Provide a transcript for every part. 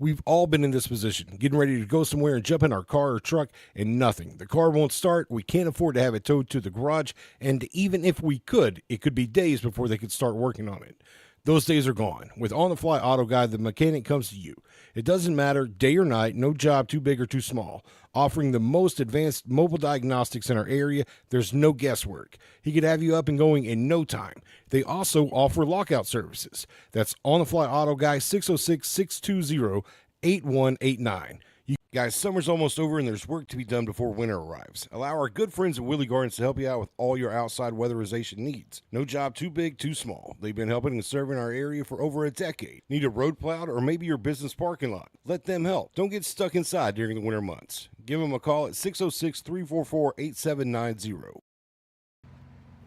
We've all been in this position, getting ready to go somewhere and jump in our car or truck and nothing. The car won't start, we can't afford to have it towed to the garage, and even if we could, it could be days before they could start working on it. Those days are gone. With On the Fly Auto Guide, the mechanic comes to you. It doesn't matter, day or night, no job too big or too small. Offering the most advanced mobile diagnostics in our area, there's no guesswork. He could have you up and going in no time. They also offer lockout services. That's On the Fly Auto Guy, 606-620-8189. You guys, summer's almost over and there's work to be done before winter arrives. Allow our good friends at Willie Gardens to help you out with all your outside weatherization needs. No job too big, too small. They've been helping and serving our area for over a decade. Need a road plowed or maybe your business parking lot? Let them help. Don't get stuck inside during the winter months. Give them a call at 606-344-8790.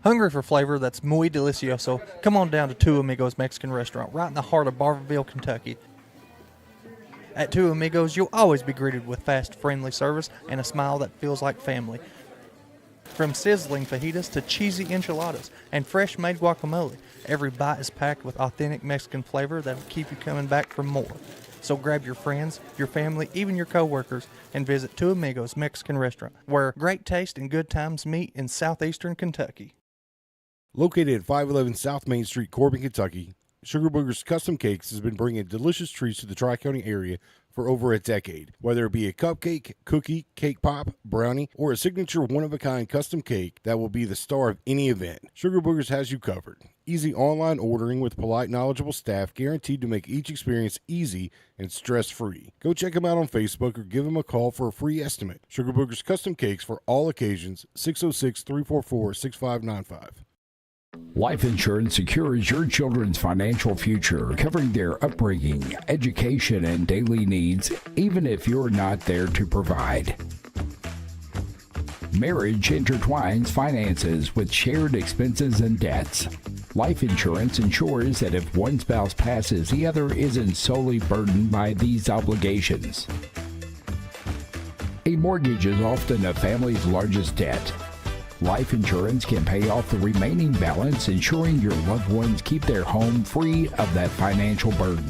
Hungry for flavor that's muy delicioso? Come on down to Two Amigos Mexican Restaurant, right in the heart of Barberville, Kentucky. At Two Amigos, you'll always be greeted with fast, friendly service and a smile that feels like family. From sizzling fajitas to cheesy enchiladas and fresh-made guacamole, every bite is packed with authentic Mexican flavor that'll keep you coming back for more. So grab your friends, your family, even your co-workers, and visit Two Amigos Mexican Restaurant, where great taste and good times meet in southeastern Kentucky. Located at 511 South Main Street, Corbin, Kentucky, Sugar Booger's Custom Cakes has been bringing delicious treats to the Tri-County area for over a decade. Whether it be a cupcake, cookie, cake pop, brownie, or a signature one-of-a-kind custom cake that will be the star of any event, Sugar Boogers has you covered. Easy online ordering with polite, knowledgeable staff guaranteed to make each experience easy and stress-free. Go check them out on Facebook or give them a call for a free estimate. Sugar Boogers Custom Cakes for all occasions, 606-344-6595. Life insurance secures your children's financial future, covering their upbringing, education, and daily needs, even if you're not there to provide. Marriage intertwines finances with shared expenses and debts. Life insurance ensures that if one spouse passes, the other isn't solely burdened by these obligations. A mortgage is often a family's largest debt. Life insurance can pay off the remaining balance, ensuring your loved ones keep their home free of that financial burden.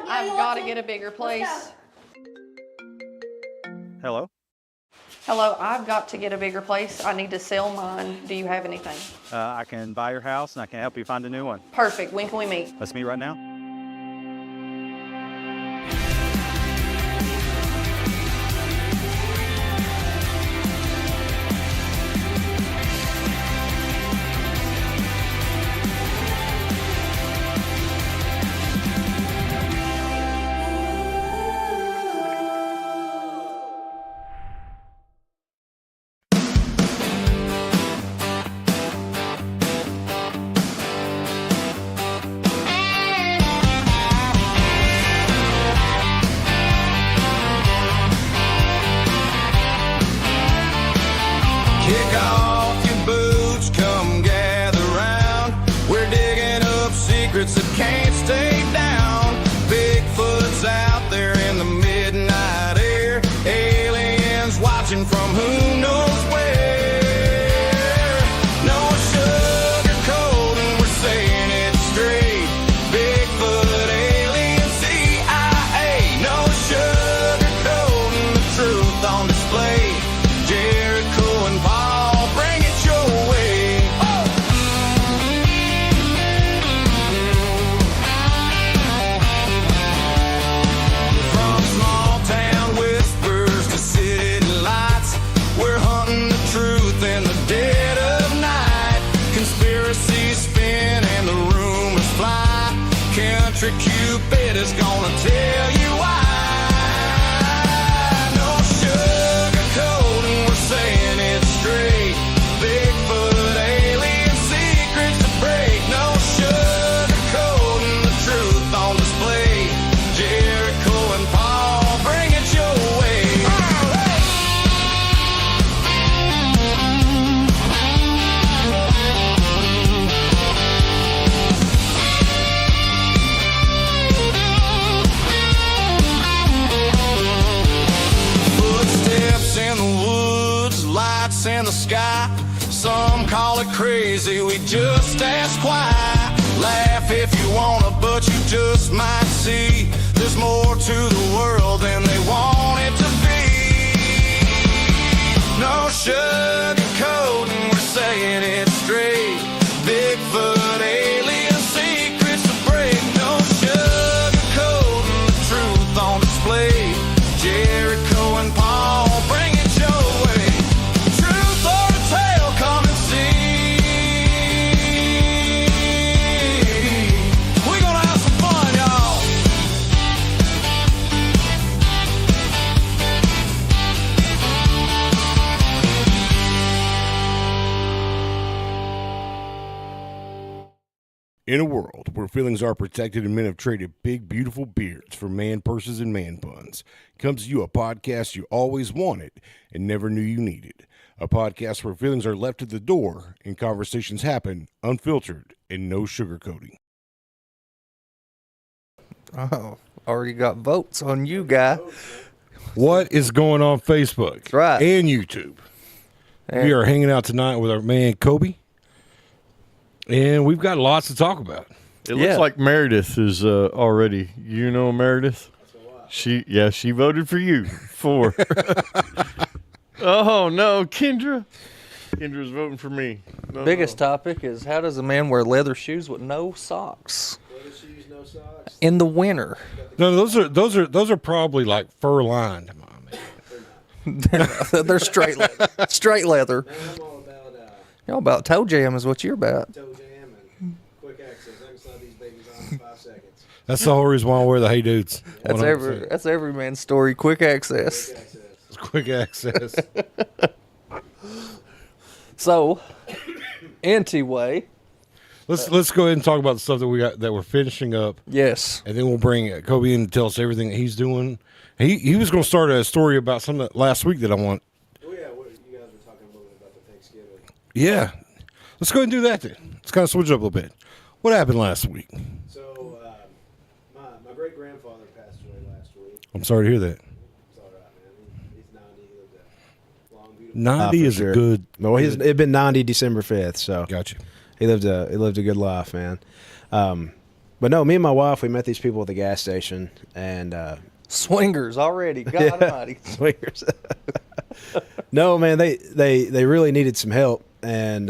I've got to get a bigger place. Hello? Hello, I've got to get a bigger place. I need to sell mine. Do you have anything? I can buy your house and I can help you find a new one. Perfect. When can we meet? Let's meet right now. Cupid is gonna tell you why. No sugarcoating, we're saying it straight. Bigfoot, alien secrets to break. No sugarcoating, the truth on display. Jericho and Paul, bring it your way. sky. Some call it crazy, we just ask why. Laugh if you wanna, but you just might see there's more to the world than they want it to be. No sugarcoating, we're saying it straight. Bigfoot, alien secrets to break. No sugarcoating, the truth on display. Jericho and Paul, bring it your way. Truth or a tale, come and see. We're gonna have some fun, y'all. In a world where feelings are protected and men have traded big, beautiful beards for man purses and man buns, comes to you a podcast you always wanted and never knew you needed. A podcast where feelings are left at the door and conversations happen unfiltered and no sugarcoating. Oh, already got votes on you, guy. What is going on Facebook That's right. and YouTube? We are hanging out tonight with our man Coby, and we've got lots to talk about. It looks like Meredith is already. You know Meredith? She voted for you. For. Oh no, Kendra. Kendra's voting for me. No, Biggest topic is, how does a man wear leather shoes with no socks Leather shoes, no socks. in the winter? No, those are probably like fur lined. They're straight leather. Straight leather. Man, I'm all about Y'all about toe jam is what you're about. toe jam and quick access. I can slap these babies on in 5 seconds. That's the whole reason why I wear the Hey Dudes. That's 100%. that's every man's story. Quick access. Quick access. It's quick access. So, anyway, Let's go ahead and talk about the stuff that we got that we're finishing up, yes. and then we'll bring Coby in to tell us everything that he's doing. He was going to start a story about something last week that I want. Oh yeah, you guys were talking a little bit about the Thanksgiving. Yeah, let's go ahead and do that then. Let's kind of switch up a little bit. What happened last week? So my great grandfather passed away last week. I'm sorry to hear that. It's all right, man. He's 90. He lived a long, beautiful. 90 for is sure. a good. Well, it'd been 90 December 5th, so Gotcha. he lived a good life, man. But no, me and my wife, we met these people at the gas station, and Swingers already. God almighty. swingers. No, man, they really needed some help, and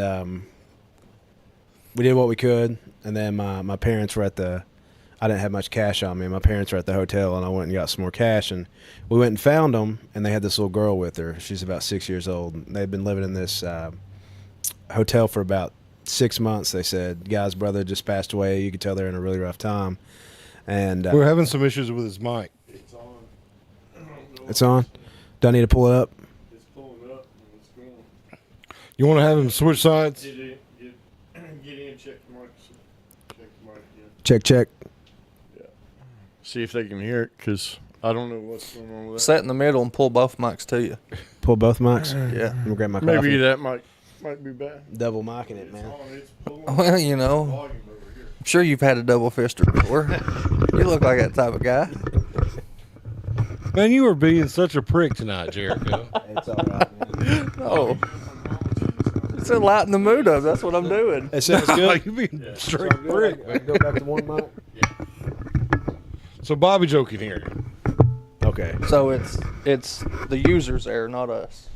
we did what we could. And then my parents were at I didn't have much cash on me. My parents were at the hotel, and I went and got some more cash, and we went and found them, and they had this little girl with her. She's about 6 years old. They'd been living in this hotel for about 6 months. They said, guy's brother just passed away. You could tell they're in a really rough time. And We're having some issues with his mic. it's on. Do I need to pull it up? It's pulling up and it's going. You want to have him switch sides? Get in, check the mic. Check the mic, yeah. Check. See if they can hear it, because I don't know what's going on with that. Sit in the middle and pull both mics to you. Pull both mics. Yeah. I'm gonna grab my Maybe coffee. that might be bad. Double micing it, man. It's pulling Well, you know, volume over here. I'm sure you've had a double fister before. You look like that type of guy. Man, you were being such a prick tonight, Jericho. It's all right, man. Oh. It's to lighten the mood up. That's what I'm doing. It sounds good. You being straight prick, man. Go back to one mic. So Bobby Joe can hear you. Okay. So it's the user's error, not us.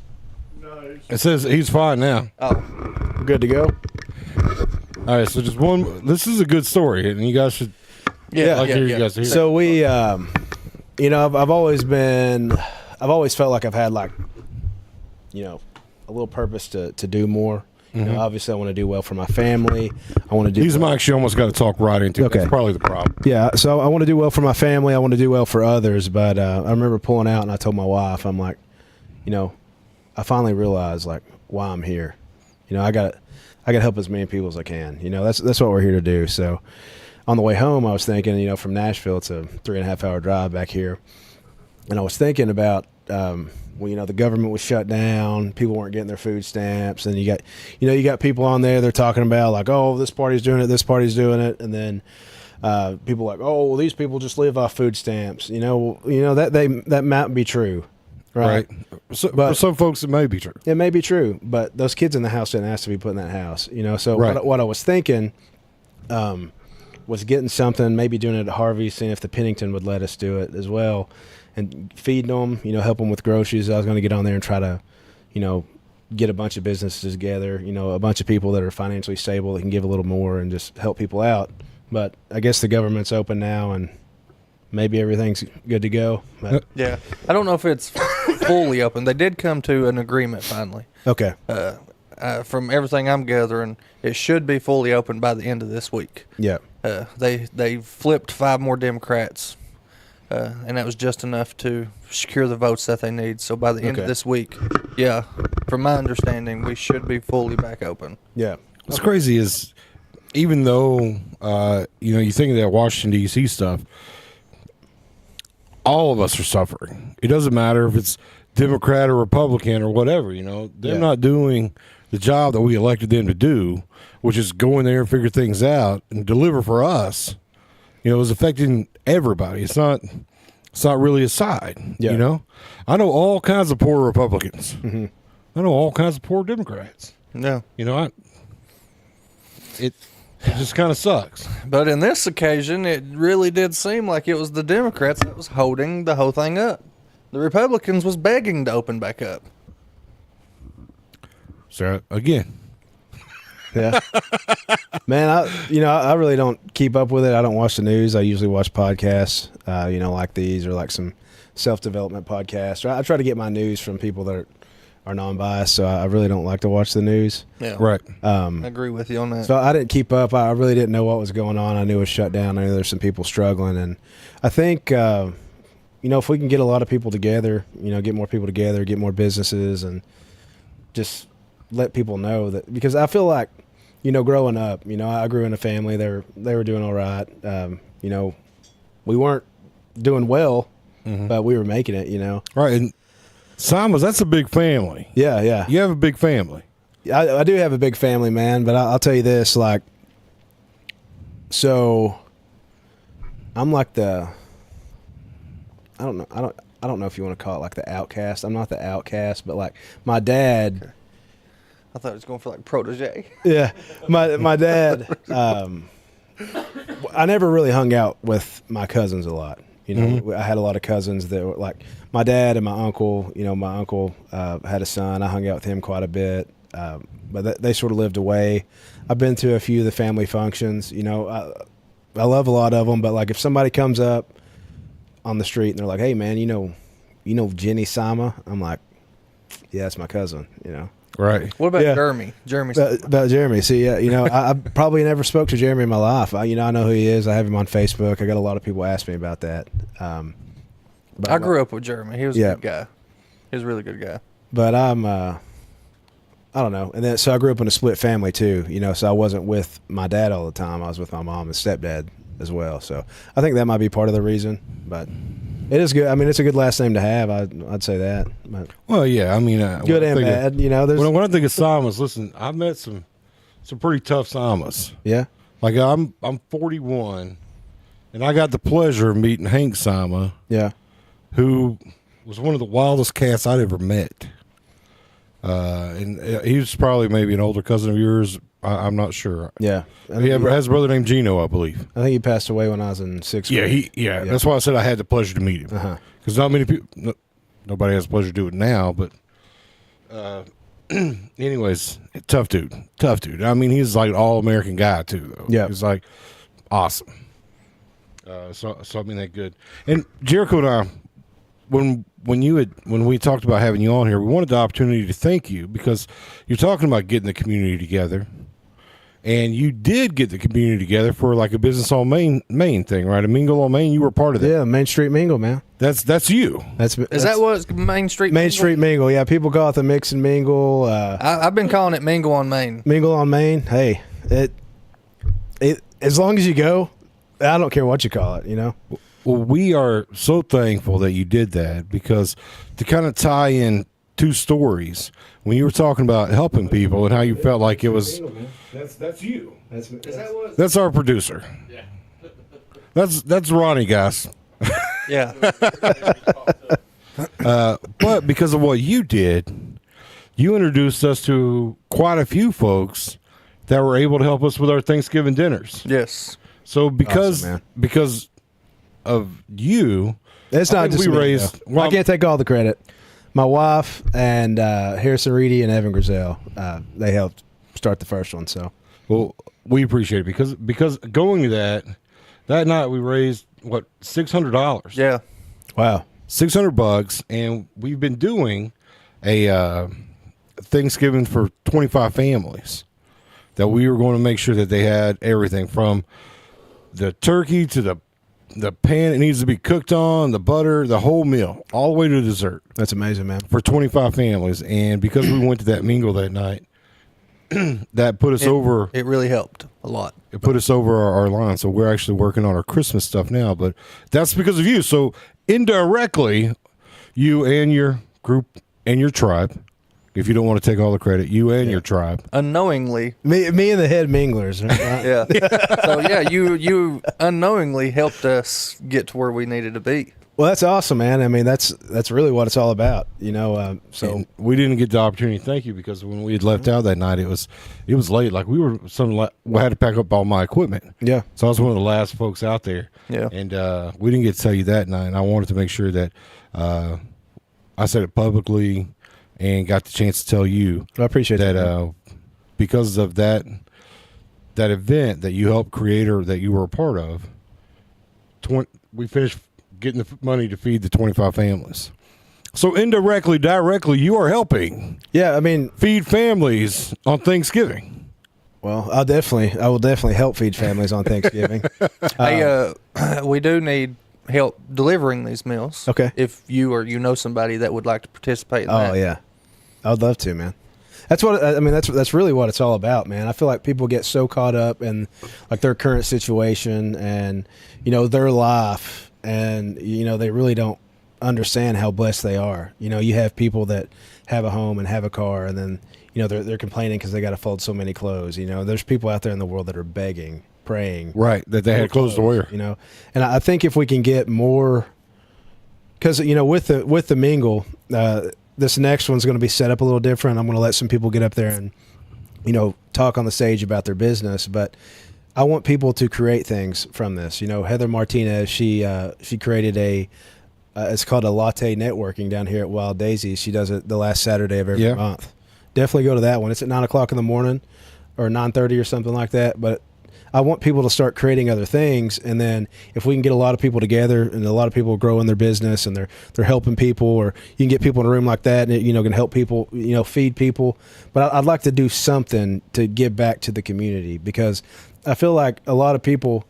No, it's It says he's fine now. Oh. Good to go. All right, so just one. This is a good story, and you guys should. Yeah, like yeah, hear yeah. you guys hear. So we, you know, I've always felt like I've had like, you know, a little purpose to do more. You know, obviously I want to do well for my family. I want to do These mics you almost got to talk right into. Okay. That's probably the problem. Yeah, so I want to do well for my family. I want to do well for others. But I remember pulling out, and I told my wife, I'm like, you know, I finally realized like why I'm here. You know, I got to help as many people as I can. You know, that's what we're here to do. So on the way home, I was thinking, you know, from Nashville, it's a 3.5 hour drive back here, and I was thinking about when, you know, the government was shut down, people weren't getting their food stamps, and you got people on there, they're talking about like, oh, this party's doing it, this party's doing it, and then people like, oh, well, these people just live off food stamps. You know that might be true, right? So, But- for some folks, it may be true. It may be true, but those kids in the house didn't ask to be put in that house, you know. So Right. what I was thinking was getting something, maybe doing it at Harvey, seeing if the Pennington would let us do it as well, and feeding them, you know, help them with groceries. I was going to get on there and try to, you know, get a bunch of businesses together, you know, a bunch of people that are financially stable that can give a little more and just help people out. But I guess the government's open now and maybe everything's good to go. But, Yeah, I don't know if it's fully open. They did come to an agreement finally. okay. From everything I'm gathering, it should be fully open by the end of this week. Yeah. They flipped 5 more Democrats, and that was just enough to secure the votes that they need. So by the end of Okay. this week, yeah, from my understanding, we should be fully back open. Yeah. What's crazy is, even though you know, you think of that Washington D.C. stuff, all of us are suffering. It doesn't matter if it's Democrat or Republican or whatever. You know, they're Yeah. not doing the job that we elected them to do, which is go in there and figure things out and deliver for us. You know, it's affecting everybody. It's not really a side. Yeah. You know, I know all kinds of poor Republicans. Mm-hmm. I know all kinds of poor Democrats. No, You know, it just kind of sucks. but in this occasion, it really did seem like it was the Democrats that was holding the whole thing up. The Republicans was begging to open back up. So again, Yeah. Man, I really don't keep up with it. I don't watch the news. I usually watch podcasts, you know, like these or like some self-development podcasts. I try to get my news from people that are non-biased, so I really don't like to watch the news. Yeah, right? I agree with you on that. So I didn't keep up. I really didn't know what was going on. I knew it was shut down. I knew there's some people struggling, and I think you know, if we can get a lot of people together, you know, get more people together, get more businesses, and just let people know that, because I feel like, you know, growing up, you know, I grew in a family. They were doing all right. You know, we weren't doing well, but we were making it. You know, Right. And Cima's, that's a big family. yeah, yeah. You have a big family. I do have a big family, man, but I'll tell you this, like, so I'm like I don't know if you want to call it like the outcast. I'm not the outcast, but like my dad, I thought it was going for like protege. yeah, my dad, I never really hung out with my cousins a lot. You know, I had a lot of cousins that were like my dad and my uncle. You know, my uncle had a son. I hung out with him quite a bit, but they sort of lived away. I've been to a few of the family functions. You know, I love a lot of them, but like if somebody comes up on the street and they're like, "Hey, man, you know Jenny Cima," I'm like, "Yeah, that's my cousin." You know. Right. What about Yeah. Jeremy? Jeremy. About Jeremy. See, you know, I probably never spoke to Jeremy in my life. I know who he is. I have him on Facebook. I got a lot of people ask me about that. But I grew up with Jeremy. He was Yeah. a good guy. He was a really good guy. But I don't know. And then, so I grew up in a split family too, you know, so I wasn't with my dad all the time. I was with my mom and stepdad as well. So I think that might be part of the reason, but it is good. I mean, it's a good last name to have. I'd say that. But Well, yeah. I mean, good when I and think of- bad, you know, there's, when I think of Cimas, listen, I've met some pretty tough Cimas. yeah. Like I'm 41, and I got the pleasure of meeting Hank Cima, Yeah. who was one of the wildest cats I'd ever met. And he was probably maybe an older cousin of yours. I'm not sure. Yeah. He has a brother named Gino, I believe. I think he passed away when I was in sixth Yeah, grade. yeah. That's why I said I had the pleasure to meet him. Because not many people, nobody has the pleasure to do it now. But, anyways, tough dude. I mean, he's like an all-American guy too, though. Yeah. He's like awesome. So I mean that good. And Jericho and I, when we talked about having you on here, we wanted the opportunity to thank you because you're talking about getting the community together. And you did get the community together for like a business on Main thing, right? A Mingle on Main. You were part of that. Yeah, Main Street Mingle, man. That's you. Is that what Main Street? Main Mingle? Street Mingle? Yeah, people call it the Mix and Mingle. I've been calling it Mingle on Main. Mingle on Main. Hey, it as long as you go, I don't care what you call it. You know. Well, we are so thankful that you did that because to kind of tie in two stories, when you were talking about helping people and how you felt like it was. That's you. That's our producer. Yeah. That's Ronnie, guys. Yeah. But because of what you did, you introduced us to quite a few folks that were able to help us with our Thanksgiving dinners. Yes. So because Awesome, man. because of you, It's I not think just we me, raised. though. Well, I can't take all the credit. My wife and Harrison Reedy and Evan Grizel, they helped start the first one. So well, we appreciate it because going to that night we raised what $600. Yeah. wow, $600, and we've been doing a Thanksgiving for 25 families that we were going to make sure that they had everything from the turkey to the pan it needs to be cooked on, the butter, the whole meal, all the way to dessert that's amazing, man. for 25 families. And because we went to that mingle that night, that put us over. It really helped a lot. It put us over our line. So we're actually working on our Christmas stuff now, but that's because of you. So indirectly, you and your group and your tribe, if you don't want to take all the credit, you and your tribe. Unknowingly. Me and the head minglers. Right? Yeah. So yeah, you unknowingly helped us get to where we needed to be. Well, that's awesome, man. I mean, that's really what it's all about, you know. So And we didn't get the opportunity to thank you because when we had left out that night, it was late. Like we had to pack up all my equipment. yeah, So I was one of the last folks out there. Yeah. And we didn't get to tell you that night. And I wanted to make sure that I said it publicly and got the chance to tell you I appreciate that. that because of that event that you helped create or that you were a part of, we finished getting the money to feed the 25 families. So indirectly, directly, you are helping Yeah, I mean, feed families on Thanksgiving. well, I will definitely help feed families on Thanksgiving. Hey, we do need help delivering these meals. Okay. If you or you know somebody that would like to participate in that. Oh yeah, I'd love to, man. That's what I mean. That's really what it's all about, man. I feel like people get so caught up in like their current situation and their life, and they really don't understand how blessed they are. You have people that have a home and have a car, and then they're complaining because they got to fold so many clothes. There's people out there in the world that are begging, praying, Right, that they had clothes to wear. And I think if we can get more, because with the mingle, this next one's going to be set up a little different. I'm going to let some people get up there and talk on the stage about their business, but I want people to create things from this. Heather Martinez, she created it's called a latte networking down here at Wild Daisies. She does it the last Saturday of every month. Definitely go to that one. It's at 9:00 in the morning or 9:30 or something like that. But I want people to start creating other things, and then if we can get a lot of people together and a lot of people grow in their business and they're helping people, or you can get people in a room like that and it can help people, feed people. But I'd like to do something to give back to the community, because I feel like a lot of people,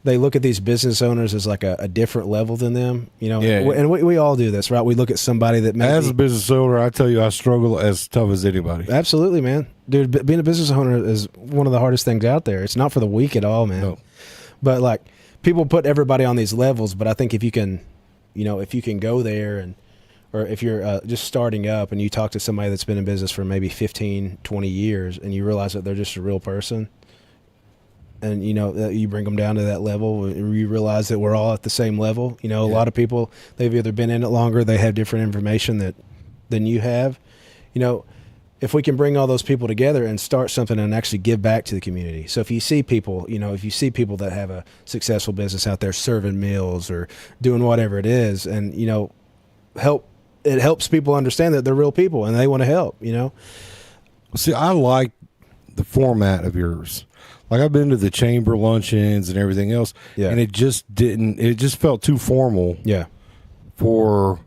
they look at these business owners as like a different level than them, and we all do this, right? We look at somebody that maybe, As a business owner, I tell you, I struggle as tough as anybody. absolutely, man, dude, being a business owner is one of the hardest things out there. It's not for the weak at all, man. No. But like, people put everybody on these levels, but I think if you can, if you can go there or if you're just starting up and you talk to somebody that's been in business for maybe 15, 20 years and you realize that they're just a real person, and that you bring them down to that level, you realize that we're all at the same level. A lot of people, they've either been in it longer, they have different information than you have. If we can bring all those people together and start something and actually give back to the community. So if you see people, that have a successful business out there serving meals or doing whatever it is, and it helps people understand that they're real people and they want to help. See, I like the format of yours. Like, I've been to the chamber luncheons and everything else, and it just felt too formal. Yeah. For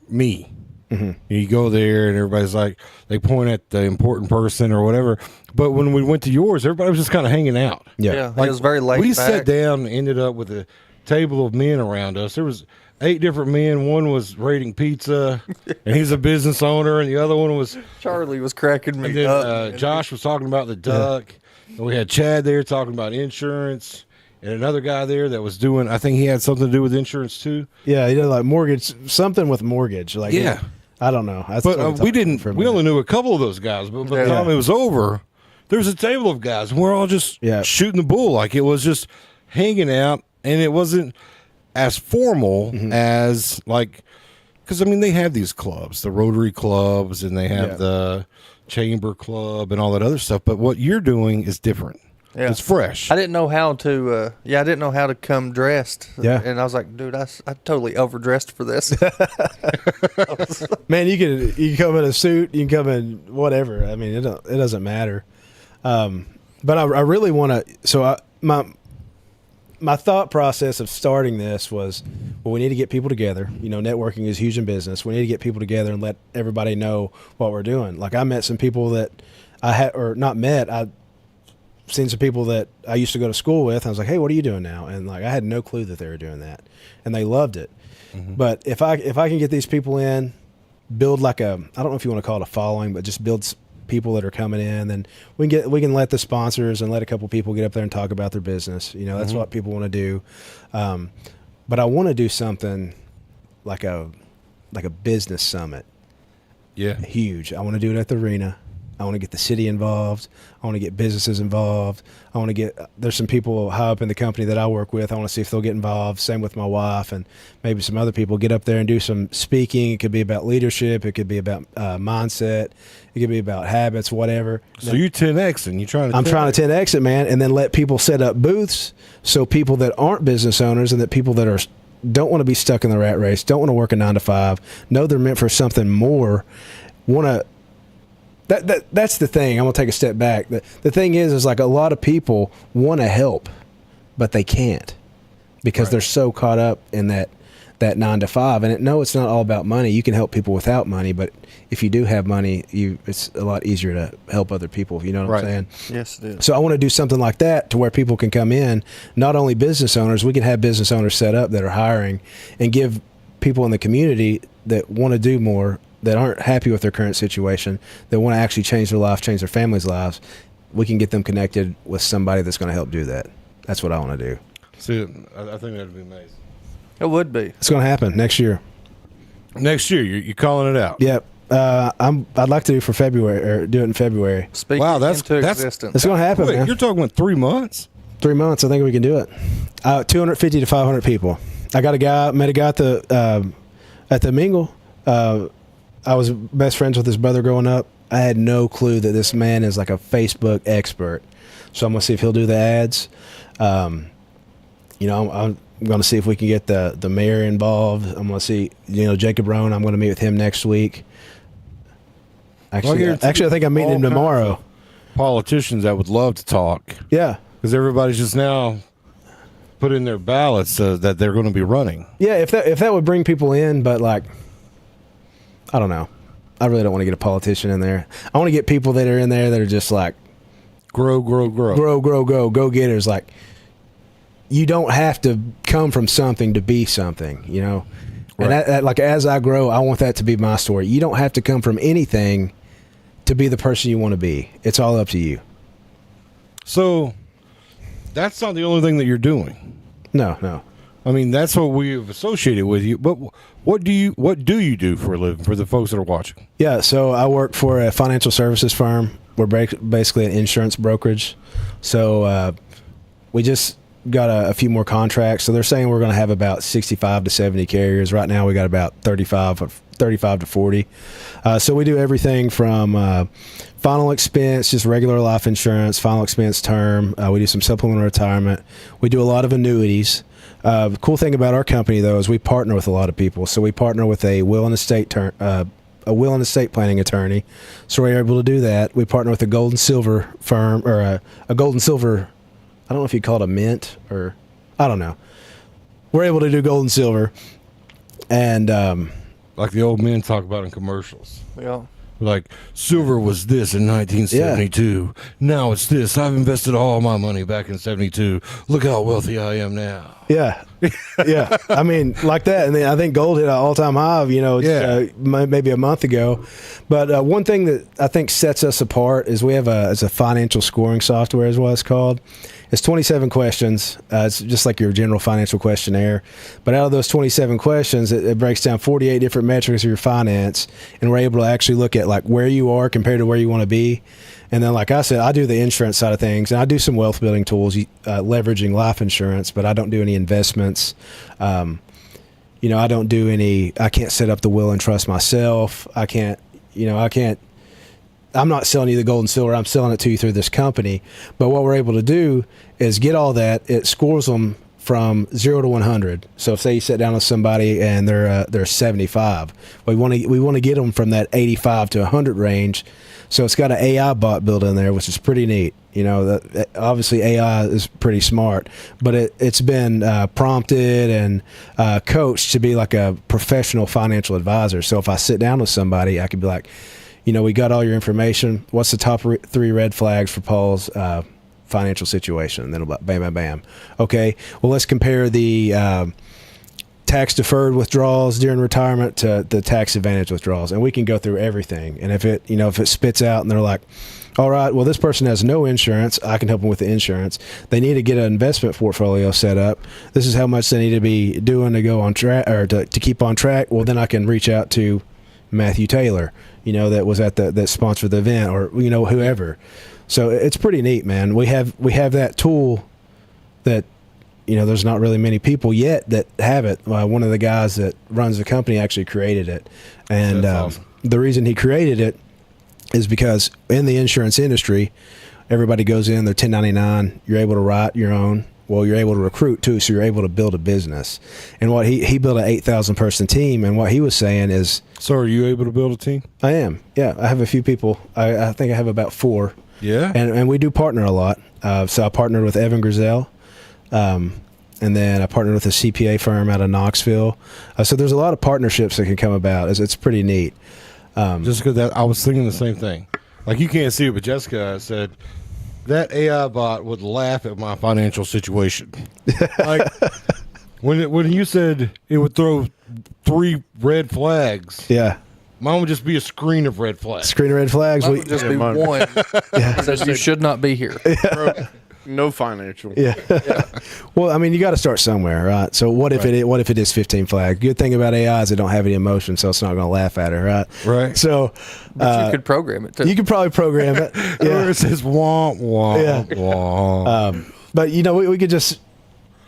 me. Mm-hmm. You go there and everybody's like, they point at the important person or whatever. But when we went to yours, everybody was just kind of hanging out. Yeah. Like, It was very laid we back. sat down and ended up with a table of men around us. There was 8 different men. One was rating pizza, and he's a business owner, and the other one was Charlie was cracking me and then, up. Josh was talking about the duck, and we had Chad there talking about insurance, and another guy there that was doing, I think he had something to do with insurance too. Yeah, he did like mortgage, something with mortgage. Like, Yeah. I don't know. That's But what I'm we talking didn't. for a We minute. only knew a couple of those guys. But by the time it was over, there was a table of guys, and we're all just shooting the bull. Like, it was just hanging out, and it wasn't as formal as like Because I mean, they have these clubs, the Rotary clubs, and they have Yeah. the Chamber Club and all that other stuff. But what you're doing is different. Yeah. It's fresh. I didn't know how to. I didn't know how to come dressed. Yeah. And I was like, dude, I totally overdressed for this. Man, you can come in a suit, you can come in whatever. I mean, it doesn't matter. But I really want to. So my thought process of starting this was, well, we need to get people together. You know, networking is huge in business. We need to get people together and let everybody know what we're doing. Like I met some people that I had, or not met. I seen some people that I used to go to school with. I was like, hey, what are you doing now? And like I had no clue that they were doing that, and they loved it. Mm-hmm. But if I can get these people in, build like I don't know if you want to call it a following, but just build people that are coming in, then we can let the sponsors and let a couple people get up there and talk about their business. You know, that's what people want to do. But I want to do something like a business summit. Yeah. Huge. I want to do it at the arena. I want to get the city involved. I want to get businesses involved. I want to get, there's some people high up in the company that I work with. I want to see if they'll get involved. Same with my wife and maybe some other people. Get up there and do some speaking. It could be about leadership. It could be about mindset. It could be about habits, whatever. So you 10X and you trying to. I'm trying to 10X it, man, and then let people set up booths so people that aren't business owners and that people that don't want to be stuck in the rat race, don't want to work a 9 to 5, know they're meant for something more, want to. That's the thing. I'm gonna take a step back. The thing is like a lot of people want to help, but they can't because they're so caught up in that 9 to 5. And no, it's not all about money. You can help people without money, but if you do have money, it's a lot easier to help other people. You know what I'm saying? Yes, it is. So I want to do something like that to where people can come in, not only business owners. We can have business owners set up that are hiring, and give people in the community that want to do more, that aren't happy with their current situation, that want to actually change their life, change their family's lives, we can get them connected with somebody that's going to help do that. That's what I want to do. See, I think that'd be amazing. It would be. It's going to happen next year. Next year, you're calling it out. Yep. I'd like to do for February, or do it in February. Speaking Wow, that's- into that's- existence. It's going to happen, Wait, man. you're talking about 3 months? 3 months, I think we can do it. 250 to 500 people. I met a guy at the Mingle. I was best friends with his brother growing up. I had no clue that this man is like a Facebook expert. So I'm going to see if he'll do the ads. I'm going to see if we can get the mayor involved. I'm going to see, Jacob Rohn. I'm going to meet with him next week. Actually, I think I'm meeting him tomorrow. Politicians that would love to talk. Yeah. Because everybody's just now put in their ballots that they're going to be running. Yeah, if that would bring people in, but like, I don't know. I really don't want to get a politician in there. I want to get people that are in there that are just like Grow. go-getters. Like, you don't have to come from something to be something, And that, like, as I grow, I want that to be my story. You don't have to come from anything to be the person you want to be. It's all up to you. So that's not the only thing that you're doing. No. I mean, that's what we've associated with you. But what do you do for a living for the folks that are watching? Yeah, so I work for a financial services firm. We're basically an insurance brokerage. So we just got a few more contracts. So they're saying we're going to have about 65 to 70 carriers. Right now we got about 35 to 40. So we do everything from final expense, just regular life insurance, final expense term. We do some supplemental retirement. We do a lot of annuities. The cool thing about our company, though, is we partner with a lot of people. So we partner with a will and estate planning attorney. So we're able to do that. We partner with a gold and silver firm, or a gold and silver. I don't know if you call it a mint, or I don't know. We're able to do gold and silver, and Like the old men talk about in commercials. Yeah. Like, silver was this in 1972. Now it's this. I've invested all my money back in 72. Look how wealthy I am now. yeah. I mean, like that. And then I think gold hit an all-time high, maybe a month ago. But one thing that I think sets us apart is we have a financial scoring software, is what it's called. It's 27 questions. It's just like your general financial questionnaire. But out of those 27 questions, it breaks down 48 different metrics of your finance, and we're able to actually look at like where you are compared to where you want to be. And then, like I said, I do the insurance side of things, and I do some wealth building tools, leveraging life insurance, but I don't do any investments. I don't do any. I can't set up the will and trust myself. I can't. I'm not selling you the gold and silver. I'm selling it to you through this company. But what we're able to do is get all that. It scores them from 0 to 100. So say you sit down with somebody and they're 75. We want to get them from that 85 to 100 range. So it's got an AI bot built in there, which is pretty neat. Obviously AI is pretty smart, but it's been prompted and coached to be like a professional financial advisor. So if I sit down with somebody, I could be like, we got all your information. What's the top 3 red flags for Paul's financial situation? And then it'll bam, bam, bam. Okay, well, let's compare the tax deferred withdrawals during retirement to the tax advantage withdrawals, and we can go through everything. And if it spits out and they're like, all right, well, this person has no insurance, I can help them with the insurance. They need to get an investment portfolio set up. This is how much they need to be doing to go on track or to keep on track. Well, then I can reach out to Matthew Taylor, that was at that sponsored the event, or whoever. So it's pretty neat, man. We have that tool that there's not really many people yet that have it. One of the guys that runs the company actually created it, and awesome. The reason he created it is because in the insurance industry, everybody goes in, they're 1099. You're able to write your own. Well, you're able to recruit too, so you're able to build a business. And what he built an 8,000 person team, and what he was saying is, so are you able to build a team? I am. Yeah, I have a few people. I think I have about 4. Yeah, and we do partner a lot. So I partnered with Evan Grizel, and then I partnered with a CPA firm out of Knoxville. So there's a lot of partnerships that can come about. It's pretty neat. Just because I was thinking the same thing. Like, you can't see it, but Jessica said that AI bot would laugh at my financial situation. Like, when you said it would throw 3 red flags. Yeah. Mine would just be a screen of red flags. Screen of red flags. That would just be one. Yeah. Says you should not be here. No financial. Yeah. Well, I mean, you got to start somewhere, right? So what if it is 15 flag? Good thing about AI is it don't have any emotion, so it's not going to laugh at her, right? Right. So But you could program it too. you could probably program it. Or it says wah wah wah. But we could just.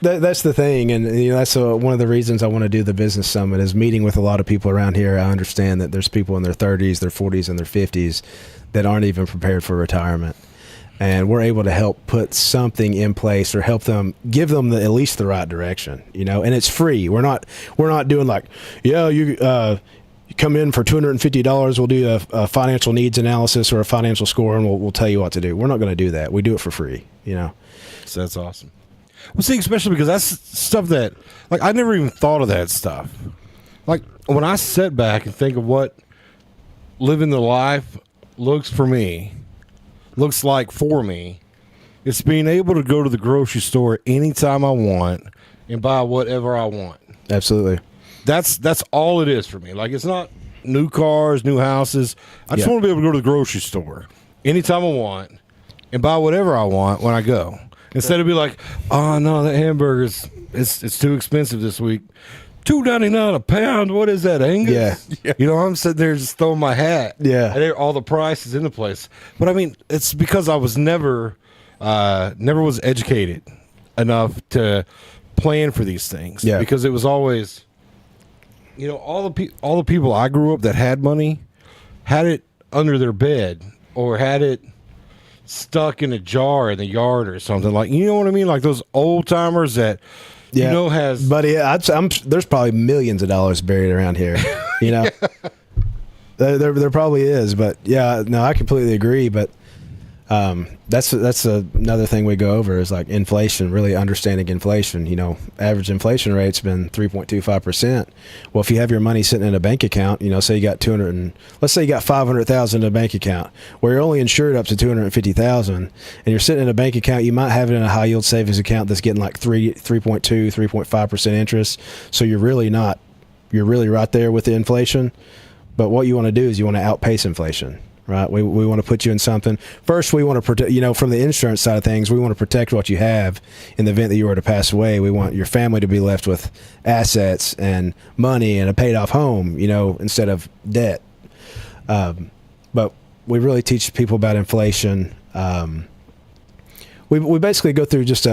That's the thing, and that's one of the reasons I want to do the business summit is meeting with a lot of people around here. I understand that there's people in their 30s, their 40s, and their 50s that aren't even prepared for retirement, and we're able to help put something in place or help them, give them at least the right direction. And it's free. We're not doing like, you come in for $250. We'll do a financial needs analysis or a financial score, and we'll tell you what to do. We're not going to do that. We do it for free. So that's awesome. Well, see, especially because that's stuff that, like, I never even thought of that stuff. Like, when I sit back and think of what living the life looks like for me, it's being able to go to the grocery store anytime I want and buy whatever I want. Absolutely. That's all it is for me. Like, it's not new cars, new houses. I just want to be able to go to the grocery store anytime I want and buy whatever I want when I go. Instead of be like, oh no, that hamburger's it's too expensive this week. $2.99 a pound. What is that, Angus? Yeah. I'm sitting there just throwing my hat. Yeah. And all the prices in the place. But I mean, it's because I was never was educated enough to plan for these things. Yeah. Because it was always, all the people I grew up that had money had it under their bed or had it stuck in a jar in the yard or something, like, you know what I mean, like those old timers that has. Buddy, there's probably millions of dollars buried around here. There probably is, but I completely agree. But that's another thing we go over is like inflation, really understanding inflation. Average inflation rate's been 3.25%. Well, if you have your money sitting in a bank account, say you got let's say you got $500,000 in a bank account, where you're only insured up to $250,000, and you're sitting in a bank account, you might have it in a high yield savings account that's getting like 3.2, 3.5% interest. So you're really right there with the inflation. But what you want to do is you want to outpace inflation. Right, we want to put you in something. First, we want to protect. From the insurance side of things, we want to protect what you have in the event that you were to pass away. We want your family to be left with assets and money and a paid-off home, instead of debt. But we really teach people about inflation. We basically go through just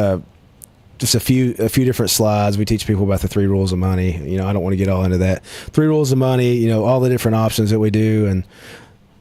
just a few different slides. We teach people about the 3 rules of money. You know, I don't want to get all into that. 3 rules of money, you know, all the different options that we do. And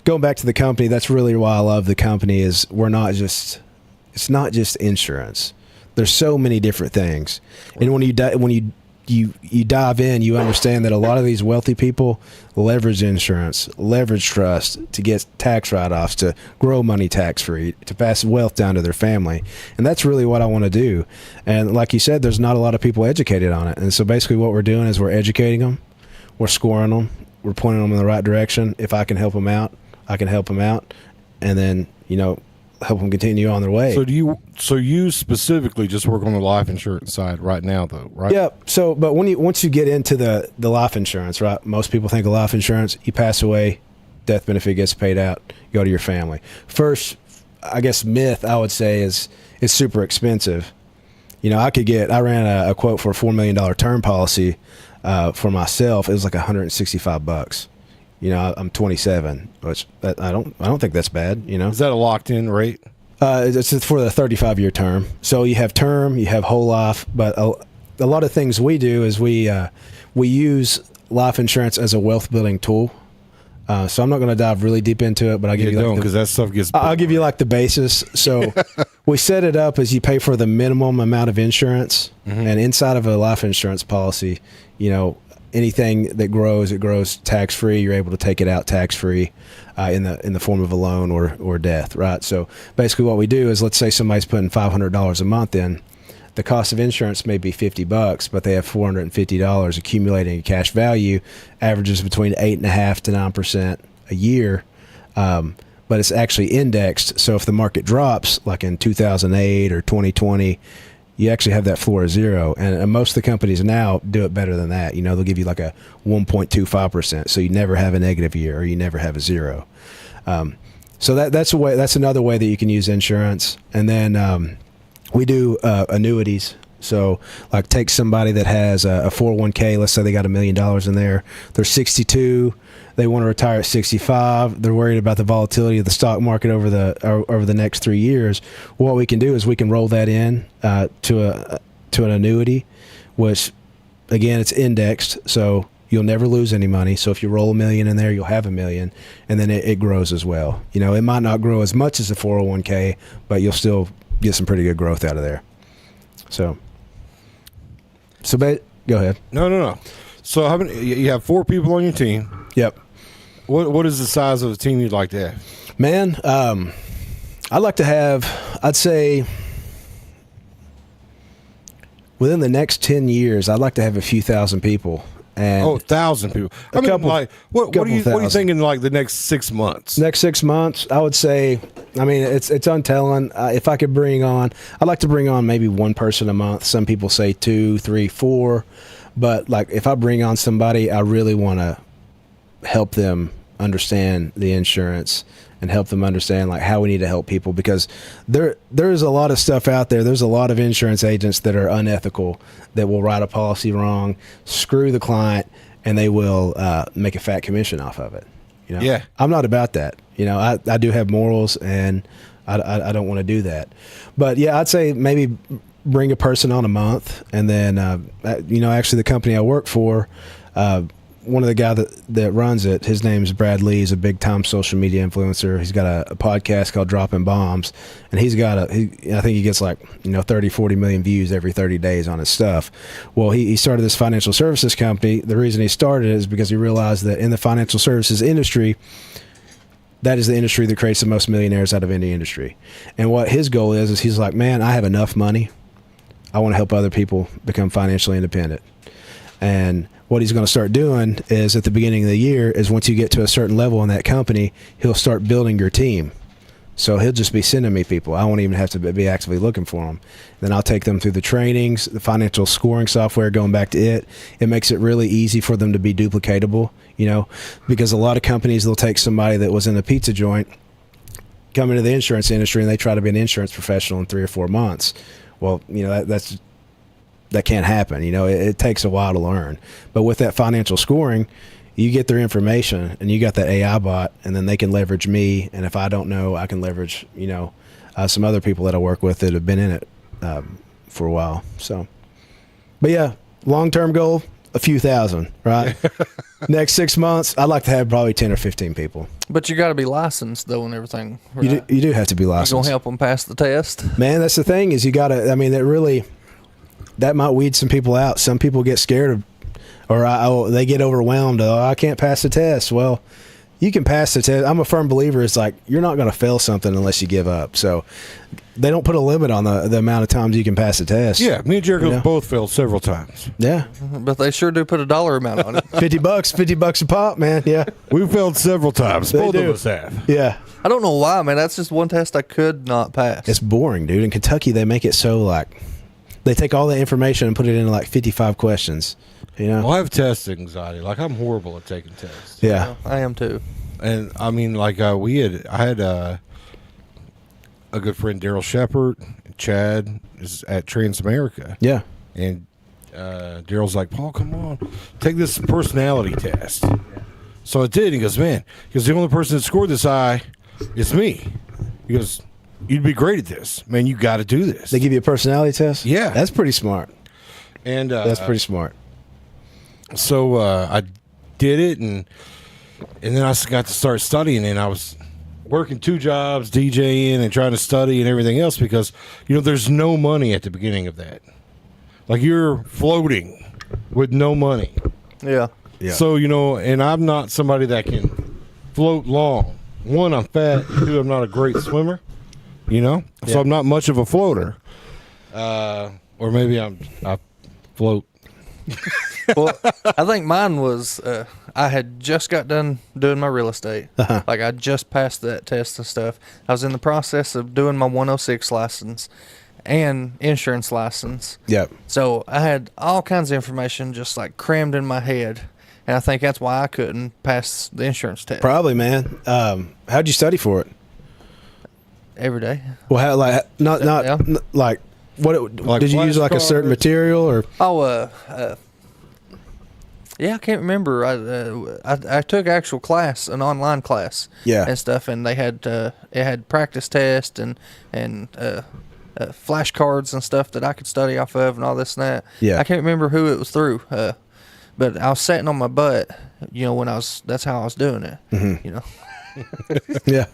going back to the company, that's really why I love the company is it's not just insurance. There's so many different things. And when you dive in, you understand that a lot of these wealthy people leverage insurance, leverage trust to get tax write-offs, to grow money tax-free, to pass wealth down to their family. And that's really what I want to do. And like you said, there's not a lot of people educated on it. And so basically what we're doing is we're educating them, we're scoring them, we're pointing them in the right direction. If I can help them out, I can help them out. And then, you know, help them continue on their way. So you specifically just work on the life insurance side right now, though, right? Yeah. So, but once you get into the life insurance, right? Most people think of life insurance. You pass away, death benefit gets paid out. You go to your family. First, I guess myth I would say is it's super expensive. You know, I ran a quote for a $4 million term policy for myself. It was like $165. You know, I'm 27, which I don't think that's bad. You know, Is that a locked-in rate? It's for the 35-year term. So you have term, you have whole life, but a lot of things we do is we use life insurance as a wealth building tool. So I'm not going to dive really deep into it, but I'll give you because that stuff gets. I'll give you like the basis. So we set it up as you pay for the minimum amount of insurance, and inside of a life insurance policy, you know, anything that grows, it grows tax free. You're able to take it out tax free in the form of a loan or death, right? So basically, what we do is, let's say somebody's putting $500 a month in. The cost of insurance may be $50, but they have $450 accumulating in cash value, averages between 8.5% to 9% a year. But it's actually indexed. So if the market drops, like in 2008 or 2020, you actually have that floor of 0. And most of the companies now do it better than that. You know, they'll give you like a 1.25%. So you never have a negative year, or you never have a 0. So that's a way. That's another way that you can use insurance. And then we do annuities. So like, take somebody that has a 401k. Let's say they got $1 million in there. They're 62. They want to retire at 65. They're worried about the volatility of the stock market over the next 3 years. What we can do is we can roll that in to an annuity, which again, it's indexed, so you'll never lose any money. So if you roll $1 million in there, you'll have $1 million, and then it grows as well. You know, it might not grow as much as a 401k, but you'll still get some pretty good growth out of there. So go ahead. No. So how many? You have 4 people on your team. Yep. What is the size of the team you'd like to have? Man, I'd like to have, I'd say, within the next 10 years, I'd like to have a few thousand people. And 1,000 people. I mean, like, what are you thinking? Like the next 6 months? Next 6 months, I would say. I mean, it's untelling. If I could bring on, I'd like to bring on maybe one person a month. Some people say 2, 3, 4, but like, if I bring on somebody, I really want to help them understand the insurance and help them understand like how we need to help people, because there's a lot of stuff out there. There's a lot of insurance agents that are unethical, that will write a policy wrong, screw the client, and they will make a fat commission off of it. You know? Yeah. I'm not about that. You know, I do have morals, and I don't want to do that. But yeah, I'd say maybe bring a person on a month, and then you know, actually the company I work for, one of the guys that runs it, his name's Brad Lee. He's a big time social media influencer. He's got a podcast called Dropping Bombs, and he's got I think he gets like, you know, 30, 40 million views every 30 days on his stuff. Well, he started this financial services company. The reason he started it is because he realized that in the financial services industry, that is the industry that creates the most millionaires out of any industry. And what his goal is he's like, man, I have enough money. I want to help other people become financially independent. And what he's going to start doing is, at the beginning of the year, is once you get to a certain level in that company, he'll start building your team. So he'll just be sending me people. I won't even have to be actively looking for them. Then I'll take them through the trainings, the financial scoring software, going back to it. It makes it really easy for them to be duplicatable, you know, because a lot of companies, they'll take somebody that was in a pizza joint, come into the insurance industry, and they try to be an insurance professional in 3 or 4 months. Well, you know, that can't happen. You know, it takes a while to learn. But with that financial scoring, you get their information, and you got that AI bot, and then they can leverage me. And if I don't know, I can leverage, you know, some other people that I work with that have been in it for a while. So, but yeah, long-term goal, a few thousand, right? Next 6 months, I'd like to have probably 10 or 15 people. But you got to be licensed though and everything. Right? You do have to be You licensed. gonna help them pass the test? Man, that's the thing is you got to, I mean, that might weed some people out. Some people get scared of, or they get overwhelmed. Oh, I can't pass the test. Well, you can pass the test. I'm a firm believer. It's like you're not going to fail something unless you give up. So they don't put a limit on the amount of times you can pass the test. Yeah, me and Jericho You know? both failed several times. Yeah. But they sure do put a dollar amount on it. $50 a pop, man. Yeah. We failed several times. They Both do. of us have. Yeah. I don't know why, man. That's just one test I could not pass. It's boring, dude. In Kentucky, they make it so like they take all the information and put it into like 55 questions. You know? Well, I have test anxiety. Like, I'm horrible at taking tests. Yeah. I am too. And I mean, like, I had a good friend, Daryl Shepard. Chad is at Transamerica. Yeah. And Daryl's like, Paul, come on, take this personality test. So I did. He goes, man, because the only person that scored this high is me. He goes, you'd be great at this. Man, you got to do this. They give you a personality test? Yeah. That's pretty smart. And That's pretty smart. So I did it, and then I got to start studying, and I was working 2 jobs, DJing, and trying to study and everything else because, there's no money at the beginning of that. Like, you're floating with no money. Yeah. Yeah. So, and I'm not somebody that can float long. 1, I'm fat. 2, I'm not a great swimmer, So I'm not much of a floater. Or maybe I float. Well, I think mine was I had just got done doing my real estate. Like I just passed that test and stuff. I was in the process of doing my 106 license and insurance license. Yep. So I had all kinds of information just like crammed in my head. And I think that's why I couldn't pass the insurance test Probably, man. How'd you study for it? every day. Well, how, like, not Yeah. like, what, Like did you use like a certain flashcards? material or? Oh, yeah, I can't remember. I took actual class, an online class, Yeah. and stuff, and they had it had practice tests and flashcards and stuff that I could study off of and all this and that. Yeah. I can't remember who it was through, but I was sitting on my butt, when that's how I was doing it, Yeah.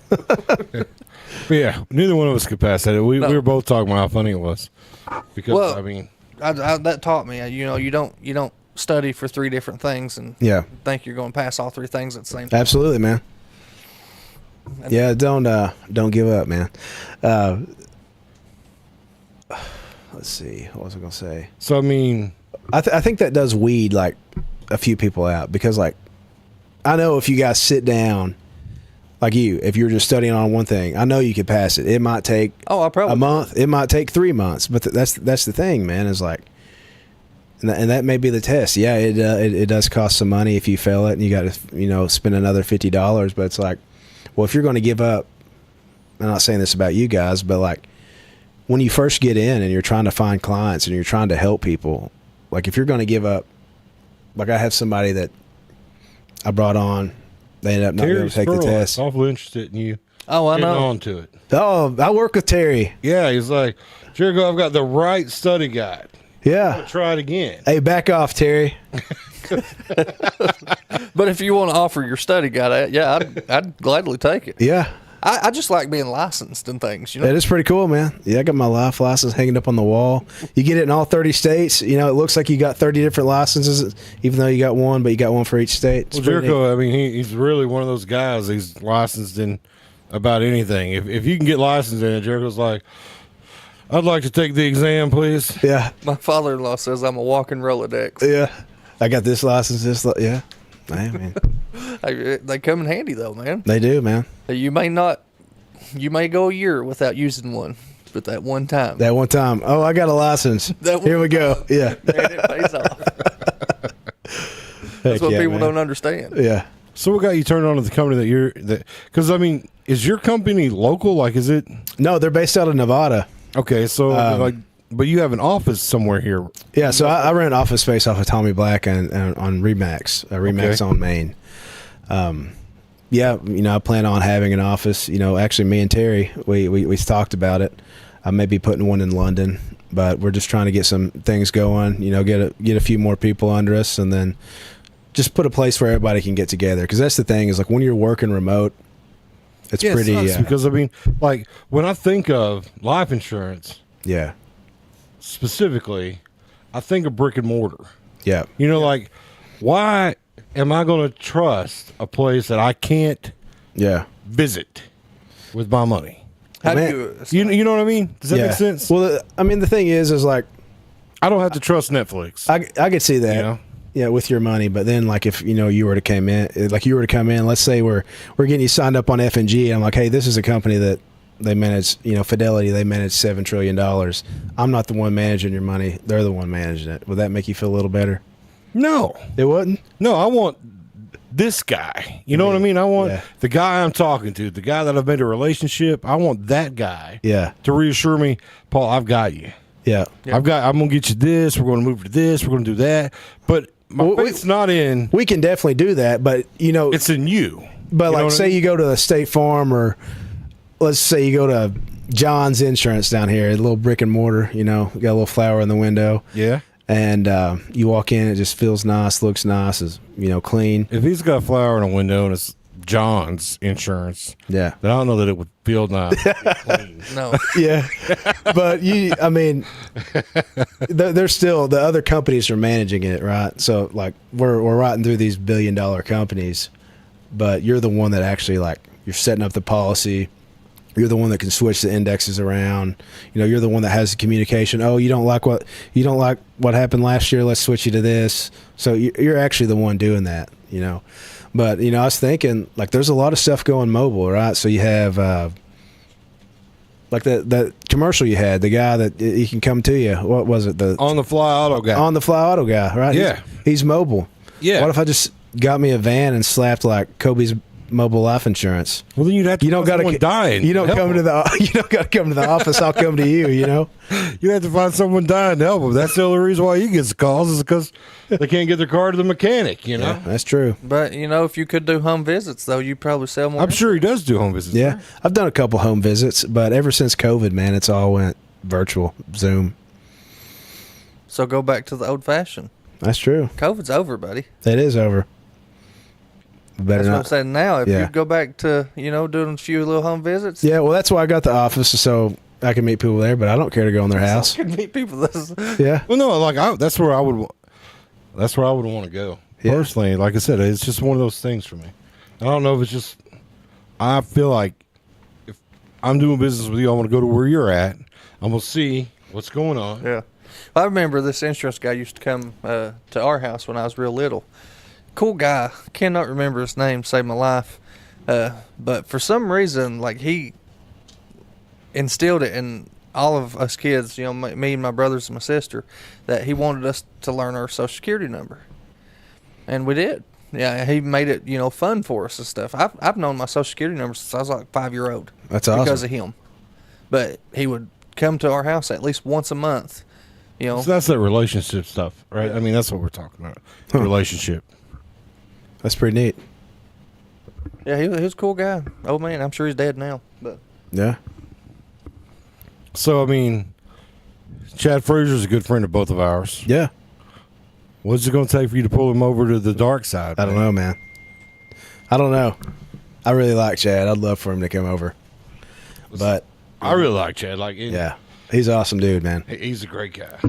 But yeah, neither one of us could pass that. We were both talking about how funny it was. Because, Well, I mean... I that taught me, you don't study for 3 different things and Yeah. think you're going to pass all 3 things at the same time. Absolutely, man. Yeah, don't give up, man. Let's see. What was I gonna say? So, I mean... I think that does weed like a few people out because like I know if you guys sit down, like if you're just studying on one thing, I know you could pass it. It might take I probably a month. It might take 3 months, but that's the thing, man. Is like, and that may be the test. Yeah, it does cost some money if you fail it, and you got to spend another $50. But it's like, well, if you're going to give up, I'm not saying this about you guys, but like when you first get in and you're trying to find clients and you're trying to help people, like if you're going to give up, like I have somebody that I brought on, they ended up not being able to take the test. Awfully interested in you. Oh, I getting know. on to it. Oh, I work with Terry. Yeah, he's like, Jericho, I've got the right study guide. Yeah. Try it again. Hey, back off, Terry. But if you want to offer your study guide, I'd gladly take it. Yeah. I just like being licensed and things, That is pretty cool, man. Yeah, I got my life license hanging up on the wall. You get it in all 30 states. It looks like you got 30 different licenses, even though you got one, but you got one for each state. It's Well, pretty neat. Jericho, I mean, he's really one of those guys. He's licensed in about anything. If you can get licensed in it, Jericho's like, I'd like to take the exam, please. Yeah. My father-in-law says I'm a walking Rolodex. Yeah. I got this license, yeah. I mean, They come in handy though, man. they do, man. You may go a year without using one, but that one time, That one time, oh, I got a license. That one Here we go. Yeah. man, it pays off. That's what people don't understand. Yeah. So what got you turned on to the company because, I mean, is your company local? Like, is it? No, they're based out of Nevada. Okay, so, but you have an office somewhere here. Yeah, so I rent office space off of Tommy Black and on Remax Okay. on Main. Yeah, I plan on having an office. Actually, me and Terry, we talked about it. I may be putting one in London, but we're just trying to get some things going. Get a few more people under us, and then just put a place where everybody can get together. Because that's the thing is, like, when you're working remote, it's pretty. It sucks because I mean, like, when I think of life insurance, yeah, specifically, I think of brick and mortar. yeah, Like, why am I going to trust a place that I can't yeah. visit with my money? How Man, do You know what I mean? Does that Yeah. make sense? Well, the thing is like, I don't have to trust Netflix. I could see that. Yeah, with your money, but then like if you were to come in, let's say we're getting you signed up on F&G, and I'm like, hey, this is a company that they manage, Fidelity, they manage $7 trillion. I'm not the one managing your money; they're the one managing it. Would that make you feel a little better? No, It wouldn't. no, I want this guy. You know what I mean? I want Yeah. the guy I'm talking to, the guy that I've made a relationship. I want that guy Yeah, to reassure me, Paul, I've got you. yeah, I'm going to get you this. We're going to move to this. We're going to do that. But my Well, faith's not in. we can definitely do that, but It's in you. But You know like, what I say mean? you go to a State Farm, or let's say you go to John's Insurance down here, a little brick and mortar. Got a little flower in the window, Yeah. and you walk in, it just feels nice, looks nice, is clean. If he's got a flower in a window and it's John's insurance, Yeah, then I don't know that it would feel nice. Clean. no. yeah. But there's still the other companies are managing it, right? So like we're riding through these $1 billion companies, but you're the one that actually like you're setting up the policy. You're the one that can switch the indexes around. You're the one that has the communication. Oh, you don't like what happened last year. Let's switch you to this. So you're actually the one doing that. But I was thinking like there's a lot of stuff going mobile, right? So you have like the commercial you had, the guy that he can come to you. What was it? The On the fly auto guy. on the fly auto guy, right? Yeah. he's mobile. Yeah. What if I just got me a van and slapped like Coby's mobile life insurance? Well, then you'd have to You don't find got someone to dying. You don't to help come to him. the. You don't got to come to the office. I'll come to you. You have to find someone dying to help him. That's the only reason why he gets the calls is because they can't get their car to the mechanic. Yeah, that's true. But if you could do home visits, though, you probably sell more. I'm sure he does do home visits. Yeah, I've done a couple home visits, but ever since COVID, man, it's all went virtual, Zoom. So go back to the old fashioned. That's true. COVID's over, buddy. It is over. Better That's what I'm not. saying now. If Yeah. you go back to, doing a few little home visits, Yeah, well, that's why I got the office so I can meet people there. But I don't care to go in their house. you can meet people. Yeah, Well, no, like that's where I would. That's where I would want to go Yeah. personally. Like I said, it's just one of those things for me. I don't know if it's just. I feel like if I'm doing business with you, I want to go to where you're at. I'm gonna see what's going on. Yeah. Well, I remember this insurance guy used to come to our house when I was real little. Cool guy. Cannot remember his name. Saved my life. But for some reason, like he instilled it in all of us kids, me and my brothers and my sister, that he wanted us to learn our social security number. And we did. Yeah, he made it, fun for us and stuff. I've known my social security number since I was like 5-year-old. That's awesome. Because of him. But he would come to our house at least once a month. So that's that relationship stuff, right? I mean, that's what we're talking about. Relationship. that's pretty neat. Yeah, he was a cool guy. Oh man, I'm sure he's dead now. But Yeah, So I mean, Chad Frazier's a good friend of both of ours. yeah. What's it going to take for you to pull him over to the dark side? I don't know, man. I don't know. I really like Chad. I'd love for him to come over. But I really like Chad. Like, yeah, he's an awesome dude, man. he's a great guy.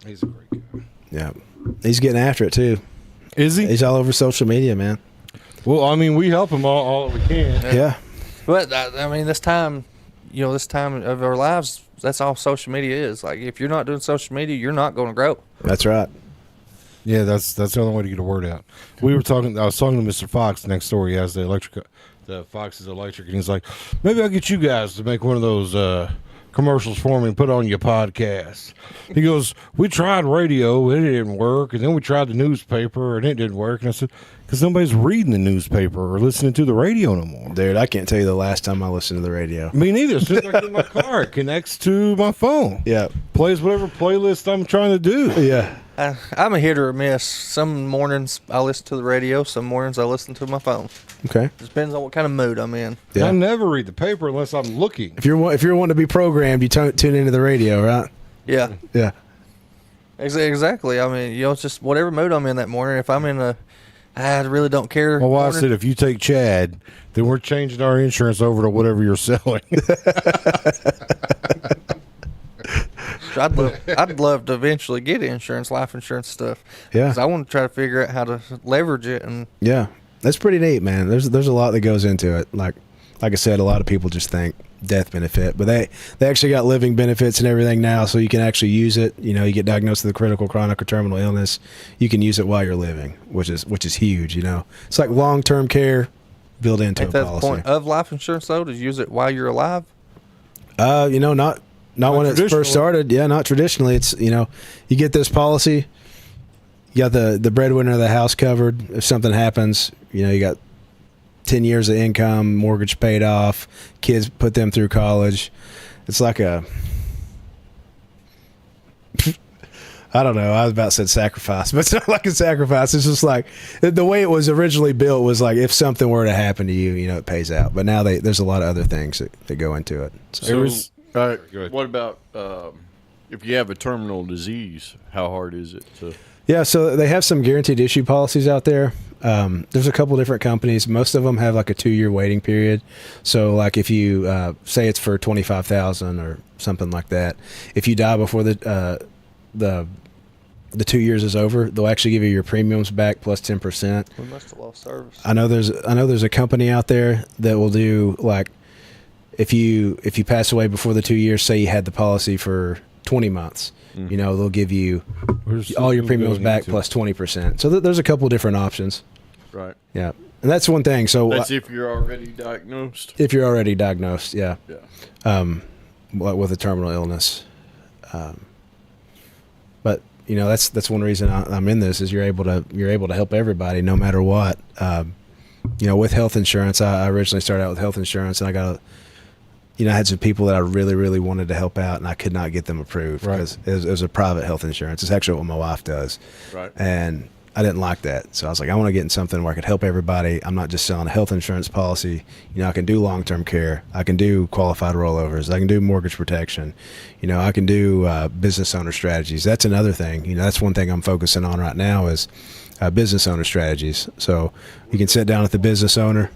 He's a great guy. Yeah, he's getting after it too. Is he? He's all over social media, man. Well, I mean, we help him all we can. Yeah, But I mean, this time of our lives, that's all social media is. Like, if you're not doing social media, you're not going to grow. that's right. Yeah, that's the only way to get a word out. I was talking to Mr. Fox next door. He has the Fox is electric, and he's like, maybe I'll get you guys to make one of those commercials for me and put on your podcast. He goes, we tried radio, and it didn't work, and then we tried the newspaper, and it didn't work. And I said, because nobody's reading the newspaper or listening to the radio no more. Dude, I can't tell you the last time I listened to the radio. Me neither. As soon as I get in my car, it connects to my phone. Yeah, plays whatever playlist I'm trying to do. Yeah. I'm a hit or a miss. Some mornings I listen to the radio. Some mornings I listen to my phone. Okay. Depends on what kind of mood I'm in. Yeah. I never read the paper unless I'm looking. If you're wanting to be programmed, you tune into the radio, right? Yeah, Yeah. exactly. I mean, it's just whatever mood I'm in that morning. If I'm in I really don't care. My wife morning, said if you take Chad, then we're changing our insurance over to whatever you're selling. I'd love to eventually get insurance, life insurance stuff. Yeah. 'Cause I want to try to figure out how to leverage it. And Yeah. That's pretty neat, man. There's a lot that goes into it. Like I said, a lot of people just think death benefit, but they actually got living benefits and everything now, so you can actually use it. You know, you get diagnosed with a critical, chronic, or terminal illness, you can use it while you're living, which is huge. You know, it's like long-term care built into ain't a that the policy. point of life insurance though? To use it while you're alive? You know, not when it's traditionally. first started. Yeah, not traditionally. It's, you know, you get this policy, you got the breadwinner of the house covered. If something happens, you know, you got 10 years of income, mortgage paid off, kids, put them through college. It's like I don't know. I was about to say sacrifice, but it's not like a sacrifice. It's just like the way it was originally built was like if something were to happen to you, you know, it pays out. But now there's a lot of other things that go into it. So, Go Go ahead. what about if you have a terminal disease? How hard is it to? yeah, so they have some guaranteed issue policies out there. There's a couple different companies. Most of them have like a 2-year waiting period. So like if you say it's for $25,000 or something like that, if you die before the 2 years is over, they'll actually give you your premiums back plus 10%. We must have lost service. I know there's a company out there that will do like if you pass away before the 2 years, say you had the policy for 20 months, you know, they'll give you all your premiums back plus 20%. So there's a couple different options. Right. Yeah, and that's one thing. So That's if you're already diagnosed. if you're already diagnosed, yeah, Yeah. with a terminal illness. But you know, that's one reason I'm in this is you're able to help everybody no matter what. You know, with health insurance, I originally started out with health insurance, and I had some people that I really, really wanted to help out, and I could not get them approved because it was a private health insurance. It's actually what my wife does, Right. and I didn't like that. So I was like, I want to get in something where I could help everybody. I'm not just selling a health insurance policy. You know, I can do long-term care. I can do qualified rollovers. I can do mortgage protection. You know, I can do business owner strategies. That's another thing. You know, that's one thing I'm focusing on right now is business owner strategies. So you can sit down with the business owner.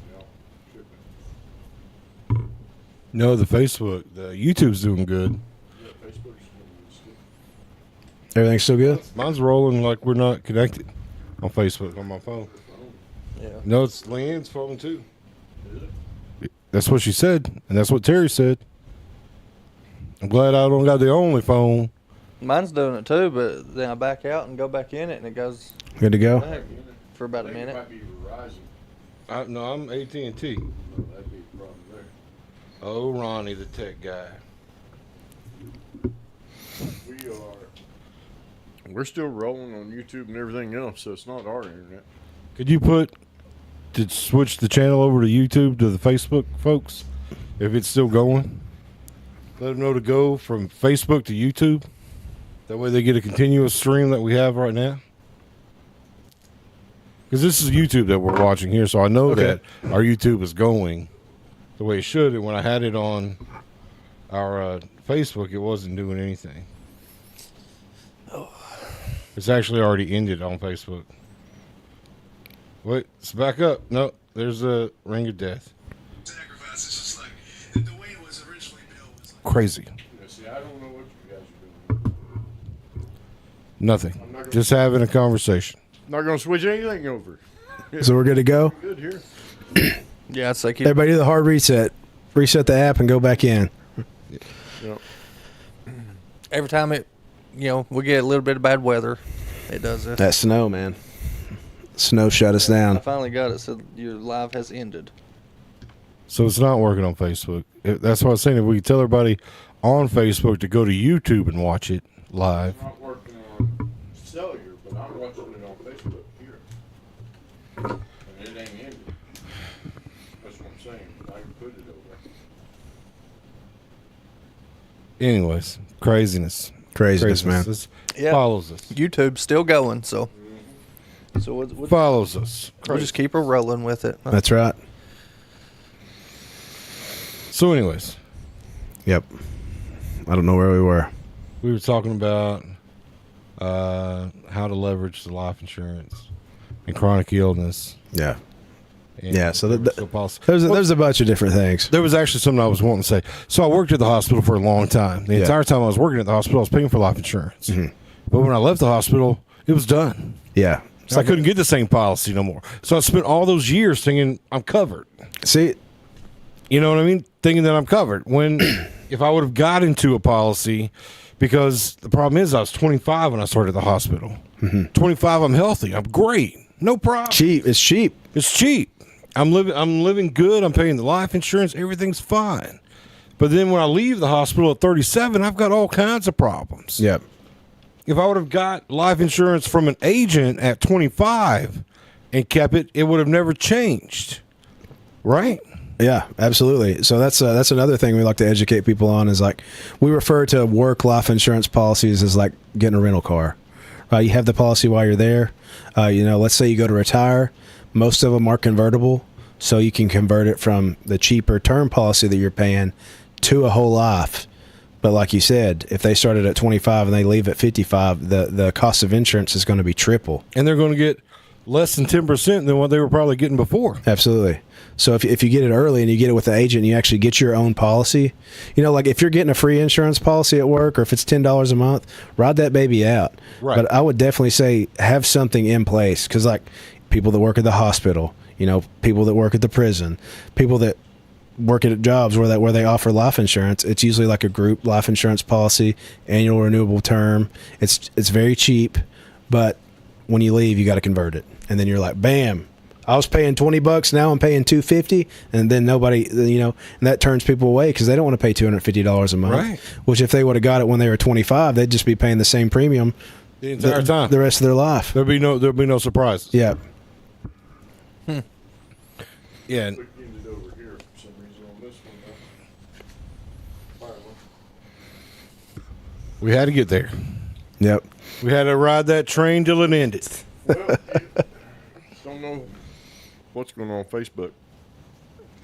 No, the YouTube's doing good. Everything's still good? Mine's rolling like we're not connected on Facebook on my phone. Yeah. No, it's Leanne's phone too. That's what she said, and that's what Terry said. I'm glad I don't got the only phone. Mine's doing it too, but then I back out and go back in it, and it goes Good to go? back for about a minute. No, I'm AT&T. Oh, Ronnie, the tech guy. We're still rolling on YouTube and everything else, so it's not our internet. Could you switch the channel over to YouTube to the Facebook folks, if it's still going? Let them know to go from Facebook to YouTube. That way they get a continuous stream that we have right now. Because this is YouTube that we're watching here, so I know that our YouTube is going the way it should. And when I had it on our Facebook, it wasn't doing anything. It's actually already ended on Facebook. Wait, it's back up. No, there's a ring of death. Sacrifice is just like the way it was originally built was like Crazy. See, I don't know what you guys are doing. Nothing. Just having a conversation. Not going to switch anything over. So we're good to go? Good here. Yeah, it's like Everybody do the hard reset. Reset the app and go back in. Yep. every time we get a little bit of bad weather, it does this. That snow, man. Snow shut us I down. finally got it. Said your live has ended. So it's not working on Facebook. That's what I was saying. If we could tell everybody on Facebook to go to YouTube and watch it live. Not working on cellular, but I'm watching it on Facebook here. And it ain't ended. That's what I'm saying. I can put it over. Anyways, craziness. Craziness, man. It Yeah. follows us. YouTube's still going, so we'll Follows us. just keep her rolling with it. That's right. So, anyways, Yep. I don't know where we were. we were talking about how to leverage the life insurance and chronic illness. Yeah. And Yeah, so policy. There's a bunch of different things. There was actually something I was wanting to say. So I worked at the hospital for a long time. The Yeah. entire time I was working at the hospital, I was paying for life insurance. Mm-hmm. But when I left the hospital, it was done. Yeah. So I couldn't get the same policy no more. So I spent all those years thinking I'm covered. See, You know what I mean? Thinking that I'm covered. When if I would have got into a policy, because the problem is I was 25 when I started the hospital. 25, I'm healthy. I'm great. No problem. cheap. It's cheap. It's cheap. I'm living good. I'm paying the life insurance. Everything's fine. But then when I leave the hospital at 37, I've got all kinds of problems. Yep. If I would have got life insurance from an agent at 25 and kept it, it would have never changed. Right? Yeah, absolutely. So that's another thing we like to educate people on is like we refer to work life insurance policies as like getting a rental car. Right? You have the policy while you're there. Let's say you go to retire. Most of them are convertible, so you can convert it from the cheaper term policy that you're paying to a whole life. But like you said, if they started at 25 and they leave at 55, the cost of insurance is going to be triple. And they're going to get less than 10% than what they were probably getting before. Absolutely. So if you get it early and you get it with the agent and you actually get your own policy, like if you're getting a free insurance policy at work or if it's $10 a month, ride that baby out. Right. But I would definitely say have something in place because like people that work at the hospital, people that work at the prison, people that work at jobs where they offer life insurance, it's usually like a group life insurance policy, annual renewable term. It's very cheap, but when you leave, you got to convert it. And then you're like, bam, I was paying $20, now I'm paying $250, and then nobody, and that turns people away because they don't want to pay $250 a month. Right. Which if they would have got it when they were 25, they'd just be paying the same premium The entire time. the rest of their life. There'll be no surprises. Yeah. Yeah. Ended over here for some reason on this one. We had to get there. Yep. We had to ride that train till it ended. Well, don't know what's going on Facebook.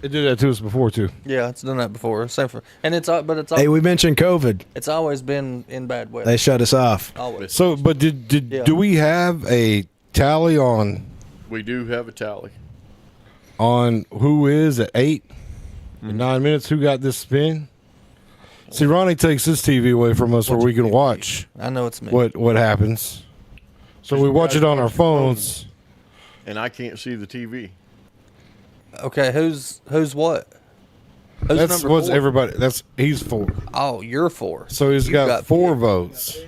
It did that to us before too. Yeah, it's done that before. Hey, we mentioned COVID. It's always been in bad weather. They shut us off. Always. So, but do we have a tally on We do have a tally. who is at 8 and 9 minutes? Who got this spin? See, Ronnie takes his TV away from us where we can watch I know it's me. what happens. So we watch it on our phones. And I can't see the TV. Okay, who's what? Who's That's number what's 4? everybody. He's 4. Oh, you're 4. So he's You got 4 votes,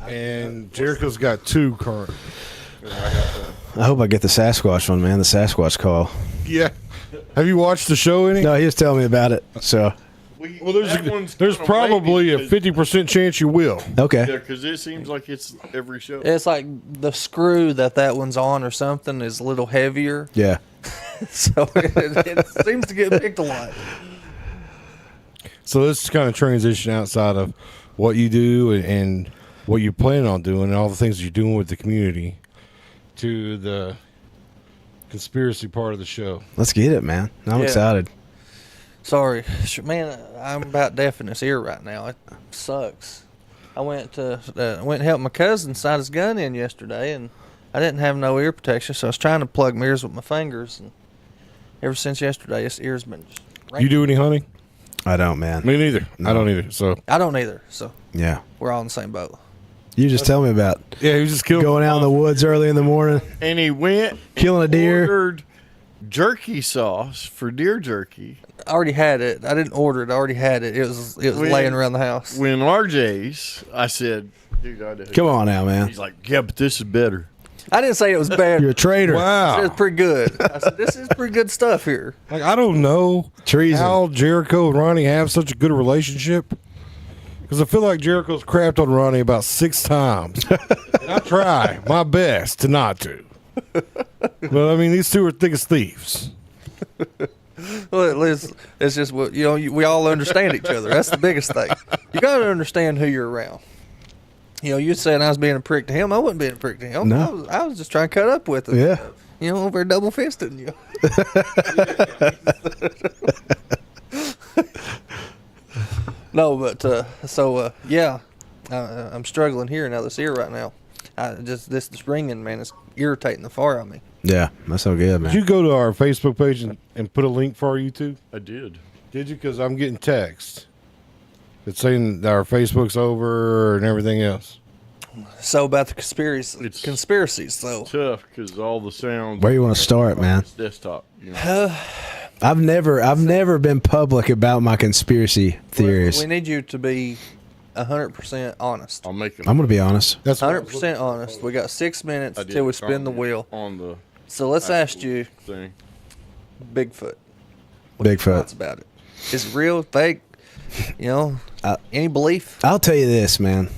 and Jericho's got 2 current. I hope I get the Sasquatch one, man. The Sasquatch call. Yeah. Have you watched the show any? No, he was telling me about it. So Well, there's probably a 50% chance you will. okay. Because it seems like it's every show. It's like the screw that one's on or something is a little heavier, Yeah. so it seems to get picked a lot. So let's kind of transition outside of what you do and what you plan on doing and all the things you're doing with the community to the conspiracy part of the show. Let's get it, man. I'm Yeah. excited. Sorry, man, I'm about deaf in this ear right now. It sucks. I went and helped my cousin sight his gun in yesterday, and I didn't have no ear protection, so I was trying to plug my ears with my fingers, and ever since yesterday, this ear's been just You do any hunting? I don't, man. Me neither. I don't either. So I don't either, so Yeah. we're all in the same boat. You just tell me about yeah, he was just killing. going out in the woods early in the morning, And he went killing a deer. ordered jerky sauce for deer jerky. I already had it. I didn't order it. I already had it. It was When- laying around the house. When RJ's, I said, dude, I did. Come on now, man. He's like, yeah, but this is better. I didn't say it was bad. You're a traitor. Wow. It's pretty good. I said, this is pretty good stuff here. Like, I don't know Treason. how Jericho and Ronnie have such a good relationship. Because I feel like Jericho's crapped on Ronnie about 6 times. And I try my best to not to. But I mean, these two are thick as thieves. Well, it's just what we all understand each other. That's the biggest thing. You got to understand who you're around. You know, you saying I was being a prick to him. I wasn't being a prick to him. No. I was just trying to cut up with him. Yeah. You know, over there double fisting you. No, but yeah, I'm struggling hearing out this ear right now. This ringing, man, is irritating the far out of me. Yeah, that's so good, man. Did you go to our Facebook page and put a link for our YouTube? I did. Did you? Because I'm getting text. It's saying that our Facebook's over and everything else. So about the conspiracies, though. Tough because all the sounds. Where you want to start, man? Desktop. You know? I've never been public about my conspiracy theories. We need you to be 100% honest. I'll make it. I'm gonna be honest. That's 100% honest. We got 6 minutes I did till we a spin the comment wheel. on the So let's ask you, thing. Bigfoot. What's your Bigfoot. thoughts about it? Is it real, fake? You know, any belief? I'll tell you this, man.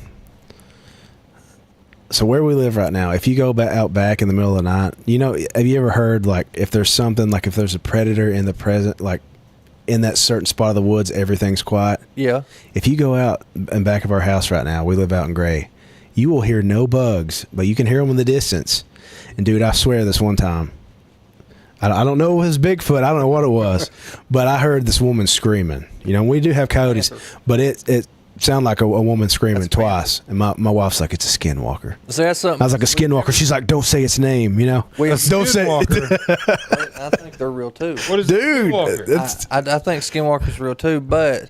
So where we live right now, if you go out back in the middle of the night, you know, have you ever heard like if there's something like if there's a predator in the present, like in that certain spot of the woods, everything's quiet. Yeah. If you go out in back of our house right now, we live out in Gray, you will hear no bugs, but you can hear them in the distance. And dude, I swear this one time, I don't know if it was Bigfoot, I don't know what it was, but I heard this woman screaming. You know, we do have coyotes, but it sounded like a woman screaming twice. And my wife's like, it's a skinwalker. So that's something. I was like, a skinwalker. She's like, don't say its name, you know? We- Don't say it. I think they're real too. What is Dude, Skinwalker? it's- I think skinwalker's real too, but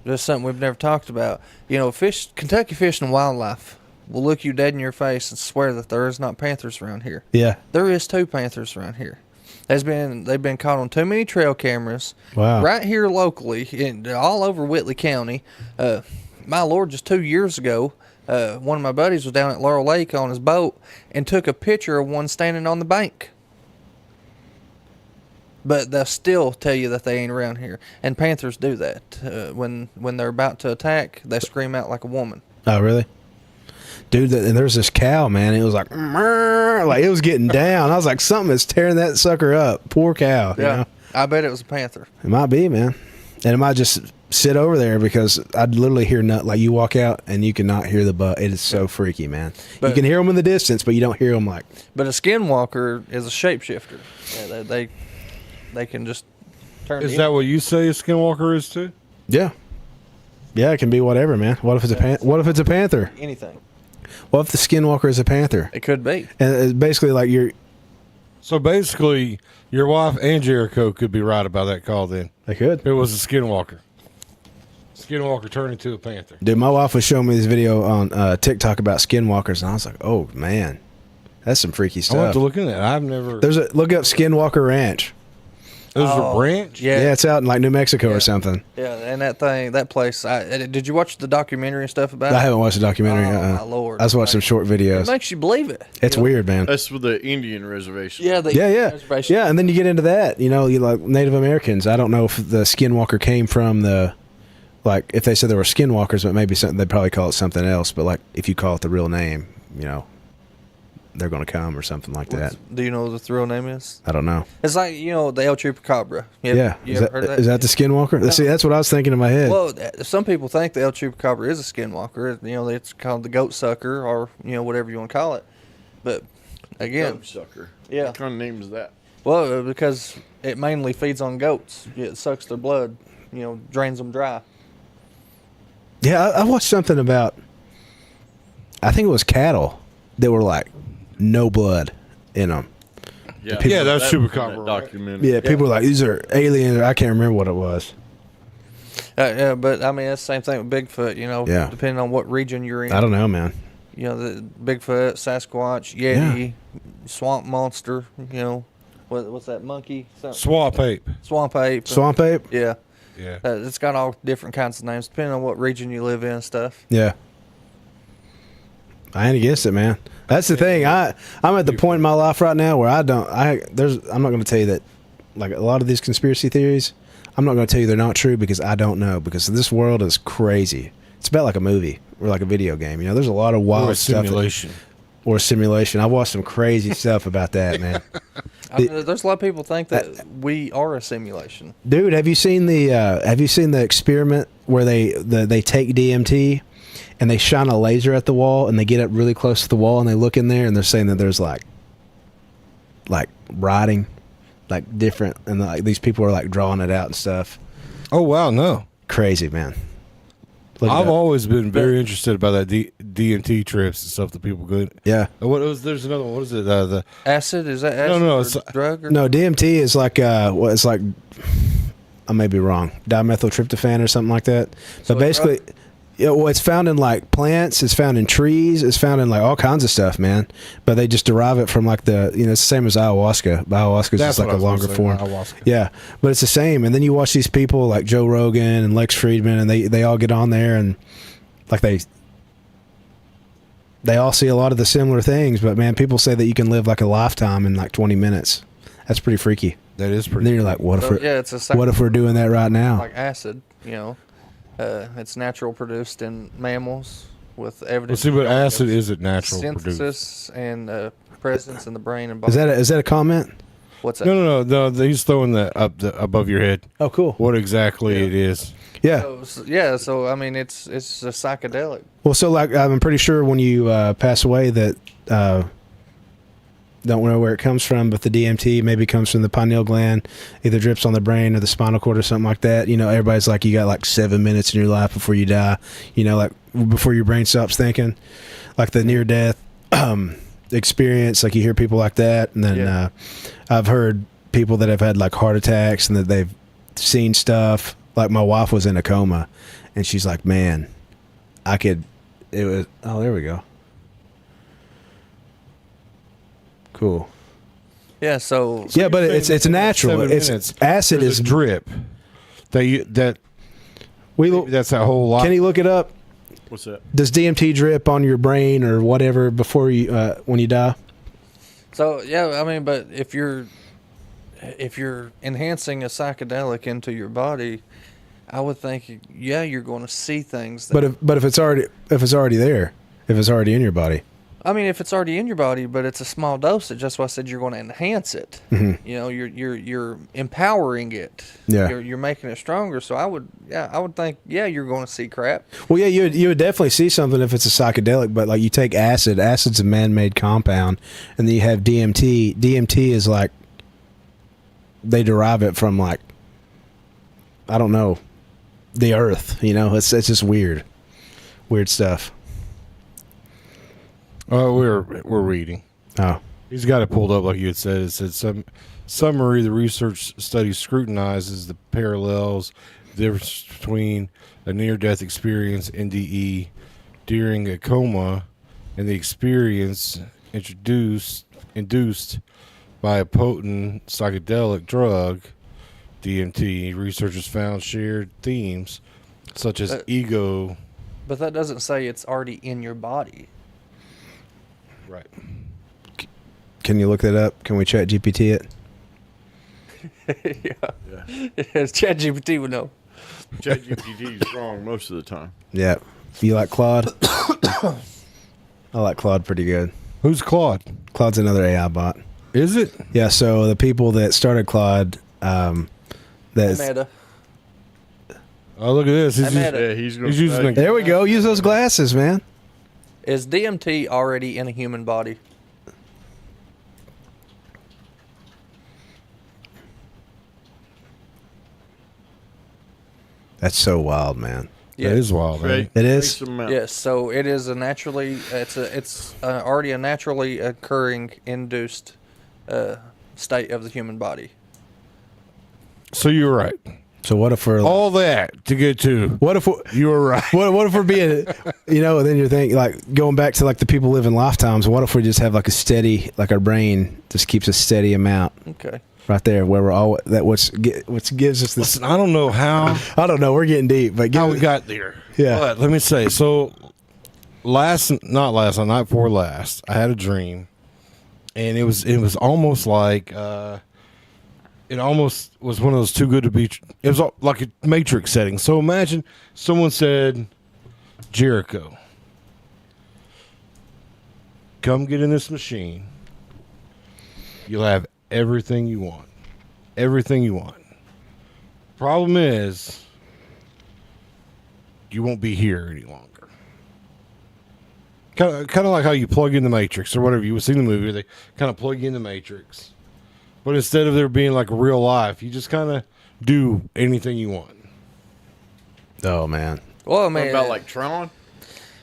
there's something we've never talked about. You know, Kentucky Fish and Wildlife will look you dead in your face and swear that there is not panthers around here. yeah. There is 2 panthers around here. They've been caught on too many trail cameras. Wow. Right here locally, all over Whitley County. My Lord, just 2 years ago, one of my buddies was down at Laurel Lake on his boat and took a picture of one standing on the bank. But they'll still tell you that they ain't around here. And panthers do that. When they're about to attack, they scream out like a woman. Oh, really? Dude, and there's this cow, man. It was like, "Mrrr," like it was getting down. I was like, something is tearing that sucker up. Poor cow. You know? I bet it was a panther. It might be, man. And it might just sit over there because I'd literally hear nothing. Like you walk out and you cannot hear the butt. It is so freaky, man. But- you can hear them in the distance, but you don't hear them like. But a skinwalker is a shapeshifter. Yeah, they can just turn. Is that what you say a skinwalker is too? Yeah. Yeah, it can be whatever, man. What if it's what if it's a panther? anything? What if the skinwalker is a panther? It could be. And it's basically like you're. So basically, your wife and Jericho could be right about that call then. They could. If it was a skinwalker. Skinwalker turned into a panther. Dude, my wife was showing me this video on TikTok about skinwalkers, and I was like, "Oh man, that's some freaky I want stuff." to look in that. I've never. Look up Skinwalker Ranch. There's a branch. Yeah, it's out in like New Mexico Yeah. or something. Yeah, and that place. Did you watch the documentary and stuff about it? I haven't watched the documentary. Oh, my Lord. I just watched some short It videos. makes you believe it. It's You know? weird, man. That's with the Indian reservation. Yeah, the Yeah, reservation. yeah, and then you get into that. You know, you like Native Americans. I don't know if the Skinwalker came from the, like, if they said there were Skinwalkers, but maybe something they'd probably call it something else. But like, if you call it the real name, you know, they're going to come or something like that. Do you know what the real name is? I don't know. It's like, you know, the El Chupacabra. Yeah, You is ever heard of that? is that the Skinwalker? See, that's what I was thinking in my head. Well, some people think the El Chupacabra is a skinwalker. You know, it's called the goat sucker, or you know, whatever you want to call it. But again, Goat sucker. Yeah. What kind of name is that? well, because it mainly feeds on goats. It sucks their blood. You know, drains them dry. Yeah, I watched something about, I think it was cattle that were like no blood in them. Yeah, Yeah, that's that was in Chupacabra, that right? documentary. Yeah, people were like, these are aliens. I can't remember what it was. Yeah, but I mean, that's the same thing with Bigfoot. You know, Yeah. depending on what region you're in. I don't know, man. You know, the Bigfoot, Sasquatch, Yeti, swamp monster. You know, what's that monkey? Swamp ape. Swamp ape. Swamp ape? Yeah. Yeah. It's got all different kinds of names depending on what region you live in and stuff. Yeah. I ain't against it, man. That's the thing. I'm at the point in my life right now where I'm not going to tell you that, like, a lot of these conspiracy theories, I'm not going to tell you they're not true because I don't know, because this world is crazy. It's about like a movie or like a video game. You know, there's a lot of wild Or a stuff. simulation. Or a simulation. I've watched some crazy stuff about that, man. I mean, there's a lot of people think that we are a simulation. Dude, have you seen the experiment where they take DMT and they shine a laser at the wall and they get up really close to the wall and they look in there and they're saying that there's like writing, like different, and like these people are like drawing it out and stuff. Oh wow, no. Crazy, man. Look it I've up. always been very interested about that DMT trips and stuff that people go. Yeah. What was? There's another one. What is it? The Acid, is that acid? no, or it's- drug. Or No, DMT is like it's like, I may be wrong, dimethyltryptophan or something like that. So But basically, it's found in like plants, it's found in trees, it's found in like all kinds of stuff, man. But they just derive it from like it's the same as ayahuasca. But ayahuasca is That's just like what I a was gonna longer say, form. ayahuasca. Yeah, but it's the same. And then you watch these people like Joe Rogan and Lex Friedman, and they all get on there and like they all see a lot of the similar things. But man, people say that you can live like a lifetime in like 20 minutes. That's pretty freaky. that is And pretty. then you're like, what if So, we're, yeah, it's a what if we're doing that right now? like acid, you know. It's natural produced in mammals with evidence. Well, see, but of acid isn't natural produced. synthesis and presence in the brain and body. Is that a comment? What's that? No. He's throwing that up above your head. Oh, cool. What exactly it is? Yeah. So I mean, it's a psychedelic. Well, so like I'm pretty sure when you pass away that don't know where it comes from, but the DMT maybe comes from the pineal gland, either drips on the brain or the spinal cord or something like that. You know, everybody's like, you got like 7 minutes in your life before you die. You know, like before your brain stops thinking, like the near death experience. Like you hear people like that, and then I've heard people that have had like heart attacks and that they've seen stuff. Like my wife was in a coma, and she's like, "Man, it was." Oh, there we go. Cool. Yeah. So Yeah, but it's natural. 7 It's minutes. acid There's is a drip. That we. that's that whole lot. Can you look it up? What's that? Does DMT drip on your brain or whatever before you when you die? yeah, I mean, but if you're enhancing a psychedelic into your body, I would think you're going to see things. That, But if it's already there, if it's already in your body. I mean, if it's already in your body, but it's a small dosage, that's why I said you're going to enhance it. Mm-hmm. You know, you're empowering it. Yeah. You're making it stronger. So I would think you're going to see crap. Well, yeah, you would definitely see something if it's a psychedelic, but like you take acid. Acid's a man-made compound, and then you have DMT. DMT is like they derive it from like I don't know the earth. You know, it's just weird stuff. Oh, we're reading. Oh, He's got it pulled up like you had said. It said some summary. The research study scrutinizes the parallels, the difference between a near-death experience (NDE) during a coma and the experience induced by a potent psychedelic drug, DMT. Researchers found shared themes such as ego. But that doesn't say it's already in your body. Right. can you look that up? Can we chat GPT it? As ChatGPT would know. ChatGPT is wrong most of the time. Yeah. You like Claude? I like Claude pretty good. Who's Claude? Claude's another AI bot. Is it? Yeah, so the people that started Claude, that's Meta. Oh, look at this. He's, I met Yeah, he's going he's using a there we go. Use those glasses, man. Is DMT already in a human body? That's so wild, man. That is wild, man. It is? Yes. So it is a naturally. It's already a naturally occurring induced state of the human body. So you're right. So what if we're All that to get to. what if You were right. what if we're being and then you're thinking like going back to like the people living lifetimes, what if we just have like a steady like our brain just keeps a steady amount Okay. right there where we're all that which gives us this Listen, I don't know how I don't know, we're getting deep, but we got there. Yeah. But let me say, so night before last, I had a dream, and it was almost like it almost was one of those too good to be. It was like a Matrix setting. So imagine someone said, Jericho, come get in this machine. You'll have everything you want. Everything you want. Problem is, you won't be here any longer. Kind of like how you plug in the Matrix or whatever. You would see the movie, they kind of plug you in the Matrix. But instead of there being like real life, you just kind of do anything you want. Oh man. Well, I What mean, about like Tron?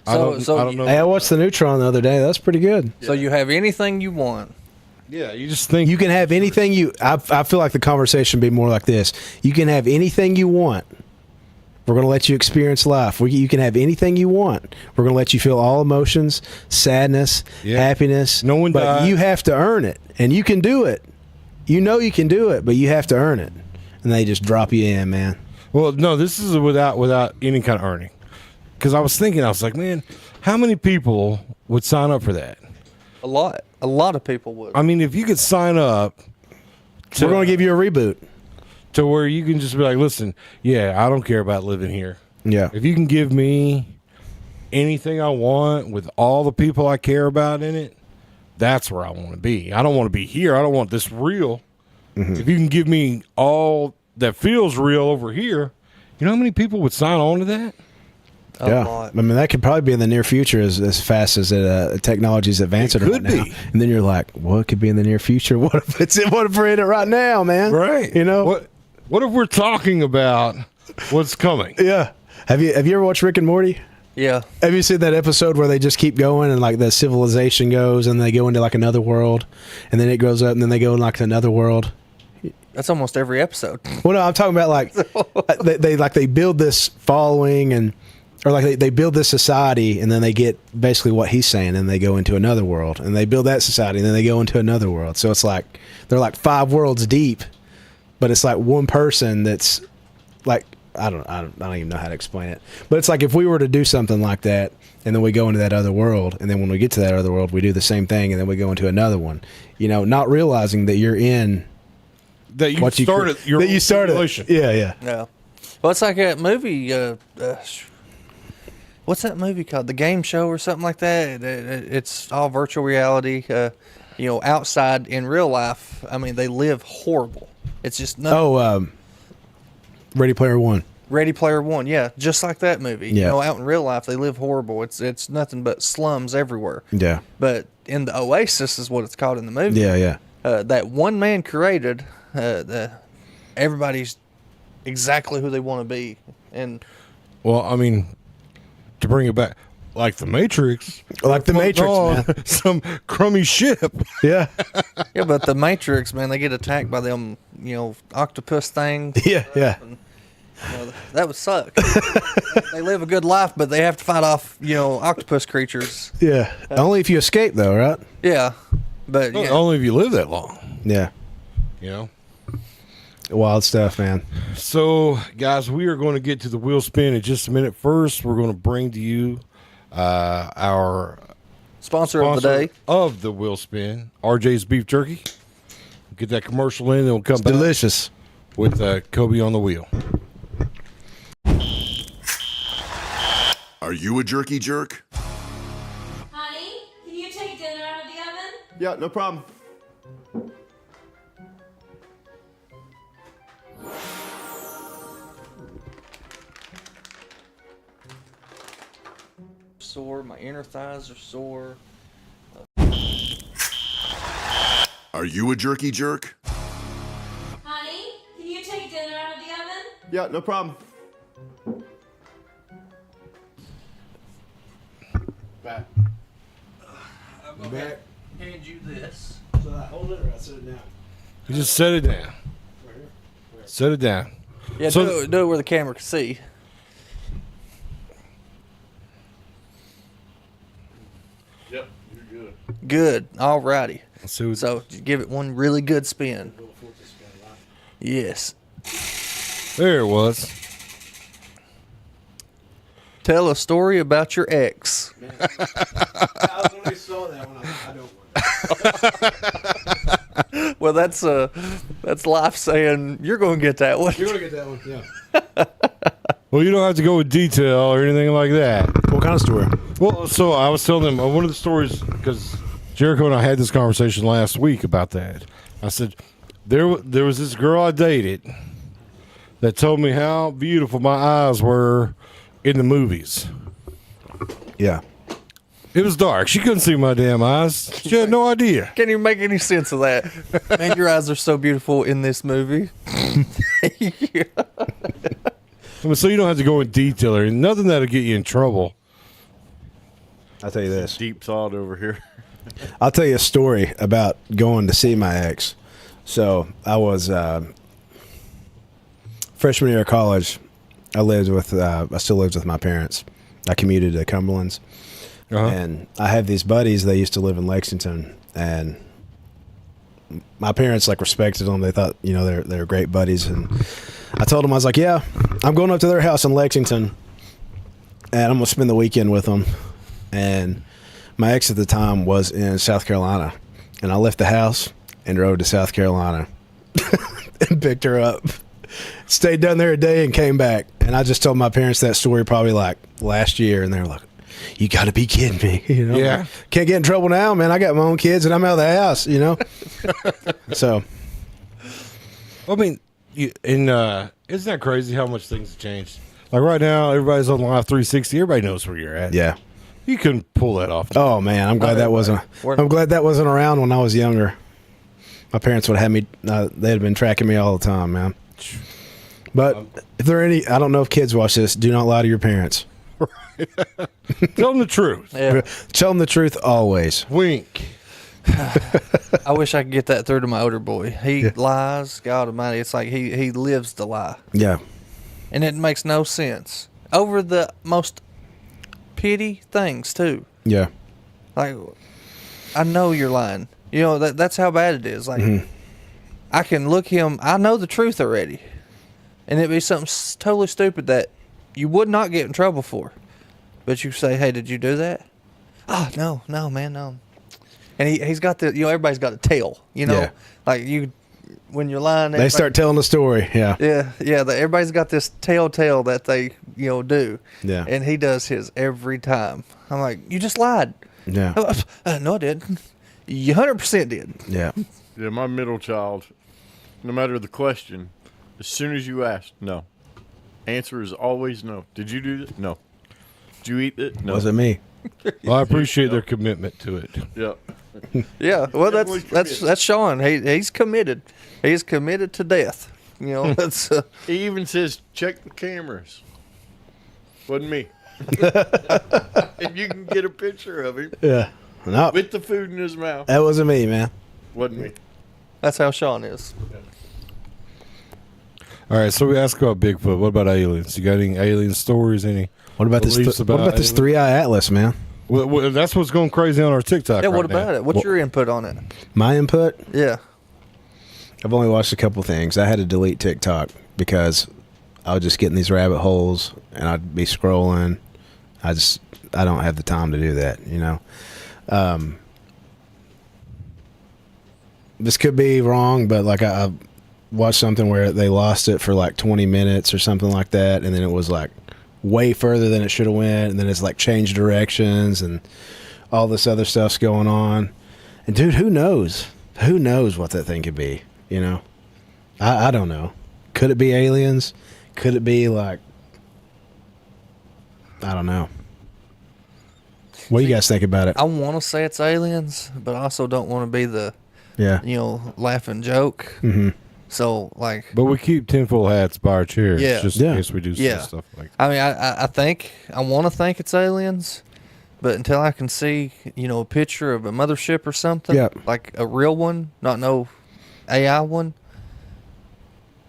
I don't know. Hey, I watched the Neutron the other day. That's pretty good. so you have anything you want. Yeah, you just think You can have anything you. I feel like the conversation would be more like this. You can have anything you want. We're going to let you experience life. You can have anything you want. We're going to let you feel all emotions, sadness, Yeah. happiness. No one but died. you have to earn it, and you can do it. You know you can do it, but you have to earn it. And they just drop you in, man. Well, no, this is without any kind of earning. Because I was thinking, I was like, man, how many people would sign up for that? A lot of people would. I mean, if you could sign up to, We're going to give you a reboot. to where you can just be like, listen, yeah, I don't care about living here. Yeah. If you can give me anything I want with all the people I care about in it, that's where I want to be. I don't want to be here. I don't want this real. If you can give me all that feels real over here, you know how many people would sign on to that? Yeah, lot. I mean that could probably be in the near future as fast as technology's advancing. It could right now. be. And then you're like, well, it could be in the near future. What if what if we're in it right now, man? Right. You know? What if we're talking about what's coming? Yeah. Have you ever watched Rick and Morty? Yeah. Have you seen that episode where they just keep going and like the civilization goes and they go into like another world and then it grows up and then they go in like another world? That's almost every episode. Well, no, I'm talking about like they build this following and or like they build this society and then they get basically what he's saying and they go into another world and they build that society and then they go into another world. So it's like they're like 5 worlds deep, but it's like one person that's like I don't even know how to explain it. But it's like if we were to do something like that and then we go into that other world and then when we get to that other world we do the same thing and then we go into another one. You know, not realizing that you're in That you what started your that you own started. simulation. Yeah, yeah. Yeah. Well, it's like that movie. What's that movie called? The Game Show or something like that. It's all virtual reality. You know, outside in real life, I mean, they live horrible. It's just nothing. Ready Player One. Ready Player One, yeah, just like that movie. You Yeah. know, out in real life, they live horrible. It's nothing but slums everywhere. Yeah. But in the Oasis is what it's called in the movie. Yeah, yeah. That one man created. Everybody's exactly who they want to be, and Well, I mean, to bring it back, like the Matrix. Like the Matrix, on man. some crummy ship. Yeah. yeah, but the Matrix, man, they get attacked by them, you know, octopus things. Yeah, yeah. And, you know, that would suck. They live a good life, but they have to fight off, you know, octopus creatures. Yeah. Only if you escape though, right? Yeah, but yeah. Only if you live that long, Yeah. you know. Wild stuff, man. So, guys, we are going to get to the wheel spin in just a minute. First, we're going to bring to you our sponsor of the day. of the wheel spin, RJ's Beef Jerky. Get that commercial in, then we'll come back Delicious. with Coby on the wheel. Are you a jerky jerk? Honey, can you take dinner out of the oven? Yeah, no problem. Sore, my inner thighs are sore. Are you a jerky jerk? Honey, can you take dinner out of the oven? Yeah, no problem. Back. I'm gonna hand you this. So I hold it or I set it down? You just set it down. Set it down. Yeah, So- do it where the camera can see. Yep, you're good. Good. Alrighty. Let's see what- So give it one really good spin. Yes. There it was. Tell a story about your ex. I only saw that one. I don't want. Well, that's life saying you're going to get that one. You're gonna get that one. Yeah. Well, you don't have to go with detail or anything like that. What kind of story? Well, so I was telling them one of the stories because Jericho and I had this conversation last week about that. I said, there was this girl I dated that told me how beautiful my eyes were in the movies. Yeah. It was dark. She couldn't see my damn eyes. She had no idea. Can't even make any sense of that. Man, your eyes are so beautiful in this movie. I mean, so you don't have to go in detail or nothing that'll get you in trouble. I'll tell you this. Deep thought over here. I'll tell you a story about going to see my ex. So I was freshman year of college. I still lived with my parents. I commuted to Cumberland's. And I have these buddies. They used to live in Lexington, and my parents like respected them. They thought, you know, they're great buddies. And I told them, I was like, yeah, I'm going up to their house in Lexington, and I'm gonna spend the weekend with them. And my ex at the time was in South Carolina, and I left the house and drove to South Carolina and picked her up. Stayed down there a day and came back. And I just told my parents that story probably like last year, and they were like, you got to be kidding me. You know? Yeah. Can't get in trouble now, man. I got my own kids and I'm out of the house, you know? So. I mean, isn't that crazy how much things have changed? Like right now, everybody's on Live 360. Everybody knows where you're at. Yeah. You couldn't pull that off. Oh, man. I'm glad that wasn't around when I was younger. My parents would have had me, they'd have been tracking me all the time, man. But if there are any, I don't know if kids watch this, do not lie to your parents. Tell them the truth. Yeah. Tell them the truth always. Wink. I wish I could get that through to my older boy. He lies, God Almighty. It's like he lives the lie. Yeah. And it makes no sense. Over the most petty things, too. Yeah. Like, I know you're lying. You know, that's how bad it is. Like, I can look him, I know the truth already. And it'd be something totally stupid that you would not get in trouble for. But you say, hey, did you do that? Oh, no, man, no. And he's got the, you know, everybody's got a tale, you know? Yeah. Like, when you're lying. They start telling the story, yeah. Yeah, everybody's got this tale that they, you know, do. Yeah. And he does his every time. I'm like, you just lied. Yeah. No, I didn't. You 100% did. Yeah. Yeah, my middle child, no matter the question, as soon as you ask, no. Answer is always no. Did you do that? No. Did you eat it? No. Was it me? Well, I appreciate their commitment to it. Yeah. Yeah, well, that's Sean. He's committed. He's committed to death. You know, that's. He even says, check the cameras. Wasn't me. If you can get a picture of him Yeah. No. with the food in his mouth. That wasn't me, man. Wasn't me. That's how Sean is. All right, so we asked about Bigfoot. What about aliens? You got any alien stories? Any? What about this? beliefs What about this aliens? 3-eye atlas, man? Well, that's what's going crazy on our TikTok. Yeah, right what about now. it? What's your input on it? My input? Yeah. I've only watched a couple things. I had to delete TikTok because I was just getting these rabbit holes and I'd be scrolling. I don't have the time to do that, you know. This could be wrong, but like I watched something where they lost it for like 20 minutes or something like that, and then it was like way further than it should have went, and then it's like changed directions and all this other stuff's going on. And dude, who knows? Who knows what that thing could be? You know, I don't know. Could it be aliens? Could it be like, I don't know. What do you guys think about it? I want to say it's aliens, but I also don't want to be the, Yeah. you know, laughing joke. Mm-hmm. So, like, But we keep tinfoil hats by our chairs, Yeah. just Yeah. in case we do Yeah. stuff like. I mean, I want to think it's aliens, but until I can see, you know, a picture of a mothership or something, Yep. like a real one, not no AI one,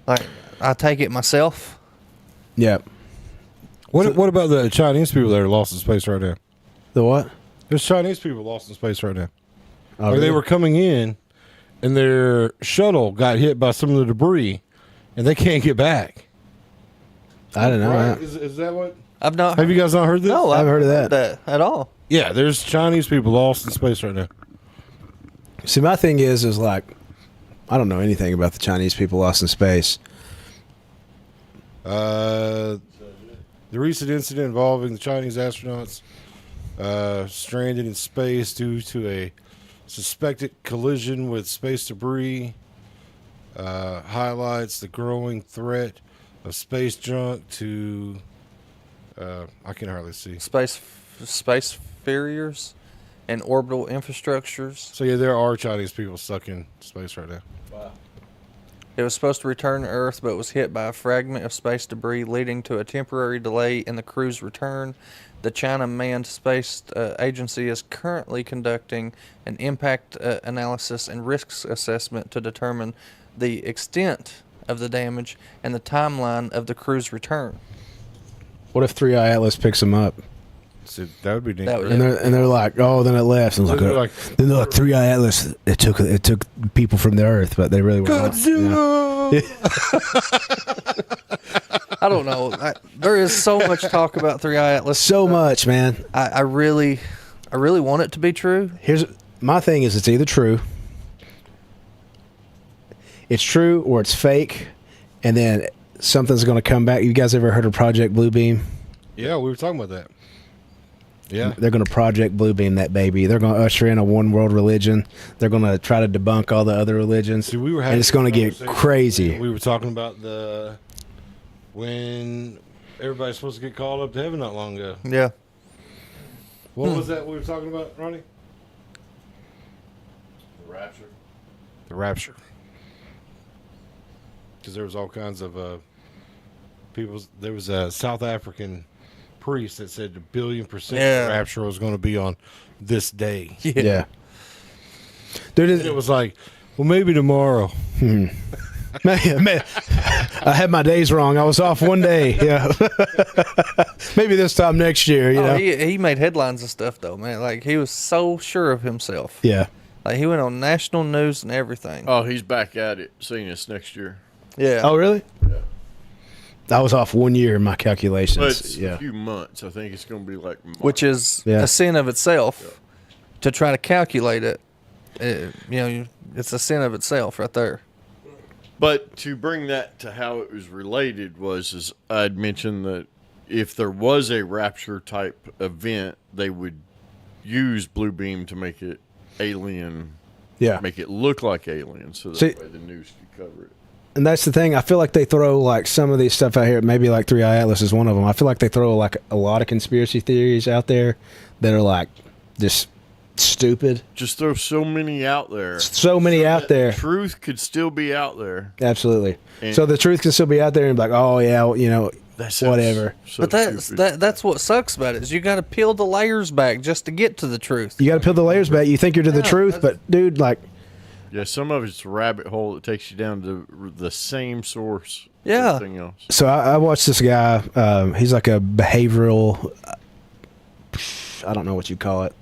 like, I take it myself. Yeah. What about the Chinese people that are lost in space right now? The what? There's Chinese people lost in space right now. Oh, Like really? they were coming in, and their shuttle got hit by some of the debris, and they can't get back. I don't know. Right? Is that what? I've not. Have you guys not heard this? No, I've I've heard of that. at all. Yeah, there's Chinese people lost in space right now. See, my thing is like, I don't know anything about the Chinese people lost in space. The recent incident involving the Chinese astronauts stranded in space due to a Suspected collision with space debris. Highlights the growing threat of space junk to. I can hardly see. Space farriers and orbital infrastructures. So yeah, there are Chinese people stuck in space right now. Wow. It was supposed to return to Earth, but was hit by a fragment of space debris, leading to a temporary delay in the crew's return. The China Manned Space Agency is currently conducting an impact analysis and risks assessment to determine the extent of the damage and the timeline of the crew's return. What if 3i Atlas picks them up? So that would be neat. That would- And they're like, oh, then it left. And They're like, then they're like 3i Atlas. It took people from the Earth, but they really were not. Godzilla! I don't know. There is so much talk about 3i Atlas. So much, man. I really want it to be true. Here's my thing: is it's either true, it's true, or it's fake, and then something's going to come back. You guys ever heard of Project Bluebeam? Yeah, we were talking about that. Yeah. They're going to Project Bluebeam that baby. They're going to usher in a one world religion. They're going to try to debunk all the other religions. See, we were and it's going to get crazy. We were talking about when everybody's supposed to get called up to heaven not long ago. Yeah. What was that we were talking about, Ronnie? The rapture. The rapture. Because there was all kinds of people. There was a South African priest that said 1,000,000,000% Yeah. the rapture was going to be on this day. Yeah. Dude, And it was like, well, maybe tomorrow. man, I had my days wrong. I was off one day. Yeah. Maybe this time next year, you know? He made headlines and stuff though, man. Like he was so sure of himself. Yeah. Like he went on national news and everything. Oh, he's back at it, seeing us next year. Yeah. Oh, really? Yeah. I was off 1 year in my calculations. But it's yeah. a few months. I think it's going to be like March. Which is Yeah. a sin of itself. To try to calculate it, it's a sin of itself right there. But to bring that to how it was related is I'd mentioned that if there was a rapture type event, they would use Bluebeam to make it alien, Yeah. make it look like alien, so that See- way the news could cover it. And that's the thing. I feel like they throw like some of these stuff out here. Maybe like 3i Atlas is one of them. I feel like they throw like a lot of conspiracy theories out there that are like just stupid. Just throw so many out there. So many out that there. Truth could still be out there. Absolutely. And- So the truth can still be out there and be like, oh yeah, well, you know, That sounds whatever. so But stupid. that's what sucks about it is you got to peel the layers back just to get to the truth. You got to peel the layers back. You think you're to the Yeah, truth, that's- but dude, like, Yeah, some of it's a rabbit hole that takes you down to the same source. as Yeah. Everything else. so I watched this guy. He's like a behavioral. I don't know what you call it.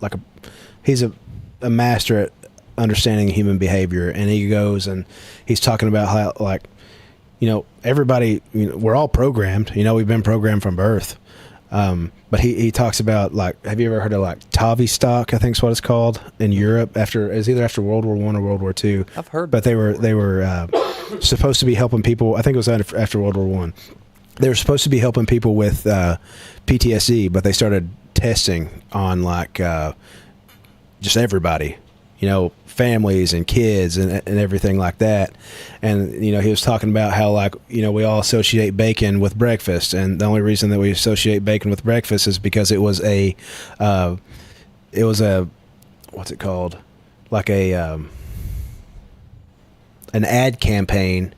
He's a master at understanding human behavior, and he goes and he's talking about how like, you know, everybody, you know, we're all programmed. You know, we've been programmed from birth. But he talks about like, have you ever heard of like Tavistock? I think is what it's called in Europe. It's either after World War I or World War II. I've heard. But they were supposed to be helping people. I think it was after World War I. They were supposed to be helping people with PTSD, but they started testing on like just everybody, you know, families and kids and everything like that. And you know, he was talking about how like, you know, we all associate bacon with breakfast, and the only reason that we associate bacon with breakfast is because it was a what's it called, like an ad campaign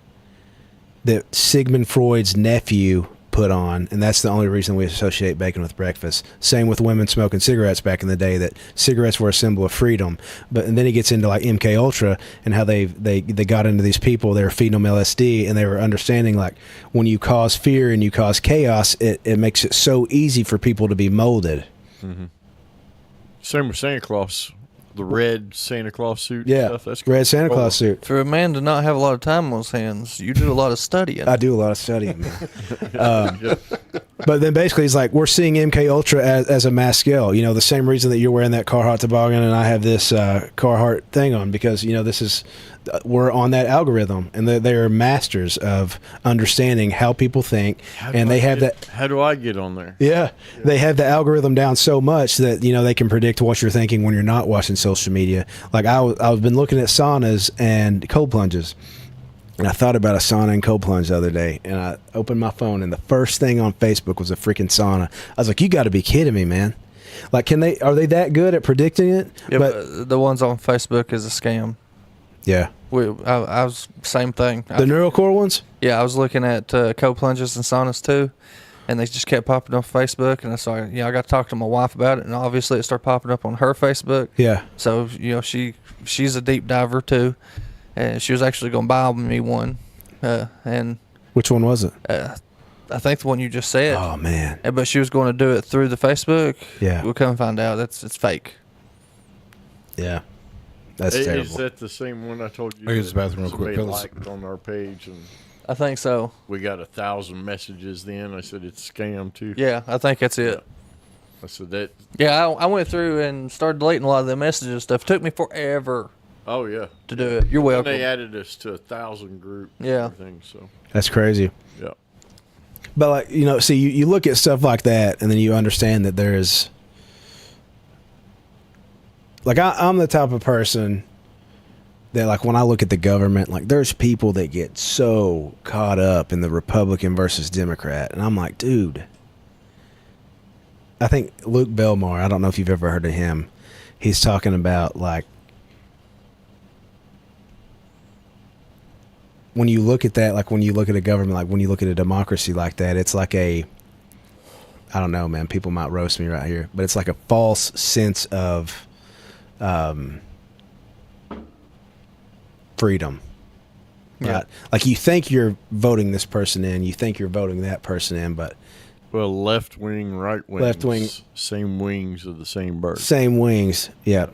that Sigmund Freud's nephew put on, and that's the only reason we associate bacon with breakfast. Same with women smoking cigarettes back in the day, that cigarettes were a symbol of freedom. And then he gets into like MK Ultra and how they got into these people. They were feeding them LSD, and they were understanding like when you cause fear and you cause chaos, it makes it so easy for people to be molded. Mm-hmm. Same with Santa Claus, the red Santa Claus suit. Yeah, and stuff. That's red Santa cool. Claus suit. For a man to not have a lot of time on his hands, you do a lot of studying. I do a lot of studying, man. But then basically he's like, we're seeing MK Ultra as a mass scale. You know, the same reason that you're wearing that Carhartt toboggan and I have this Carhartt thing on, because, you know, this is, we're on that algorithm, and they are masters of understanding how people think, and they have that. How do I get on there? Yeah, they have the algorithm down so much that, you know, they can predict what you're thinking when you're not watching social media. Like I've been looking at saunas and cold plunges, and I thought about a sauna and cold plunge the other day, and I opened my phone, and the first thing on Facebook was a freaking sauna. I was like, you got to be kidding me, man. Like, are they that good at predicting it? Yeah, but the ones on Facebook is a scam. Yeah. I was same thing. The NeuroCore ones? Yeah, I was looking at cold plunges and saunas too, and they just kept popping up on Facebook, and I got to talk to my wife about it, and obviously it started popping up on her Facebook. Yeah. So, you know, she's a deep diver too, and she was actually going to buy me one. And which one was it? I think the one you just said. Oh man. But she was going to do it through the Facebook. Yeah. We'll come find out it's fake. Yeah. That's Is terrible. that the same one I told you? I use the bathroom real quick, somebody fellas. liked on our page, and I think so. we got 1,000 messages. Then I said it's a scam too. Yeah, I think that's it. I said that. Yeah, I went through and started deleting a lot of the messages and stuff. It took me forever Oh yeah. to do it. You're And welcome. they added us to 1,000 groups. Yeah. And everything, so That's crazy. yeah. But, like, you know, see, you look at stuff like that, and then you understand that there's, like, I'm the type of person that, like, when I look at the government, like, there's people that get so caught up in the Republican versus Democrat, and I'm like, dude, I think Luke Belmar, I don't know if you've ever heard of him, he's talking about, like, when you look at that, like when you look at a government, like when you look at a democracy like that, it's like I don't know, man, people might roast me right here, but it's like a false sense of freedom. Yeah. Right? Like you think you're voting this person in, you think you're voting that person in, but Well, left wing, right wing, Left wing. same wings of the same bird. same wings. Yeah.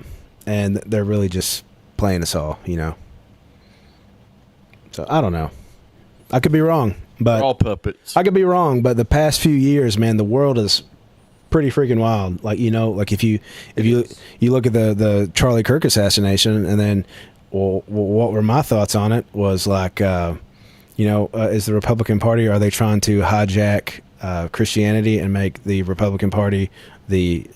And they're really just playing us all, you know. So I don't know. I could be wrong, but We're all puppets. I could be wrong, but the past few years, man, the world is pretty freaking wild. Like, you know, like if you look at the Charlie Kirk assassination, and then, well, what were my thoughts on it was like, is the Republican Party, are they trying to hijack Christianity and make the Republican Party the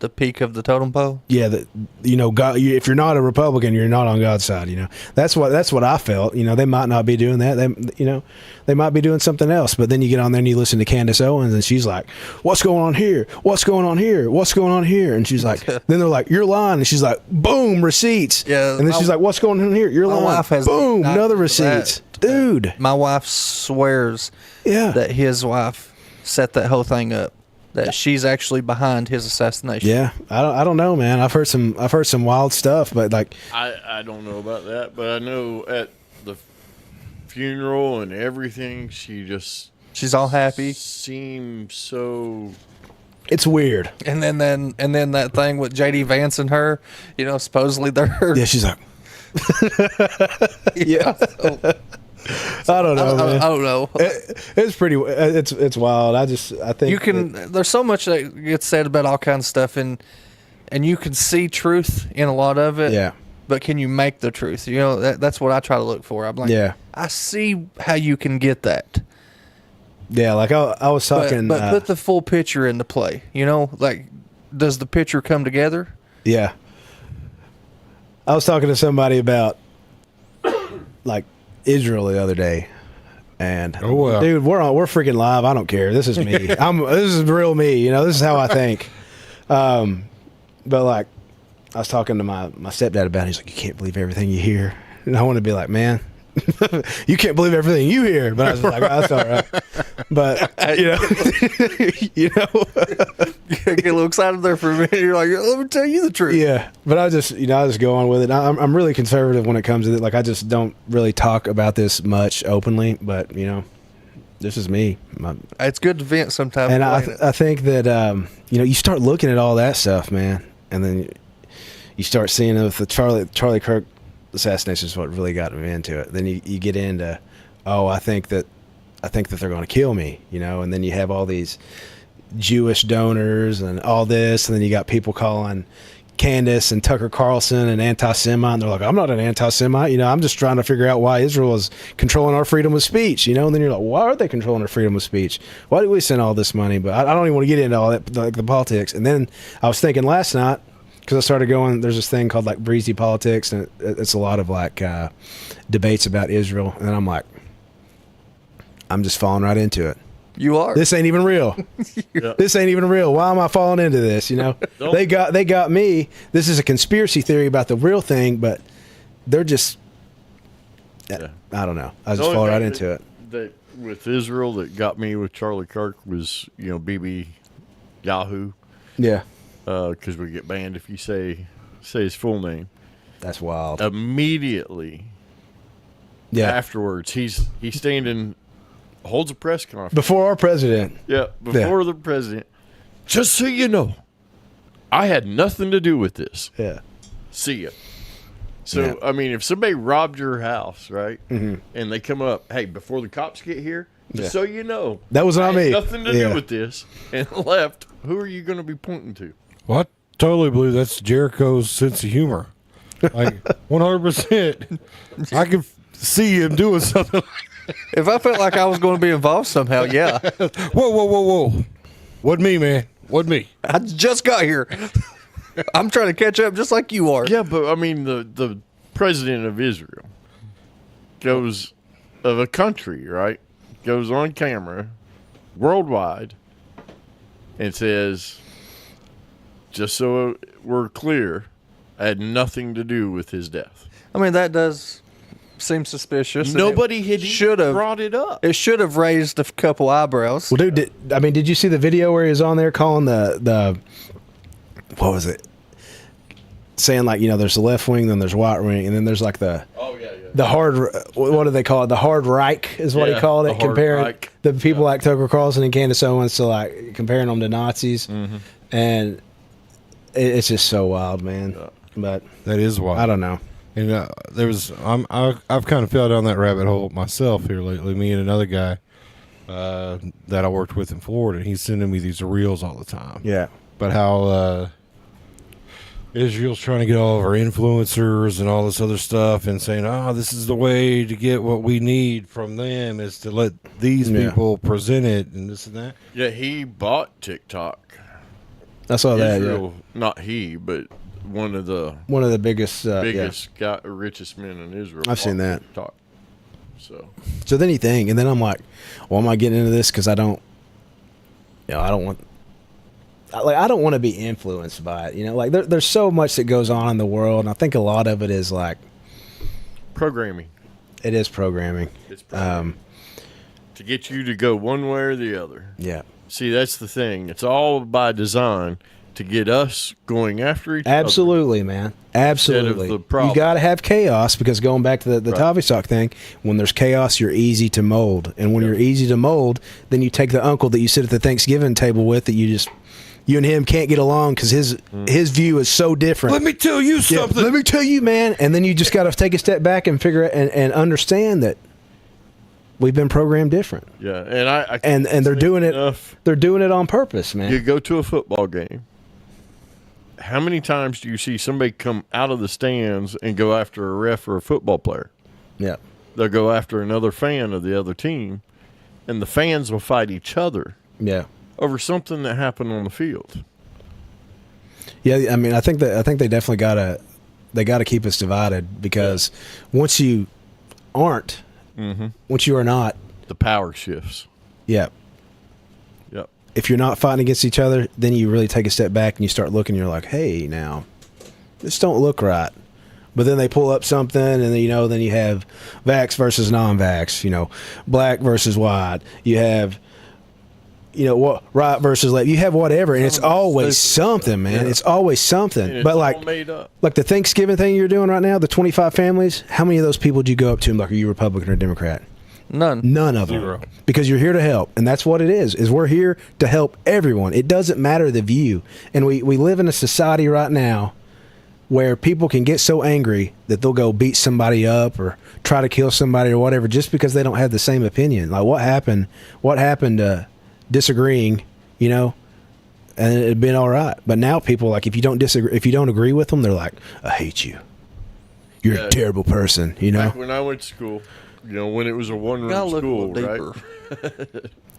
The peak of the totem pole. yeah, God. If you're not a Republican, you're not on God's side. You know, that's what I felt. You know, they might not be doing that. They might be doing something else. But then you get on there and you listen to Candace Owens, and she's like, "What's going on here? What's going on here? What's going on here?" And she's like, then they're like, "You're lying," and she's like, "Boom, receipts." Yeah, and then she's like, "What's going on here? You're my lying." wife has Boom, not another for receipts, that. dude. My wife swears Yeah, that his wife set that whole thing up. That she's actually behind his assassination. yeah. I don't know, man. I've heard some wild stuff, but like, I don't know about that, but I know at the funeral and everything, she's all happy. seems so. it's weird. And then that thing with JD Vance and her, you know, supposedly they're Yeah, she's like, yeah. I don't know, man. I don't know. It's pretty. It's wild. I think You can. There's so much that gets said about all kinds of stuff, and you can see truth in a lot of it. Yeah. But can you make the truth? You know, that's what I try to look for. I'm like, Yeah. I see how you can get that. Yeah, like I was talking. But put the full picture into play. You know, like, does the picture come together? Yeah. I was talking to somebody about like Israel the other day, and dude, we're freaking live. I don't care. This is me. This is real me. You know, this is how I think. But like, I was talking to my stepdad about it. He's like, "You can't believe everything you hear," and I want to be like, "Man, you can't believe everything you hear." But I was like, oh, "That's all right." But you know, Get a little excited there for a minute. You're like, let me tell you the truth. yeah. But I just go on with it. I'm really conservative when it comes to it. Like, I just don't really talk about this much openly. But you know, this is me. It's good to vent sometimes. And I think that you start looking at all that stuff, man, and then you start seeing it with the Charlie Kirk assassination is what really got me into it. Then you get into, I think that I think that they're going to kill me, you know. And then you have all these Jewish donors and all this, and then you got people calling Candace and Tucker Carlson an anti-Semite, and they're like, I'm not an anti-Semite, you know, I'm just trying to figure out why Israel is controlling our freedom of speech, you know. And then you're like, why are they controlling our freedom of speech? Why do we send all this money? But I don't even want to get into all that, like the politics. And then I was thinking last night, because I started going, there's this thing called like Breezy Politics, and it's a lot of like debates about Israel, and I'm like, I'm just falling right into it. You are. This ain't even real. This ain't even real. Why am I falling into this? You know, they got me. This is a conspiracy theory about the real thing, but they're just. I don't know. I just fall right into it. That with Israel, that got me with Charlie Kirk was, you know, BB Yahoo. Yeah. Because we get banned if you say his full name. That's wild. Immediately. Yeah. Afterwards, he's standing. Holds a press conference. Before our president. Yeah, before the president. Just so you know, I had nothing to do with this. Yeah. See ya. So, I mean, if somebody robbed your house, right, and they come up, hey, before the cops get here, just so you know, that was not me. Nothing to do with this, and left, who are you going to be pointing to? Well, I totally believe that's Jericho's sense of humor. Like, 100%. I can see him doing something like that. If I felt like I was going to be involved somehow, yeah. Whoa. Wasn't me, man. Wasn't me. I just got here. I'm trying to catch up just like you are. Yeah, but I mean, the president of Israel goes, of a country, right, goes on camera worldwide and says, just so we're clear, I had nothing to do with his death. I mean, that does seem suspicious. Nobody had brought it up. It should have raised a couple eyebrows. Well, dude, did you see the video where he was on there calling the what was it? Saying like, you know, there's the left wing, then there's right wing, and then there's like the hard, what do they call it? The hard Reich is what he called it, comparing the people like Tucker Carlson and Candace Owens to like comparing them to Nazis, and it's just so wild, man. But that is wild. I don't know. And I've kind of fell down that rabbit hole myself here lately. Me and another guy that I worked with in Florida, he's sending me these reels all the time. Yeah. But how Israel's trying to get all of our influencers and all this other stuff and saying, this is the way to get what we need from them is to let these people present it and this and that. Yeah, he bought TikTok. I saw that. Israel, not he, but one of the biggest richest men in Israel. I've seen that. TikTok. So then you think, and then I'm like, well, am I getting into this because I don't want to be influenced by it. You know, like there's so much that goes on in the world, and I think a lot of it is like programming. It is programming. It's programming. To get you to go one way or the other. Yeah. See, that's the thing. It's all by design to get us going after each other. Absolutely, man. Absolutely. Instead of the problem. You got to have chaos because going back to the Tavistock thing, when there's chaos, you're easy to mold. And when you're easy to mold, then you take the uncle that you sit at the Thanksgiving table with that you and him can't get along because his view is so different. Let me tell you something. Let me tell you, man. And then you just got to take a step back and figure it and understand that we've been programmed different. Yeah, and I and they're doing it. They're doing it on purpose, man. You go to a football game. How many times do you see somebody come out of the stands and go after a ref or a football player? Yeah. They'll go after another fan of the other team, and the fans will fight each other. Yeah. Over something that happened on the field. Yeah, I mean, I think they definitely gotta keep us divided because once you aren't, once you are not, the power shifts. Yeah. Yep. If you're not fighting against each other, then you really take a step back and you start looking. You're like, hey, now this don't look right. But then they pull up something, and then you have vax versus non-vax. Black versus white. You have. What right versus left. You have whatever, and it's always something, man. Yeah. It's always something. But like the Thanksgiving thing you're doing right now, the 25 families. How many of those people do you go up to and like, are you Republican or Democrat? None of them. Zero. Because you're here to help, and that's what it is. Is we're here to help everyone. It doesn't matter the view, and we live in a society right now where people can get so angry that they'll go beat somebody up or try to kill somebody or whatever just because they don't have the same opinion. Like what happened disagreeing, you know, and it'd been all right. But now people, like, if you don't agree with them, they're like, I hate you. You're a terrible person, you know? Back when I went to school, you know, when it was a one-room school, right? Look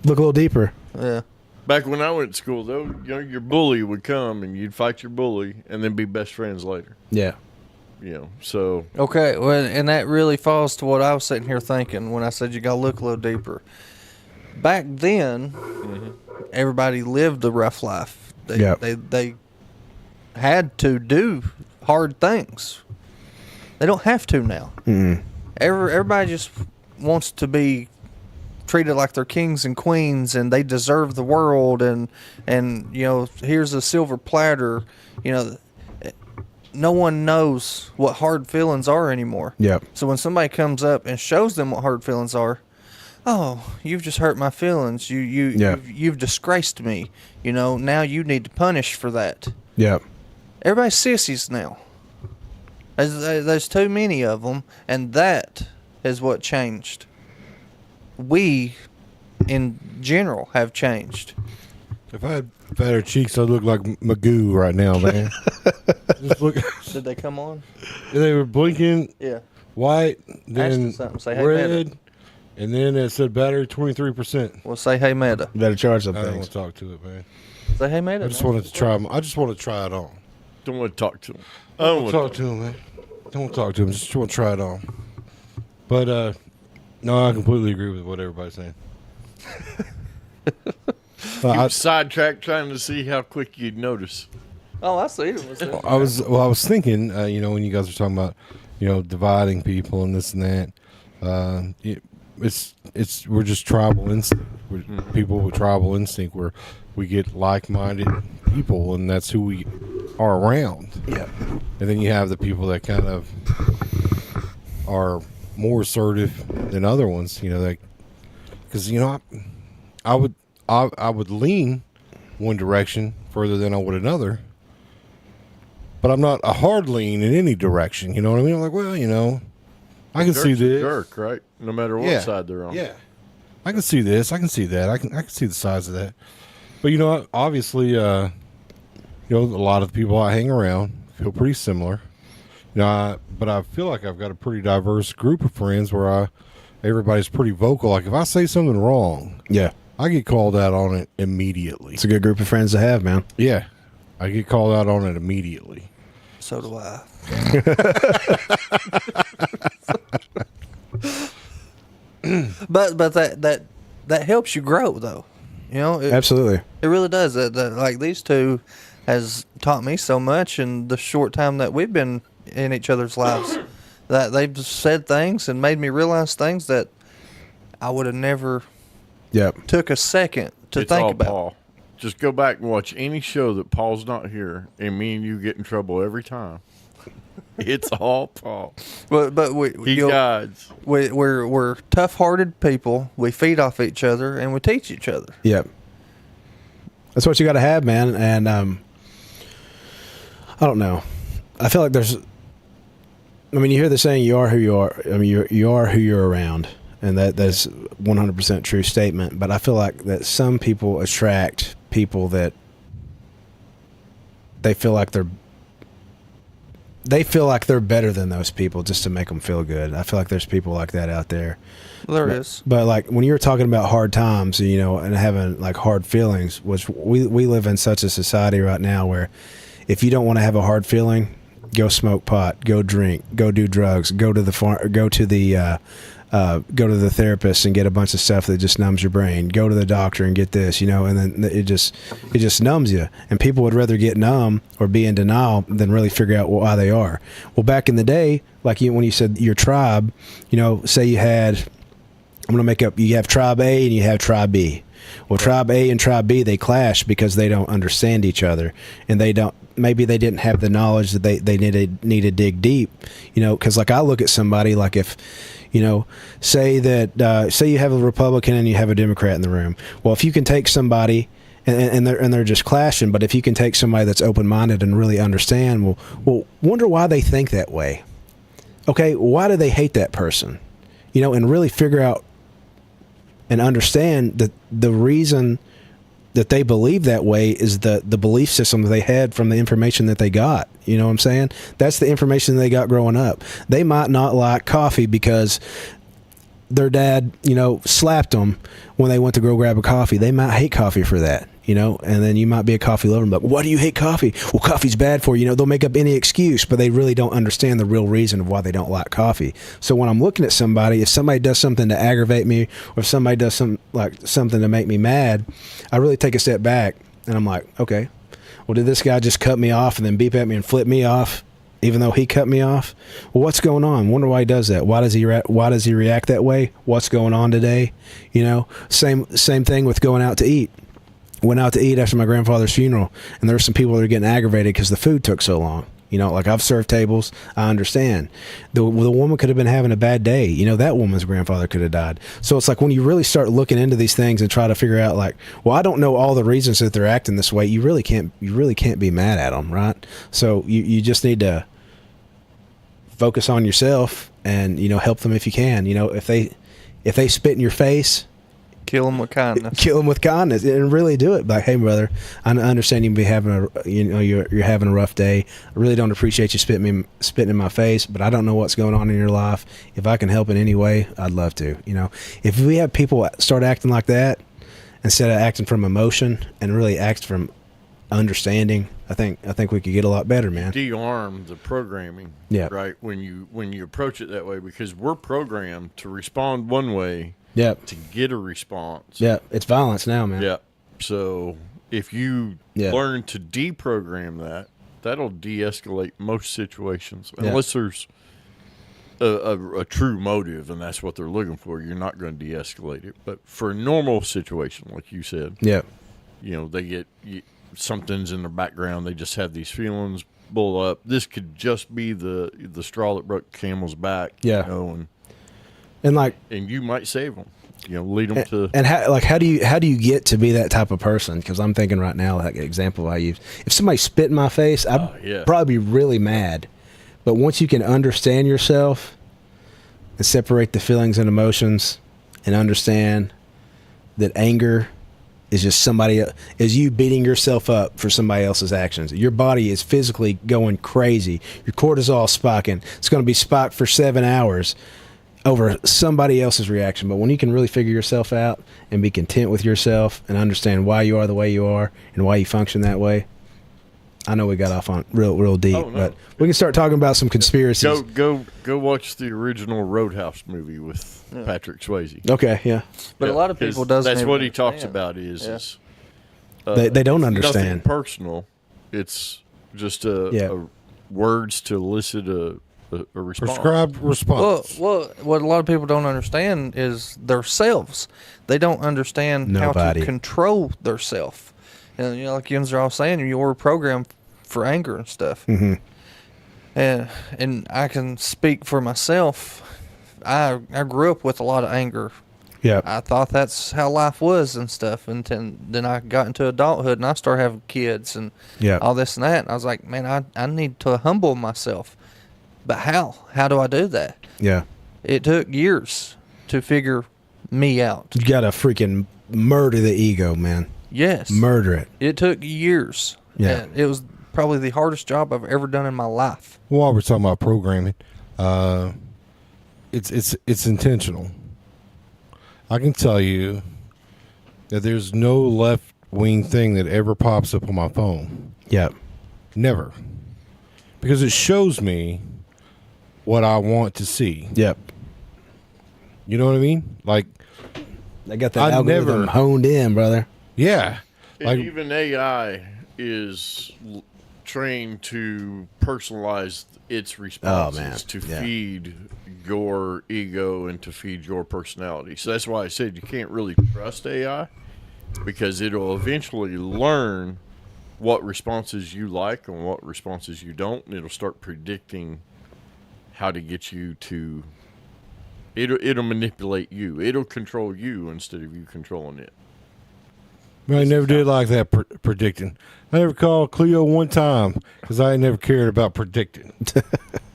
a little deeper. Yeah. Back when I went to school, though, you know, your bully would come and you'd fight your bully and then be best friends later. Yeah. You know, so. Okay, well, and that really falls to what I was sitting here thinking when I said you got to look a little deeper. Back then, everybody lived a rough life. They had to do hard things. They don't have to now. Everybody just wants to be treated like they're kings and queens, and they deserve the world. And you know, here's a silver platter. You know, no one knows what hard feelings are anymore. Yep. So when somebody comes up and shows them what hard feelings are, oh, you've just hurt my feelings. You've disgraced me. You know, now you need to punish for that. Yep. Everybody's sissies now. There's too many of them, and that is what changed. We, in general, have changed. If I had fatter cheeks, I'd look like Magoo right now, man. Just look. Did they come on? They were blinking. Yeah. White, then something. Say, hey, red, Meta. and then it said battery 23%. Well, say hey, Meta. You better charge them I don't things. want to talk to it, man. Say hey, Meta. I just wanted to try them. I just want to try it on. Don't want to talk to him. I don't want to talk to him, man. Don't want to talk to him. Just want to try it on. But no, I completely agree with what everybody's saying. You sidetracked trying to see how quick you'd notice. Oh, I see. I was thinking, you know, when you guys were talking about, you know, dividing people and this and that, we're just tribal instinct. We're people with tribal instinct where we get like-minded people, and that's who we are around. Yeah. And then you have the people that kind of are more assertive than other ones, you know, like, because, you know, I would lean one direction further than I would another, but I'm not a hard lean in any direction. You know what I mean? I'm like, well, you know, I can see this. Jerk, right? No matter what side they're on. Yeah, I can see this. I can see that. I can see the size of that. But you know, obviously, you know, a lot of the people I hang around feel pretty similar. You know, but I feel like I've got a pretty diverse group of friends where everybody's pretty vocal. Like if I say something wrong, yeah, I get called out on it immediately. It's a good group of friends to have, man. Yeah, I get called out on it immediately. So do I. But that helps you grow, though. You know, Absolutely. It really does. Like these two has taught me so much in the short time that we've been in each other's lives. That they've said things and made me realize things that I would have never took a second to think about. Paul. Just go back and watch any show that Paul's not here, and me and you get in trouble every time. It's all Paul. But he guides. We're tough-hearted people. We feed off each other and we teach each other. Yep. That's what you got to have, man. And I don't know. I feel like there's. I mean, you hear the saying, "You are who you are." I mean, you are who you're around, and that's 100% true statement. But I feel like that some people attract people that they feel like they're better than those people just to make them feel good. I feel like there's people like that out there. There is. But like when you were talking about hard times, you know, and having like hard feelings, which we live in such a society right now where if you don't want to have a hard feeling, go smoke pot, go drink, go do drugs, go to the therapist and get a bunch of stuff that just numbs your brain. Go to the doctor and get this, you know, and then it just numbs you. And people would rather get numb or be in denial than really figure out why they are. Well, back in the day, like when you said your tribe, you know, say you had, I'm going to make up, you have tribe A and you have tribe B. Well, tribe A and tribe B, they clash because they don't understand each other, and maybe they didn't have the knowledge that they need to dig deep, you know, because like I look at somebody like if, you know, say you have a Republican and you have a Democrat in the room. Well, if you can take somebody and they're just clashing. But if you can take somebody that's open-minded and really understand, well, wonder why they think that way. Okay, why do they hate that person? And really figure out and understand that the reason that they believe that way is the belief system that they had from the information that they got. You know what I'm saying? That's the information they got growing up. They might not like coffee because their dad, slapped them when they went to go grab a coffee. They might hate coffee for that, and then you might be a coffee lover and be like, why do you hate coffee? Well, coffee's bad for you. They'll make up any excuse, but they really don't understand the real reason of why they don't like coffee. So when I'm looking at somebody, if somebody does something to aggravate me, or if somebody does something to make me mad, I really take a step back and I'm like, okay, well, did this guy just cut me off and then beep at me and flip me off, even though he cut me off? Well, what's going on? Wonder why he does that. Why does he react that way? What's going on today? Same thing with going out to eat. Went out to eat after my grandfather's funeral, and there were some people that are getting aggravated because the food took so long. Like I've served tables, I understand. The woman could have been having a bad day. That woman's grandfather could have died. So it's like when you really start looking into these things and try to figure out, like, well, I don't know all the reasons that they're acting this way. You really can't be mad at them, right? So you just need to focus on yourself and help them if you can. If they spit in your face, kill them with kindness. Kill them with kindness, and really do it. Like, hey, brother, I understand you be having you're having a rough day. I really don't appreciate you spitting in my face, but I don't know what's going on in your life. If I can help in any way, I'd love to. If we have people start acting like that instead of acting from emotion and really act from understanding, I think we could get a lot better, man. De-arm the programming, yeah, right? When you approach it that way, because we're programmed to respond one way, yep, to get a response. Yeah, it's violence now, man. Yeah. So if you learn to deprogram that, that'll de-escalate most situations, unless there's a true motive, and that's what they're looking for. You're not going to de-escalate it. But for a normal situation, like you said, they get something's in their background. They just have these feelings build up. This could just be the straw that broke the camel's back. Yeah. And you might save them. Lead them to. And how do you get to be that type of person? Because I'm thinking right now, like an example I use, if somebody spit in my face, I'd probably be really mad. But once you can understand yourself and separate the feelings and emotions, and understand that anger is just is you beating yourself up for somebody else's actions. Your body is physically going crazy. Your cortisol spiking. It's going to be spiked for 7 hours over somebody else's reaction. But when you can really figure yourself out and be content with yourself and understand why you are the way you are and why you function that way, I know we got off on real deep, but we can start talking about some conspiracies. Go watch the original Roadhouse movie with Patrick Swayze. Okay, yeah. But a lot of people doesn't. That's even what he understand. talks about is they don't understand. Nothing personal. It's just words to elicit a response. Prescribed response. Well, what a lot of people don't understand is themselves. They don't understand how to control theirself. And like you are all saying, you were programmed for anger and stuff. Mm-hmm. And I can speak for myself. I grew up with a lot of anger. Yeah. I thought that's how life was and stuff. And then I got into adulthood and I started having kids and all this and that. And I was like, man, I need to humble myself. But how? How do I do that? Yeah. It took years to figure me out. You got to freaking murder the ego, man. Yes. Murder it. It took years. Yeah. And it was probably the hardest job I've ever done in my life. While we're talking about programming, it's intentional. I can tell you that there's no left-wing thing that ever pops up on my phone. Yep. Never. Because it shows me what I want to see. Yep. You know what I mean? Like, they got that algorithm honed in, brother. Yeah. And even AI is trained to personalize its responses to feed your ego and to feed your personality. So that's why I said you can't really trust AI, because it'll eventually learn what responses you like and what responses you don't, and it'll start predicting how to get you to. It'll manipulate you. It'll control you instead of you controlling it. I never did like that predicting. I never called Cleo one time because I never cared about predicting.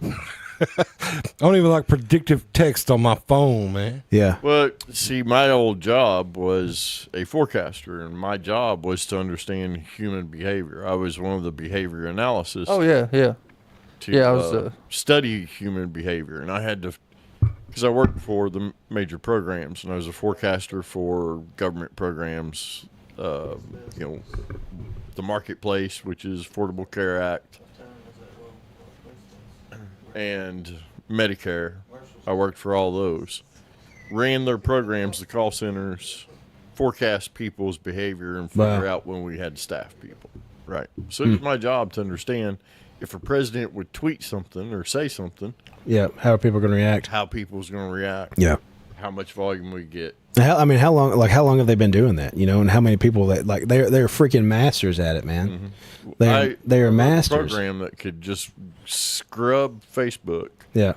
I don't even like predictive text on my phone, man. Yeah. Well, see, my old job was a forecaster, and my job was to understand human behavior. I was one of the behavior analysis. Oh yeah, yeah. To I was study human behavior, and I had to, because I worked for the major programs, and I was a forecaster for government programs. You know, the Marketplace, which is Affordable Care Act, and Medicare. I worked for all those. Ran their programs, the call centers, forecast people's behavior, and figure out when we had to staff people. Right. So it was my job to understand if a president would tweet something or say something. Yeah. How are people going to react? How people's going to react. Yeah. How much volume we get. How long? Like, how long have they been doing that? You know, and how many people that like they're freaking masters at it, man. Mm-hmm. They're masters. A program that could just scrub Facebook. Yeah.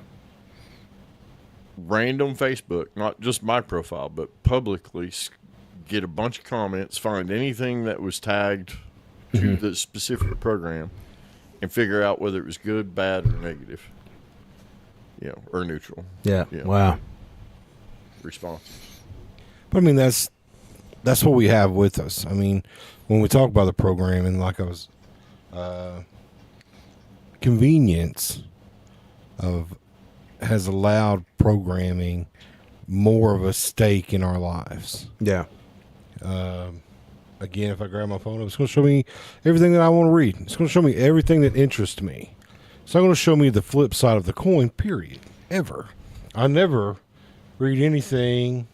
Random Facebook, not just my profile, but publicly get a bunch of comments, find anything that was tagged to the specific program, and figure out whether it was good, bad, or negative. You know, or neutral. Yeah. You know, Wow. response. But I mean, that's what we have with us. I mean, when we talk about the program, and like I was, convenience has allowed programming more of a stake in our lives. Yeah. Again, if I grab my phone, it's going to show me everything that I want to read. It's going to show me everything that interests me. It's not going to show me the flip side of the coin, period, ever. I never read anything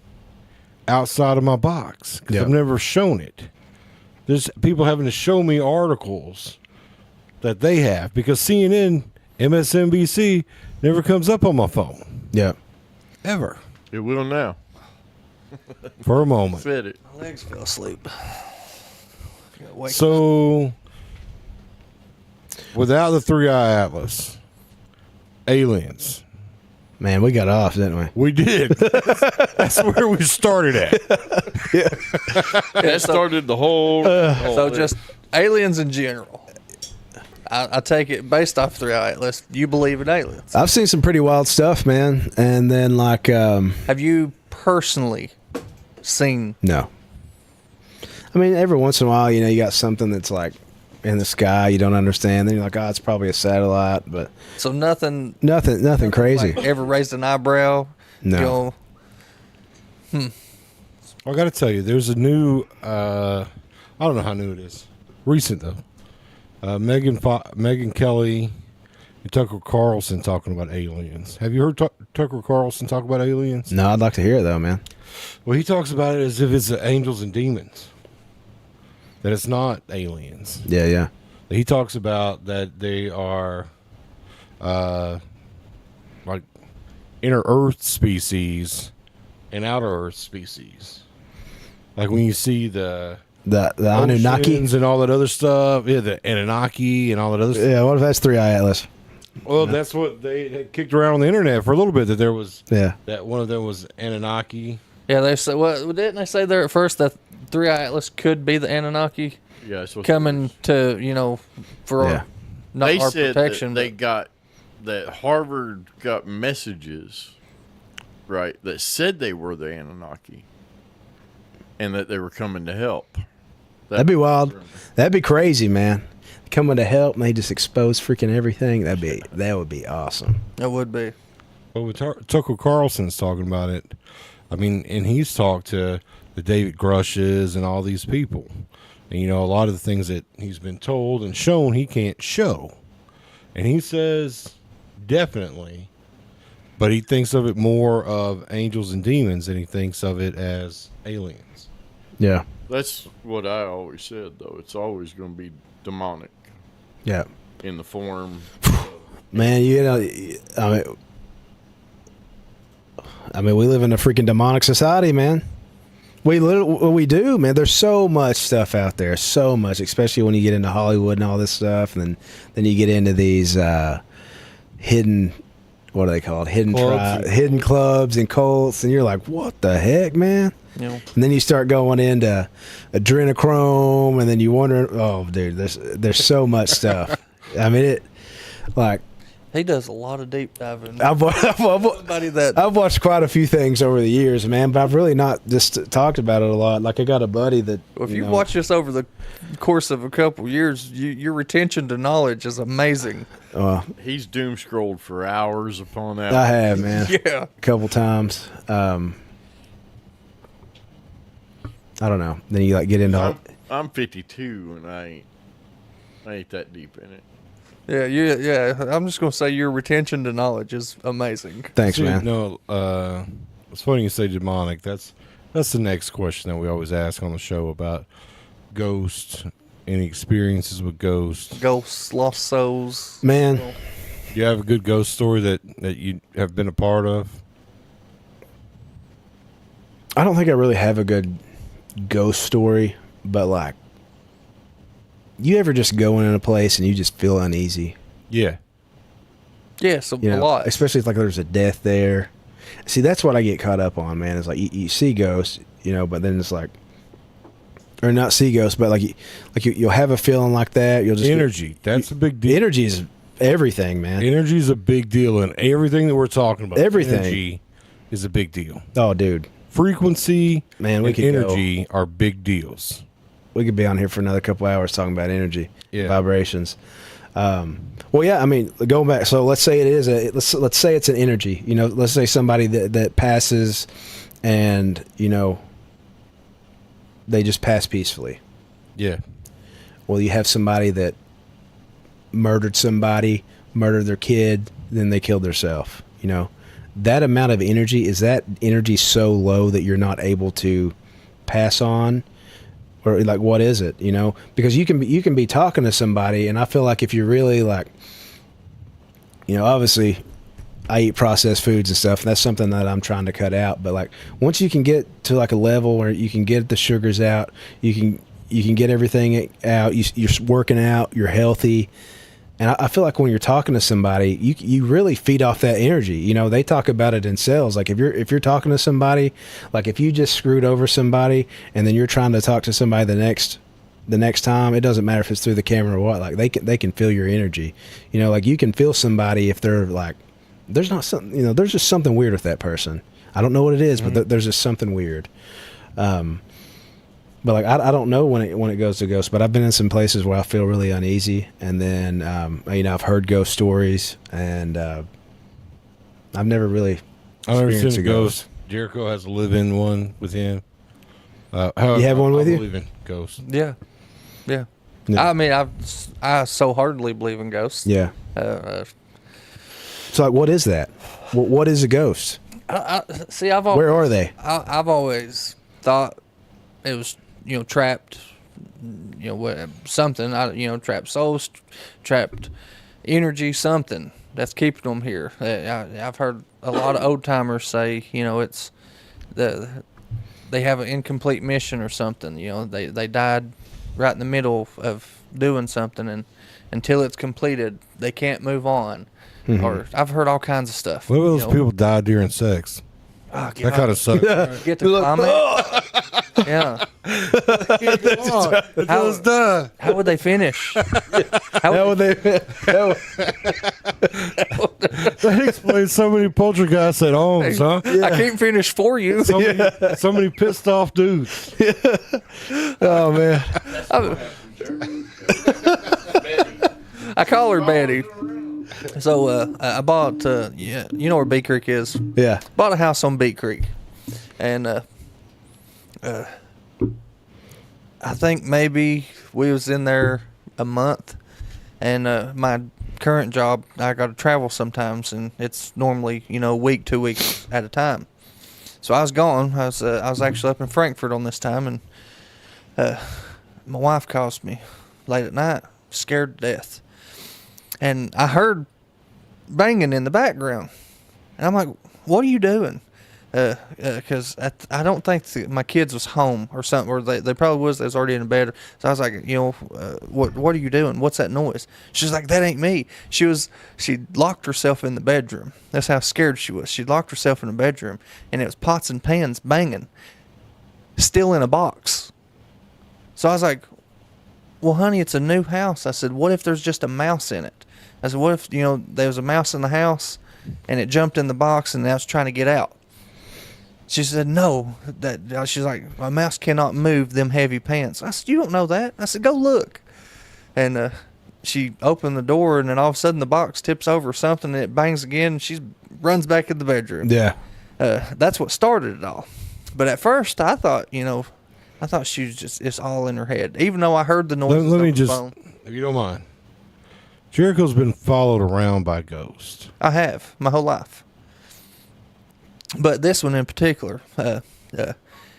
outside of my box because I've never shown it. There's people having to show me articles that they have because CNN, MSNBC never comes up on my phone. Yeah. Ever. It will now. For a moment. Fed it. My legs fell asleep. So, without the 3-Eye Atlas, aliens. Man, we got off, didn't we? We did. That's where we started at. That started the whole So thing. just aliens in general. I take it based off 3-Eye Atlas. You believe in aliens? I've seen some pretty wild stuff, man. And then like, Have you personally seen? No. I mean, every once in a while, you know, you got something that's like in the sky you don't understand. Then you're like, oh, it's probably a satellite, but So nothing crazy. like ever raised an eyebrow? No. You know, I got to tell you, there's a new, I don't know how new it is. Recent, though. Megan Kelly and Tucker Carlson talking about aliens. Have you heard Tucker Carlson talk about aliens? No, I'd like to hear it, though, man. Well, he talks about it as if it's angels and demons. That it's not aliens. Yeah, yeah. He talks about that they are like inner Earth species and outer Earth species. Like when you see the Anunnaki oceans and all that other stuff, yeah, the Anunnaki and all that other stuff. Yeah, what if that's 3-Eye Atlas? Well, that's what they had kicked around on the internet for a little bit. That there was, that one of them was Anunnaki. yeah, they say. Well, didn't they say there at first that 3-Eye Atlas could be the Anunnaki Yeah, that's what coming to for our, not they our said protection? that they got that Harvard got messages, right, that said they were the Anunnaki and that they were coming to help. That'd be wild. That'd be crazy, man. Coming to help and they just expose freaking everything. That would be awesome. That would be. Well, with Tucker Carlson's talking about it. I mean, and he's talked to the David Grushes and all these people. And, you know, a lot of the things that he's been told and shown, he can't show. And he says definitely, but he thinks of it more of angels and demons than he thinks of it as aliens. Yeah. That's what I always said, though. It's always going to be demonic. Yeah. In the form. Man, you know, I mean, we live in a freaking demonic society, man. We do, man. There's so much stuff out there, so much, especially when you get into Hollywood and all this stuff, and then you get into these hidden, what are they called? Hidden clubs and cults, and you're like, what the heck, man? You know. And then you start going into adrenochrome, and then you wonder, oh, dude, there's so much stuff. I mean, it like. He does a lot of deep diving. I've watched quite a few things over the years, man, but I've really not just talked about it a lot. Like I got a buddy that. Well, if you watch this over the course of a couple years, your retention to knowledge is amazing. He's doom scrolled for hours upon hours. I have, man. Yeah, a couple times. I don't know. Then you like get into. I'm 52 and I ain't that deep in it. Yeah. I'm just gonna say your retention to knowledge is amazing. Thanks, man. No, it's funny you say demonic. That's the next question that we always ask on the show about ghosts. Any experiences with ghosts? Ghosts, lost souls. Man, do you have a good ghost story that you have been a part of? I don't think I really have a good ghost story, but like. You ever just go in a place and you just feel uneasy? Yeah. Yes, a lot. Especially if like there's a death there. See, that's what I get caught up on, man. Is like you see ghosts, but then it's like, or not see ghosts, but you'll have a feeling like that. You'll just energy. That's a big deal. Energy is everything, man. Energy is a big deal, and everything that we're talking about. Everything energy is a big deal. Oh, dude. Frequency, man, we and could energy are big deals. We could be on here for another couple hours talking about energy, vibrations. Well, yeah, I mean, going back. So let's say it is let's say it's an energy. Let's say somebody that passes, and they just pass peacefully. Yeah. Well, you have somebody that murdered their kid, then they killed themselves. That amount of energy, is that energy so low that you're not able to pass on? Or like, what is it? Because you can be talking to somebody, and I feel like if you're really like, obviously, I eat processed foods and stuff, and that's something that I'm trying to cut out. But like, once you can get to like a level where you can get the sugars out, you can get everything out. You're working out, you're healthy, and I feel like when you're talking to somebody, you really feed off that energy. They talk about it in sales. Like if you're talking to somebody, like if you just screwed over somebody and then you're trying to talk to somebody the next time, it doesn't matter if it's through the camera or what. Like they can feel your energy. Like you can feel somebody if they're like, there's not something. There's just something weird with that person. I don't know what it is, but there's just something weird. But like I don't know when it goes to ghosts, but I've been in some places where I feel really uneasy, and then I've heard ghost stories, and I've never really experienced a ghost. Jericho has a live-in one with him. You have one with you? I believe in ghosts. Yeah. I mean, I so hardly believe in ghosts. Yeah. So like, what is that? What is a ghost? Where are they? I've always thought it was trapped, something. Trapped souls, trapped energy, something that's keeping them here. I've heard a lot of old timers say, it's they have an incomplete mission or something. They died right in the middle of doing something, and until it's completed, they can't move on. Mm-hmm. Or I've heard all kinds of stuff. What if those people died during sex? Oh, that kind of sucks. Get the comment. Yeah. How would they finish? How would they? That explains so many poltergeists at homes, huh? Yeah. I can't finish for you. So many pissed off dudes. Oh man. I call her Betty. So I bought, you know where Bee Creek is? Yeah. Bought a house on Bee Creek, and I think maybe we was in there a month, and my current job, I got to travel sometimes, and it's normally week, 2 weeks at a time. So I was gone. I was actually up in Frankfurt on this time, and my wife calls me late at night, scared to death. And I heard banging in the background. And I'm like, what are you doing? Because I don't think my kids was home or something, or they probably was. They was already in bed. So I was like, what are you doing? What's that noise? She's like, that ain't me. She locked herself in the bedroom. That's how scared she was. She locked herself in the bedroom, and it was pots and pans banging. still in a box. So I was like, well, honey, it's a new house. I said, what if there's just a mouse in it? I said, what if, there was a mouse in the house and it jumped in the box and I was trying to get out? She said, no. She's like, a mouse cannot move them heavy pants. I said, you don't know that. I said, go look. And she opened the door, and then all of a sudden the box tips over something, and it bangs again, and she runs back in the bedroom. Yeah. That's what started it all. But at first, I thought, she was just, it's all in her head. Even though I heard the noises Let me on the just, phone. if you don't mind. Jericho's been followed around by ghosts. I have, my whole life. But this one in particular,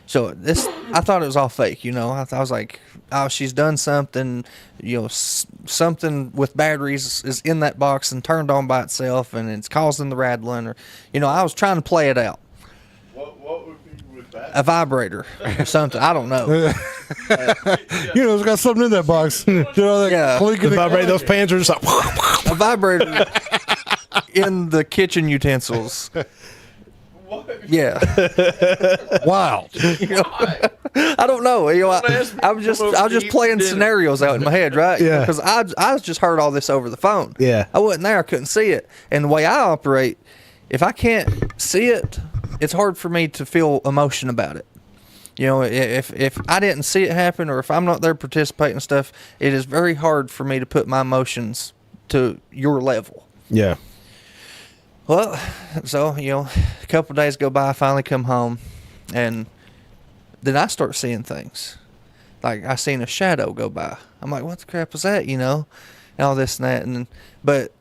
so this, I thought it was all fake, I was like, oh, she's done something, something with batteries is in that box and turned on by itself, and it's causing the rattling, or, I was trying to play it out. What would be with that? A vibrator or something, I don't know. It's got something in that box. The vibrate, those pans are just like A vibrator in the kitchen utensils. Yeah. Wild. I don't know. I was just playing scenarios out in my head, right? Yeah. Because I just heard all this over the phone. Yeah. I wasn't there. I couldn't see it. And the way I operate, if I can't see it, it's hard for me to feel emotion about it. If I didn't see it happen, or if I'm not there participating and stuff, it is very hard for me to put my emotions to your level. Yeah. Well, so, a couple of days go by, I finally come home, and then I start seeing things. Like, I seen a shadow go by. I'm like, what the crap was that, and all this and that. But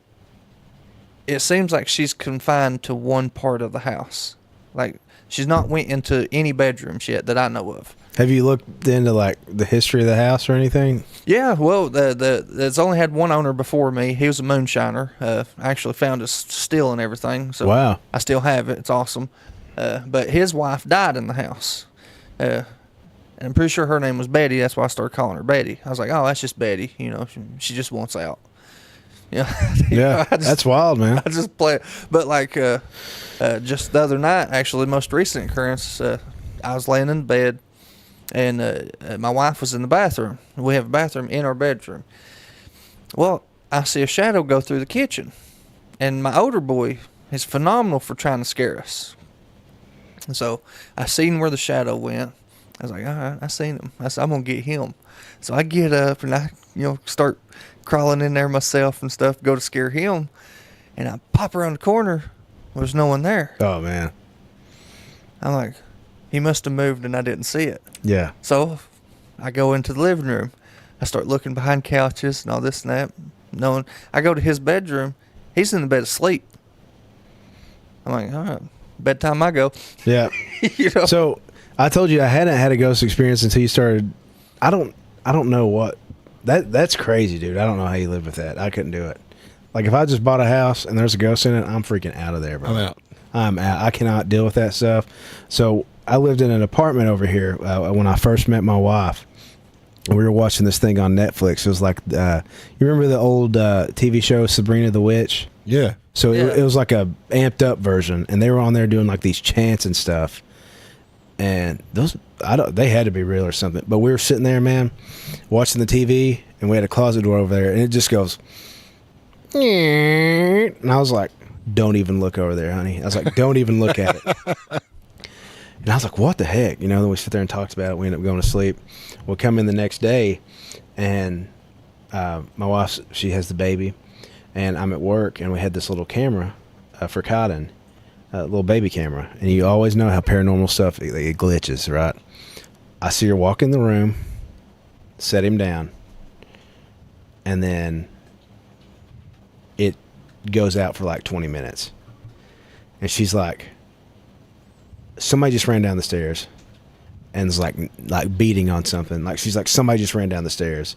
it seems like she's confined to one part of the house. Like, she's not went into any bedrooms yet that I know of. Have you looked into, the history of the house or anything? Yeah, well, it's only had one owner before me. He was a moonshiner. I actually found his still and everything. So Wow. I still have it. It's awesome. But his wife died in the house. And I'm pretty sure her name was Betty. That's why I started calling her Betty. I was like, oh, that's just Betty. She just wants out. Yeah, that's wild, man. I just play it. But just the other night, actually, the most recent occurrence, I was laying in bed. And my wife was in the bathroom. We have a bathroom in our bedroom. Well, I see a shadow go through the kitchen. And my older boy is phenomenal for trying to scare us. And so I seen where the shadow went. I was like, all right, I seen him. I said, I'm going to get him. So I get up and I start crawling in there myself and stuff, go to scare him. And I pop around the corner. There's no one there. Oh, man. I'm like, he must have moved and I didn't see it. Yeah. So I go into the living room. I start looking behind couches and all this and that. No, I go to his bedroom. He's in the bed asleep. I'm like, all right, bedtime I go. Yeah. So I told you I hadn't had a ghost experience until you started. I don't know what. That's crazy, dude. I don't know how you live with that. I couldn't do it. Like, if I just bought a house and there's a ghost in it, I'm freaking out of there, bro. I'm out. I cannot deal with that stuff. So I lived in an apartment over here when I first met my wife. We were watching this thing on Netflix. It was like, you remember the old TV show Sabrina the Witch? Yeah. So it was like a amped up version, and they were on there doing like these chants and stuff. And they had to be real or something. But we were sitting there, man, watching the TV, and we had a closet door over there, and it just goes, and I was like, don't even look over there, honey. I was like, don't even look at it. And I was like, what the heck? Then we sit there and talked about it. We ended up going to sleep. We'll come in the next day, and my wife, she has the baby, and I'm at work, and we had this little camera for Cotton, a little baby camera. And you always know how paranormal stuff, it glitches, right? I see her walk in the room, set him down, and then it goes out for like 20 minutes. And she's like, somebody just ran down the stairs and is like beating on something. Like, she's like, somebody just ran down the stairs.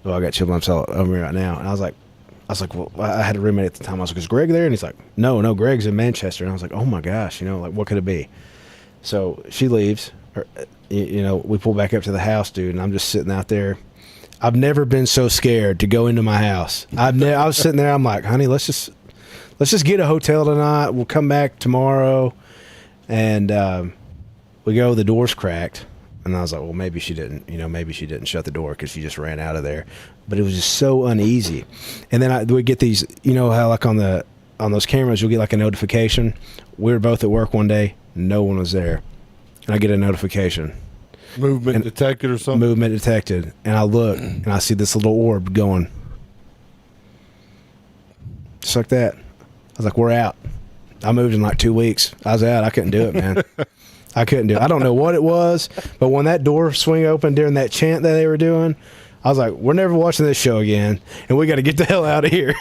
Well, I got chill bumps all over me right now. And I was like, well, I had a roommate at the time. I was like, is Greg there? And he's like, no, Greg's in Manchester. And I was like, oh my gosh, like, what could it be? So she leaves. We pull back up to the house, dude, and I'm just sitting out there. I've never been so scared to go into my house. I was sitting there. I'm like, honey, let's just get a hotel tonight. We'll come back tomorrow. And we go, the door's cracked. And I was like, well, maybe she didn't, maybe she didn't shut the door because she just ran out of there. But it was just so uneasy. And then I would get these, how like on those cameras, you'll get like a notification. We were both at work one day. No one was there. And I get a notification. Movement detected or something? Movement detected. And I look and I see this little orb going. Just like that. I was like, we're out. I moved in like 2 weeks. I was out. I couldn't do it, man. I couldn't do it. I don't know what it was, but when that door swing opened during that chant that they were doing, I was like, we're never watching this show again, and we got to get the hell out of here.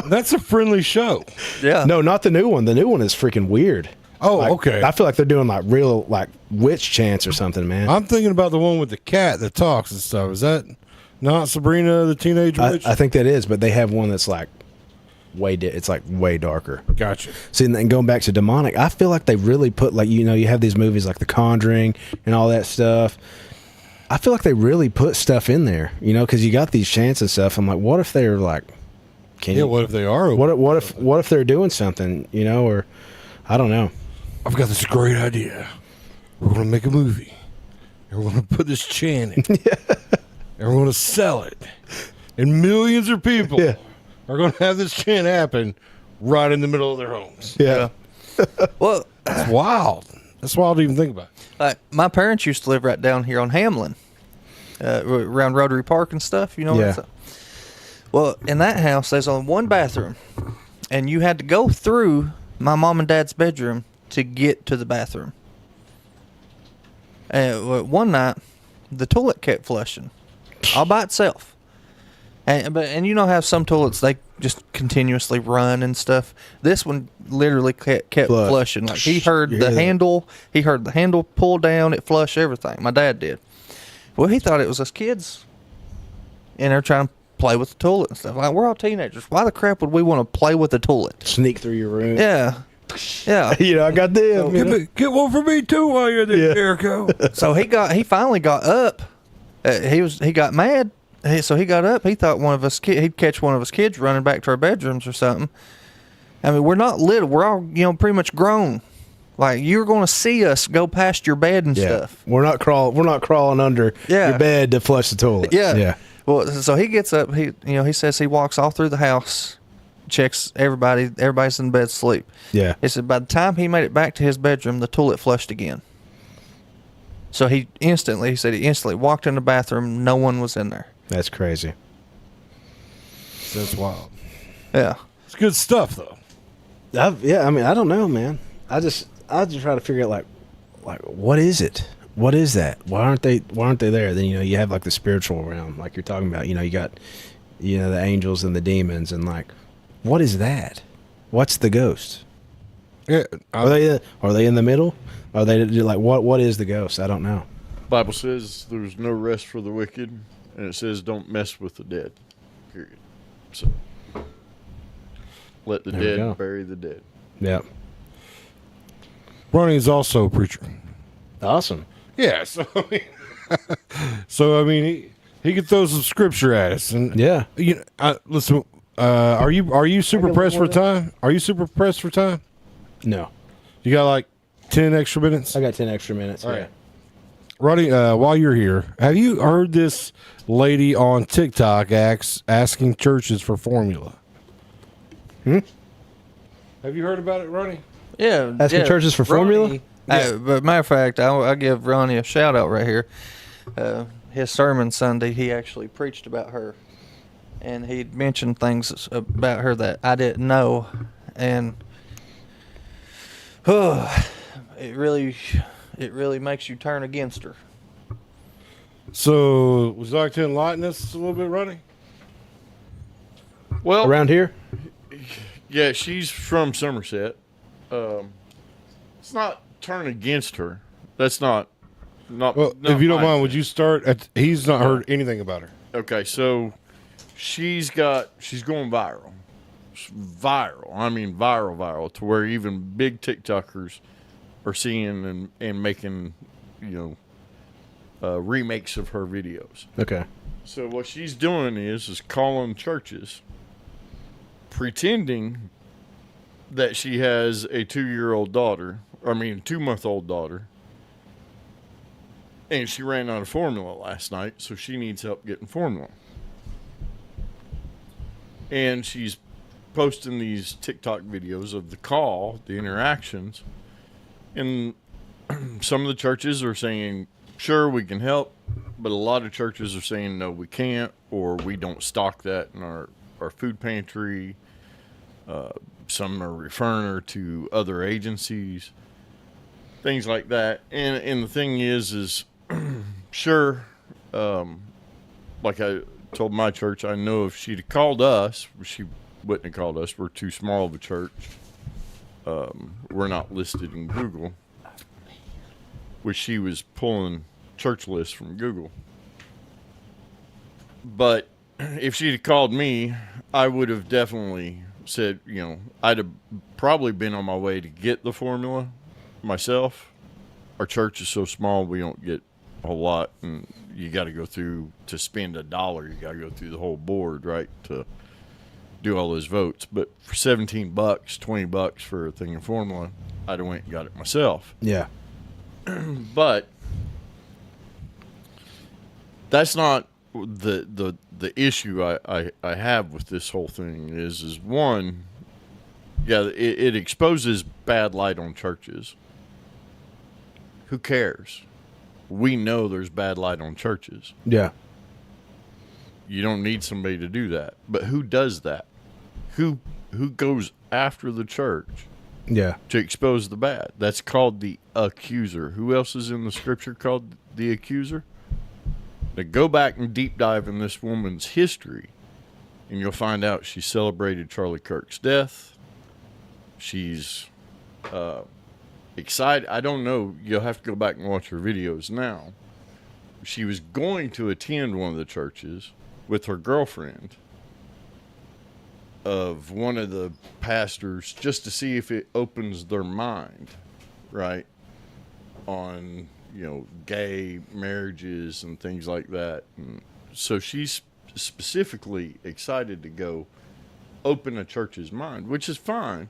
That's a friendly show. Yeah. No, not the new one. The new one is freaking weird. Oh, Like, okay. I feel like they're doing like real like witch chants or something, man. I'm thinking about the one with the cat that talks and stuff. Is that not Sabrina the Teenage Witch? I think that is, but they have one that's like it's like way darker. Gotcha. See, and going back to demonic, I feel like they really put like you have these movies like The Conjuring and all that stuff. I feel like they really put stuff in there, because you got these chants and stuff. I'm like, what if they're like, what if they are? What if they're doing something, or I don't know. I've got this great idea. We're going to make a movie. And we're going to put this chant in. And we're going to sell it. And millions of people are going to have this chant happen right in the middle of their homes. Yeah. Well, That's wild. That's wild to even think about. my parents used to live right down here on Hamlin, around Rotary Park and stuff. You know. Yeah. Well, in that house, there's only one bathroom, and you had to go through my mom and dad's bedroom to get to the bathroom. And one night, the toilet kept flushing all by itself. And you know how some toilets, they just continuously run and stuff. This one literally kept flushing. Like he heard the handle pull down, it flushed everything. My dad did. Well, he thought it was us kids in there trying to play with the toilet and stuff. Like, we're all teenagers. Why the crap would we want to play with the toilet? Sneak through your room. Yeah. Yeah. I got them. Get one for me too while you're there, Jericho. So he finally got up. He got mad. So he got up. He thought he'd catch one of us kids running back to our bedrooms or something. I mean, we're not little. We're all, pretty much grown. Like, you're going to see us go past your bed and stuff. We're not crawling under your bed to flush the toilet. Yeah. Yeah. Well, so he gets up. He says he walks all through the house, checks everybody. Everybody's in bed asleep. Yeah. He said by the time he made it back to his bedroom, the toilet flushed again. So he instantly walked in the bathroom. No one was in there. That's crazy. That's wild. Yeah. It's good stuff, though. I don't know, man. I just try to figure out like what is it? What is that? Why aren't they there? Then you have like the spiritual realm, like you're talking about. You got the angels and the demons, and like, what is that? What's the ghost? Yeah, are they in the middle? Are they like what is the ghost? I don't know. Bible says there's no rest for the wicked, and it says don't mess with the dead. Period. So let the dead bury the dead. Yeah. Ronnie is also a preacher. Awesome. Yeah, so I mean, he could throw some scripture at us, and listen. Are you super pressed for time? Are you super pressed for time? No. You got like 10 extra minutes? I got 10 extra minutes. All right. Ronnie, while you're here, have you heard this lady on TikTok asking churches for formula? Have you heard about it, Ronnie? Yeah. Asking churches for formula? But matter of fact, I'll give Ronnie a shout out right here. His sermon Sunday, he actually preached about her, and he mentioned things about her that I didn't know, and it really makes you turn against her. So, would you like to enlighten us a little bit, Ronnie? Well, around here? Yeah, she's from Somerset. It's not turn against her. That's not. Well, if you don't mind, would you start? He's not heard anything about her. Okay, so she's going viral. Viral. I mean, viral to where even big TikTokers are seeing and making, remakes of her videos. Okay. So what she's doing is calling churches, pretending that she has a 2-month-old daughter, And she ran out of formula last night, so she needs help getting formula. And she's posting these TikTok videos of the call, the interactions. And some of the churches are saying, sure, we can help. But a lot of churches are saying, no, we can't, or we don't stock that in our food pantry. Some are referring her to other agencies, things like that. And the thing is sure, like I told my church, I know if she'd have called us, she wouldn't have called us. We're too small of a church. We're not listed in Google, which she was pulling church lists from Google. But if she'd have called me, I would have definitely said, you know, I'd have probably been on my way to get the formula myself. Our church is so small, we don't get a whole lot, and you got to go through, to spend $1, you got to go through the whole board, right, to do all those votes. But for $17, $20 for a thing of formula, I'd have went and got it myself. Yeah. But that's not the issue I have with this whole thing is one, yeah, it exposes bad light on churches. Who cares? We know there's bad light on churches. Yeah. You don't need somebody to do that. But who does that? Who goes after the church? Yeah. To expose the bad? That's called the accuser. Who else is in the scripture called the accuser? Now go back and deep dive in this woman's history, and you'll find out she celebrated Charlie Kirk's death. She's excited. I don't know. You'll have to go back and watch her videos now. She was going to attend one of the churches with her girlfriend of one of the pastors just to see if it opens their mind, right, on, you know, gay marriages and things like that. And so she's specifically excited to go open a church's mind, which is fine,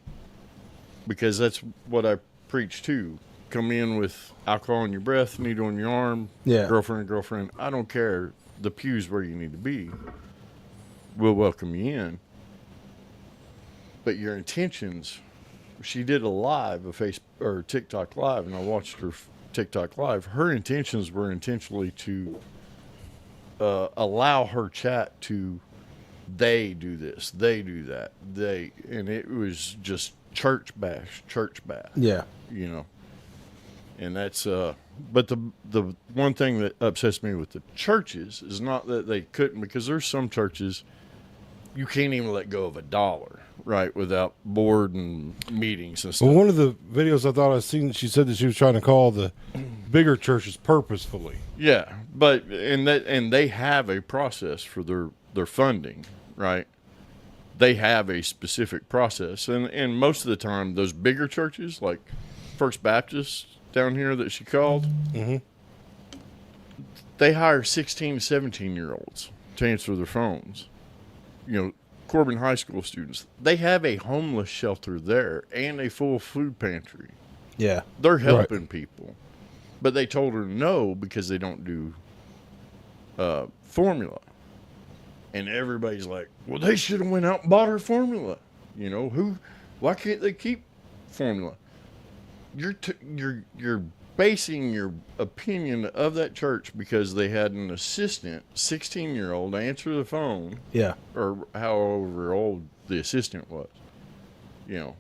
because that's what I preach too. Come in with alcohol in your breath, needle on your arm, Yeah. girlfriend, I don't care. The pew's where you need to be. We'll welcome you in. But your intentions, she did a live, or TikTok live, and I watched her TikTok live. Her intentions were intentionally to allow her chat to, they do this, they do that, and it was just church bash. Yeah. You know, and that's but the one thing that upsets me with the churches is not that they couldn't, because there's some churches you can't even let go of $1, right, without board and meetings and stuff. Well, one of the videos I thought I seen, she said that she was trying to call the bigger churches purposefully. Yeah, but and they have a process for their funding, right? They have a specific process, and most of the time those bigger churches like First Baptist down here that she called, they hire 16 to 17-year-olds to answer their phones. You know, Corbin High School students, they have a homeless shelter there and a full food pantry. Yeah. They're helping people. But they told her no because they don't do formula. And everybody's like, well, they should have went out and bought her formula. You know, why can't they keep formula? You're basing your opinion of that church because they had an assistant, 16-year-old, answer the phone. Yeah. Or however old the assistant was. You know.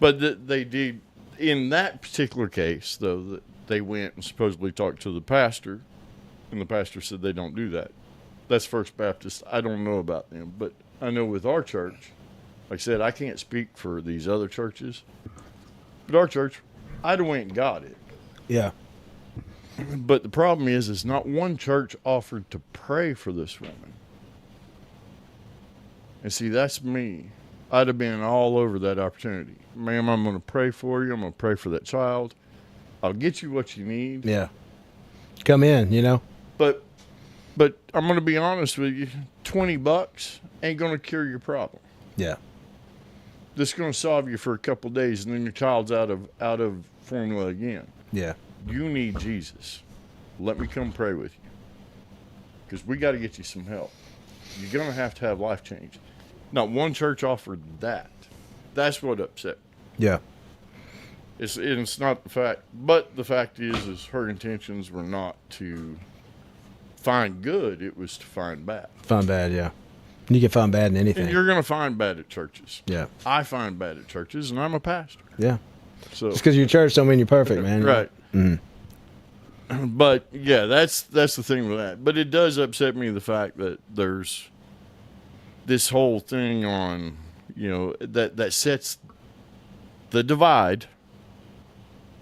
But they did, in that particular case, though, they went and supposedly talked to the pastor, and the pastor said they don't do that. That's First Baptist. I don't know about them, but I know with our church, like I said, I can't speak for these other churches, but our church, I'd have went and got it. Yeah. But the problem is not one church offered to pray for this woman. And see, that's me. I'd have been all over that opportunity. Ma'am, I'm going to pray for you. I'm going to pray for that child. I'll get you what you need. Yeah. Come in, you know. But I'm going to be honest with you, $20 ain't going to cure your problem. Yeah. This is going to solve you for a couple of days, and then your child's out of formula again. Yeah. You need Jesus. let me come pray with you. Because we got to get you some help. You're going to have life change. Not one church offered that. That's what upset me. Yeah. It's not the fact, but the fact is her intentions were not to find good, it was to find bad. Find bad, yeah. You can find bad in anything. And you're going to find bad at churches. Yeah. I find bad at churches, and I'm a pastor. Yeah. So just because you're church don't mean you're perfect, man. Right. Mm-hmm. But yeah, that's the thing with that. But it does upset me the fact that there's this whole thing on, that sets the divide,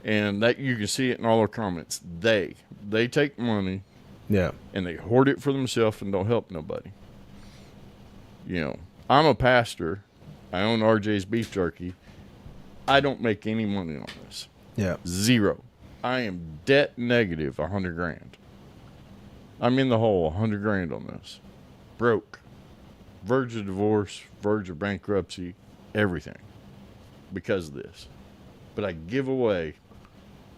and that you can see it in all our comments. They take money, yeah, and they hoard it for themselves and don't help nobody. I'm a pastor. I own RJ's Beef Jerky. I don't make any money on this. Yeah. Zero. I am debt negative $100,000. I'm in the hole $100,000 on this. Broke. Verge of divorce, verge of bankruptcy, everything. Because of this. But I give away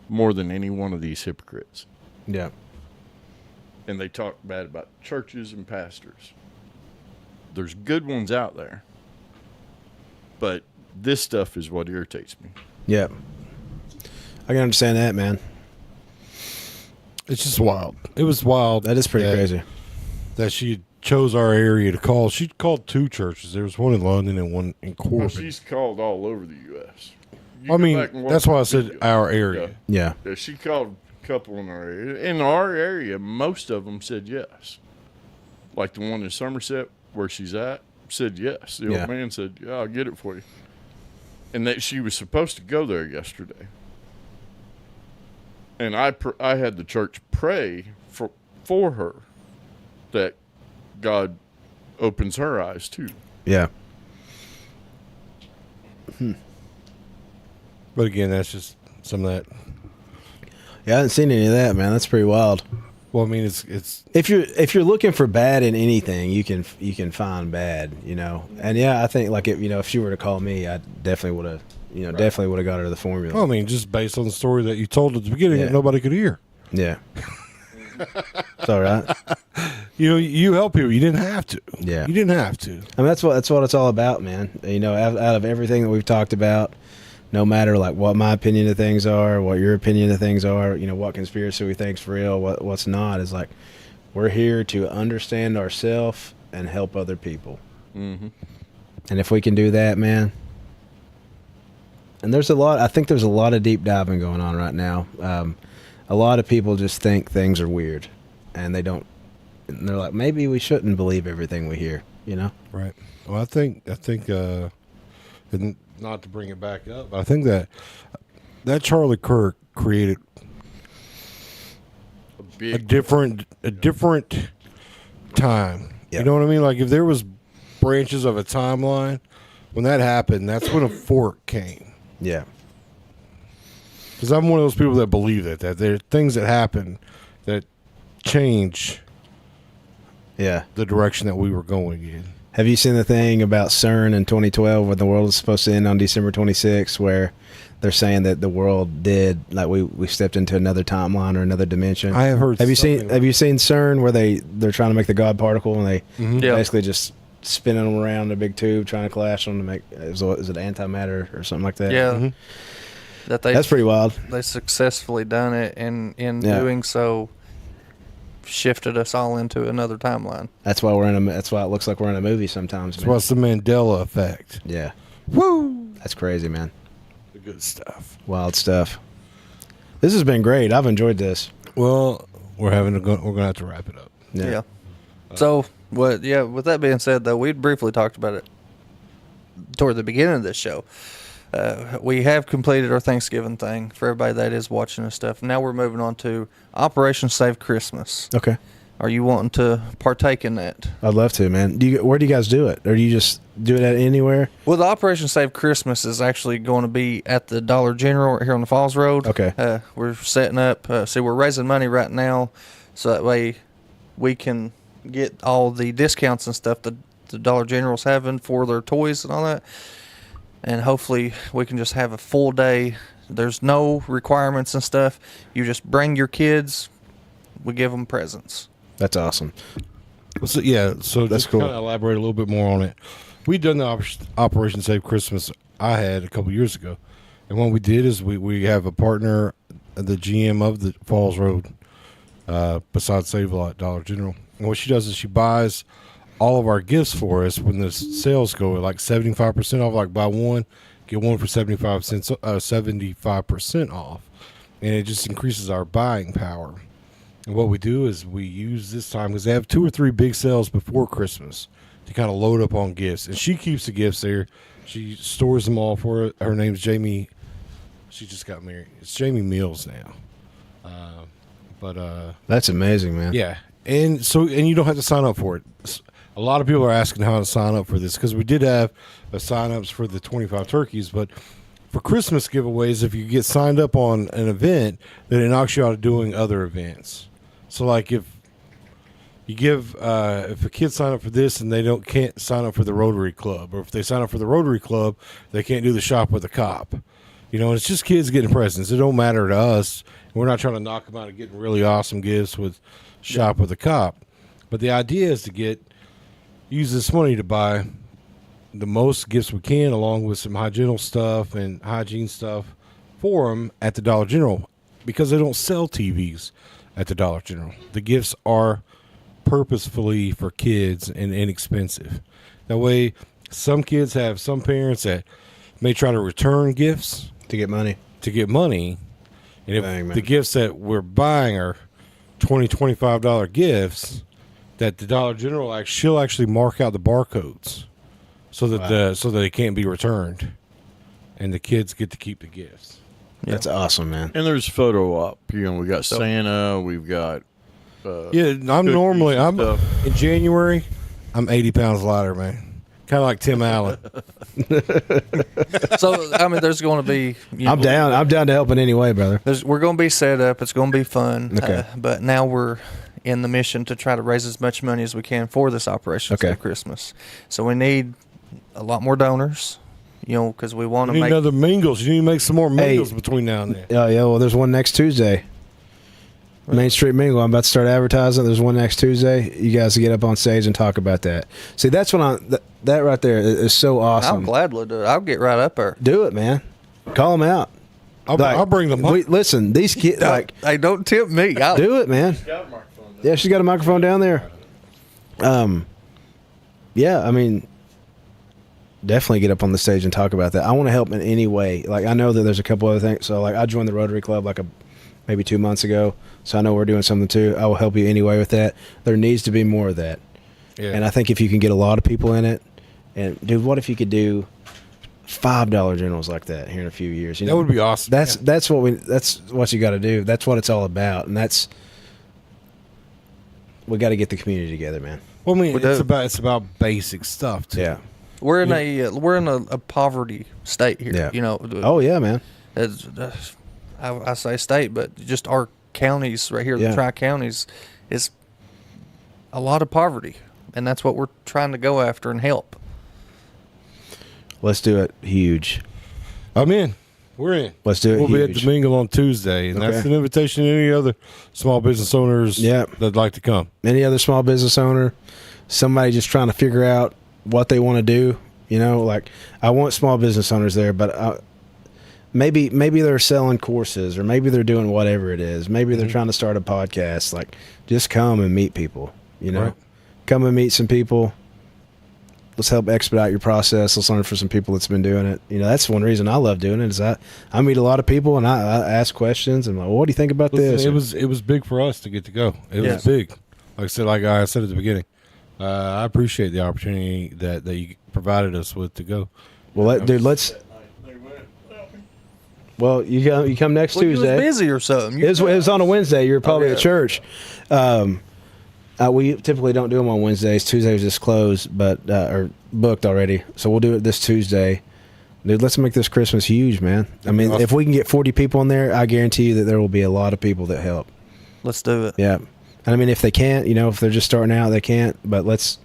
more than any one of these hypocrites. Yeah. And they talk bad about churches and pastors. There's good ones out there. But this stuff is what irritates me. Yeah. I can understand that, man. It's just wild. It was wild. That is pretty crazy. That she chose our area to call. She called 2 churches. There was one in London and one in Corbin. Well, she's called all over the U.S. I mean, that's why I said our area. Yeah. She called a couple in our area. In our area, most of them said yes. Like the one in Somerset where she's at said yes. The old man said, yeah, I'll get it for you. And that she was supposed to go there yesterday. And I had the church pray for her that God opens her eyes too. Yeah. But again, that's just some of that. Yeah, I haven't seen any of that, man. That's pretty wild. Well, I mean, it's if you're looking for bad in anything, you can find bad, And yeah, I think like if she were to call me, I definitely would have, definitely would have got her the formula. Well, I mean, just based on the story that you told at the beginning that nobody could hear. Yeah. It's all right. You help people. You didn't have to. Yeah. You didn't have to. I mean, that's what it's all about, man. Out of everything that we've talked about, no matter like what my opinion of things are, what your opinion of things are, what conspiracy we think's real, what's not, is like we're here to understand ourselves and help other people. Mm-hmm. And if we can do that, man. And I think there's a lot of deep diving going on right now. A lot of people just think things are weird, and they don't. And they're like, maybe we shouldn't believe everything we hear, Right. Well, I think, and not to bring it back up, I think that Charlie Kirk created a different time. Yeah. You know what I mean? Like if there was branches of a timeline, when that happened, that's when a fork came. Yeah. Because I'm one of those people that believe that there are things that happen that change the direction that we were going in. Have you seen the thing about CERN in 2012 when the world was supposed to end on December 26th, where they're saying that the world did, like we stepped into another timeline or another dimension? I have heard. Have you seen CERN where they're trying to make the God particle and they basically just spinning them around in a big tube trying to clash them to make is it antimatter or something like that? Yeah. Mm-hmm. That's pretty wild. They successfully done it, and in doing so, shifted us all into another timeline. That's why that's why it looks like we're in a movie sometimes. That's what's the Mandela effect. Yeah. Woo! That's crazy, man. The good stuff. Wild stuff. This has been great. I've enjoyed this. Well, we're gonna have to wrap it up. Yeah. So with that being said, though, we briefly talked about it toward the beginning of this show. We have completed our Thanksgiving thing for everybody that is watching this stuff. Now we're moving on to Operation Save Christmas. Okay. Are you wanting to partake in that? I'd love to, man. Where do you guys do it? Or do you just do it at anywhere? Well, the Operation Save Christmas is actually going to be at the Dollar General right here on the Falls Road. Okay. We're setting up. We're raising money right now so that way we can get all the discounts and stuff that the Dollar General's having for their toys and all that. And hopefully we can just have a full day. There's no requirements and stuff. You just bring your kids. we give them presents. That's awesome. So, yeah, so That's just cool. kind of elaborate a little bit more on it. We've done the Operation Save Christmas I had a couple years ago. And what we did is we have a partner, the GM of the Falls Road, besides Save a Lot Dollar General. And what she does is she buys all of our gifts for us when the sales go at like 75% off, like buy one, get one for 75% off. And it just increases our buying power. And what we do is we use this time because they have 2 or 3 big sales before Christmas to kind of load up on gifts. And she keeps the gifts there. She stores them all for her. Her name's Jamie. She just got married. It's Jamie Mills now. That's amazing, man. Yeah. And you don't have to sign up for it. A lot of people are asking how to sign up for this because we did have sign-ups for the 25 turkeys, but for Christmas giveaways, if you get signed up on an event, then it knocks you out of doing other events. So, like if you give, if a kid sign up for this and they can't sign up for the Rotary Club, or if they sign up for the Rotary Club, they can't do the shop with a cop. You know, it's just kids getting presents. It don't matter to us. We're not trying to knock them out of getting really awesome gifts with shop with a cop. But the idea is to use this money to buy the most gifts we can, along with some hygienical stuff and hygiene stuff for them at the Dollar General, because they don't sell TVs at the Dollar General. The gifts are purposefully for kids and inexpensive. That way, some kids have some parents that may try to return gifts To get money. And if Dang, man. the gifts that we're buying are $25 gifts, that the Dollar General she'll actually mark out the barcodes so that so that it can't be returned, and the kids get to keep the gifts. That's awesome, man. And there's photo op. You know, we got Santa. We've got. I'm normally stuff. in January. I'm 80 pounds lighter, man. Kind of like Tim Allen. So I mean, there's going to be. I'm down. I'm down to help in any way, brother. We're going to be set up. It's going to be fun. Okay. But now we're in the mission to try to raise as much money as we can for this operation for Christmas. So we need a lot more donors. You know, because we want to You need make another Mingles. You need to make some more Mingles between now and then. Yeah, well, there's one next Tuesday. Main Street Mingle. I'm about to start advertising. There's one next Tuesday. You guys get up on stage and talk about that. See, that's what that right there is so awesome. I'll gladly do it. I'll get right up there. Do it, man. Call them out. I'll bring them up. Listen, these kids, Hey, don't tempt me. do it, man. Yeah, she's got a microphone down there. Yeah, I mean, definitely get up on the stage and talk about that. I want to help in any way. Like, I know that there's a couple other things. So, like, I joined the Rotary Club maybe 2 months ago. So I know we're doing something too. I will help you anyway with that. There needs to be more of that. Yeah. And I think if you can get a lot of people in it, and dude, what if you could do $5 generals like that here in a few years? You know, that would be awesome. That's what you got to do. That's what it's all about, and we got to get the community together, man. Well, I mean, it's about basic stuff too. Yeah, we're in a poverty state here. Yeah. You know. Oh yeah, man. I say state, but just our counties right here, the tri-counties, is a lot of poverty, and that's what we're trying to go after and help. Let's do it huge. I'm in. We're in. Let's do it. We'll huge. be at the Mingle on Tuesday, and that's an invitation to any other small business owners that'd like to come. Any other small business owner, somebody just trying to figure out what they want to do. You know, like I want small business owners there, but maybe they're selling courses, or maybe they're doing whatever it is. Maybe they're trying to start a podcast. Like, just come and meet people. You know, come and meet some people. Let's help expedite your process. Let's learn from some people that's been doing it. You know, that's one reason I love doing it is I meet a lot of people and I ask questions and I'm like, well, what do you think about this? It was big for us to get to go. It was big. Like I said at the beginning, I appreciate the opportunity that you provided us with to go. Well, let's. Well, you come next Tuesday. You was busy or something. It was on a Wednesday. You were probably at church. We typically don't do them on Wednesdays. Tuesday was just closed, but or booked already. So we'll do it this Tuesday. Dude, let's make this Christmas huge, man. I mean, if we can get 40 people in there, I guarantee you that there will be a lot of people that help. Let's do it. Yeah. And I mean, if they can't, if they're just starting out, they can't. But let's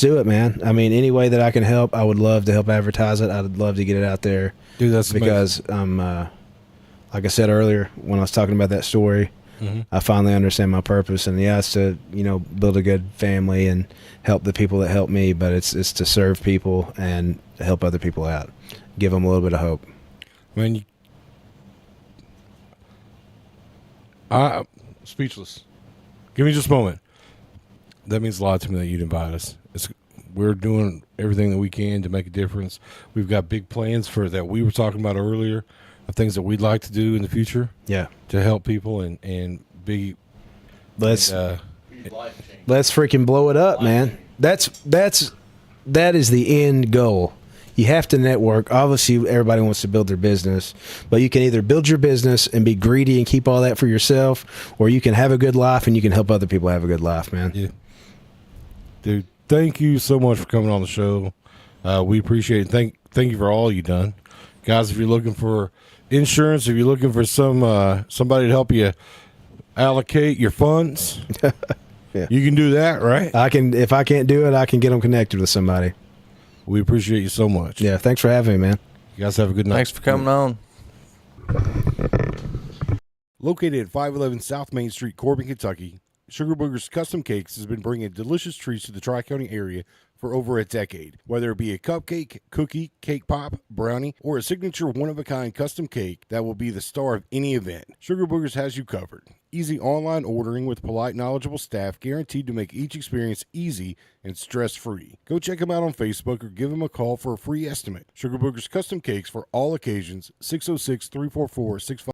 do it, man. I mean, any way that I can help, I would love to help advertise it. I'd love to get it out there. Dude, that's because like I said earlier when I was talking about that story, I finally understand my purpose. And yeah, it's to, you know, build a good family and help the people that help me, but it's to serve people and help other people out, give them a little bit of hope. Man, I'm speechless. Give me just a moment. That means a lot to me that you'd invite us. We're doing everything that we can to make a difference. We've got big plans for that we were talking about earlier, of things that we'd like to do in the future. Yeah, to help people and be. Let's freaking blow it up, man. That is the end goal. You have to network. Obviously, everybody wants to build their business, but you can either build your business and be greedy and keep all that for yourself, or you can have a good life and you can help other people have a good life, man. Yeah. Dude, thank you so much for coming on the show. We appreciate it. Thank you for all you've done. Guys, if you're looking for insurance, if you're looking for somebody to help you allocate your funds, yeah. You can do that, right? If I can't do it, I can get them connected with somebody. We appreciate you so much. Yeah, thanks for having me, man. You guys have a good night. Thanks for coming on. Located at 511 South Main Street, Corbin, Kentucky, Sugar Booger's Custom Cakes has been bringing delicious treats to the Tri-County area for over a decade. Whether it be a cupcake, cookie, cake pop, brownie, or a signature one-of-a-kind custom cake that will be the star of any event, Sugar Boogers has you covered. Easy online ordering with polite, knowledgeable staff guaranteed to make each experience easy and stress-free. Go check them out on Facebook or give them a call for a free estimate. Sugar Boogers Custom Cakes for all occasions, 606-344-65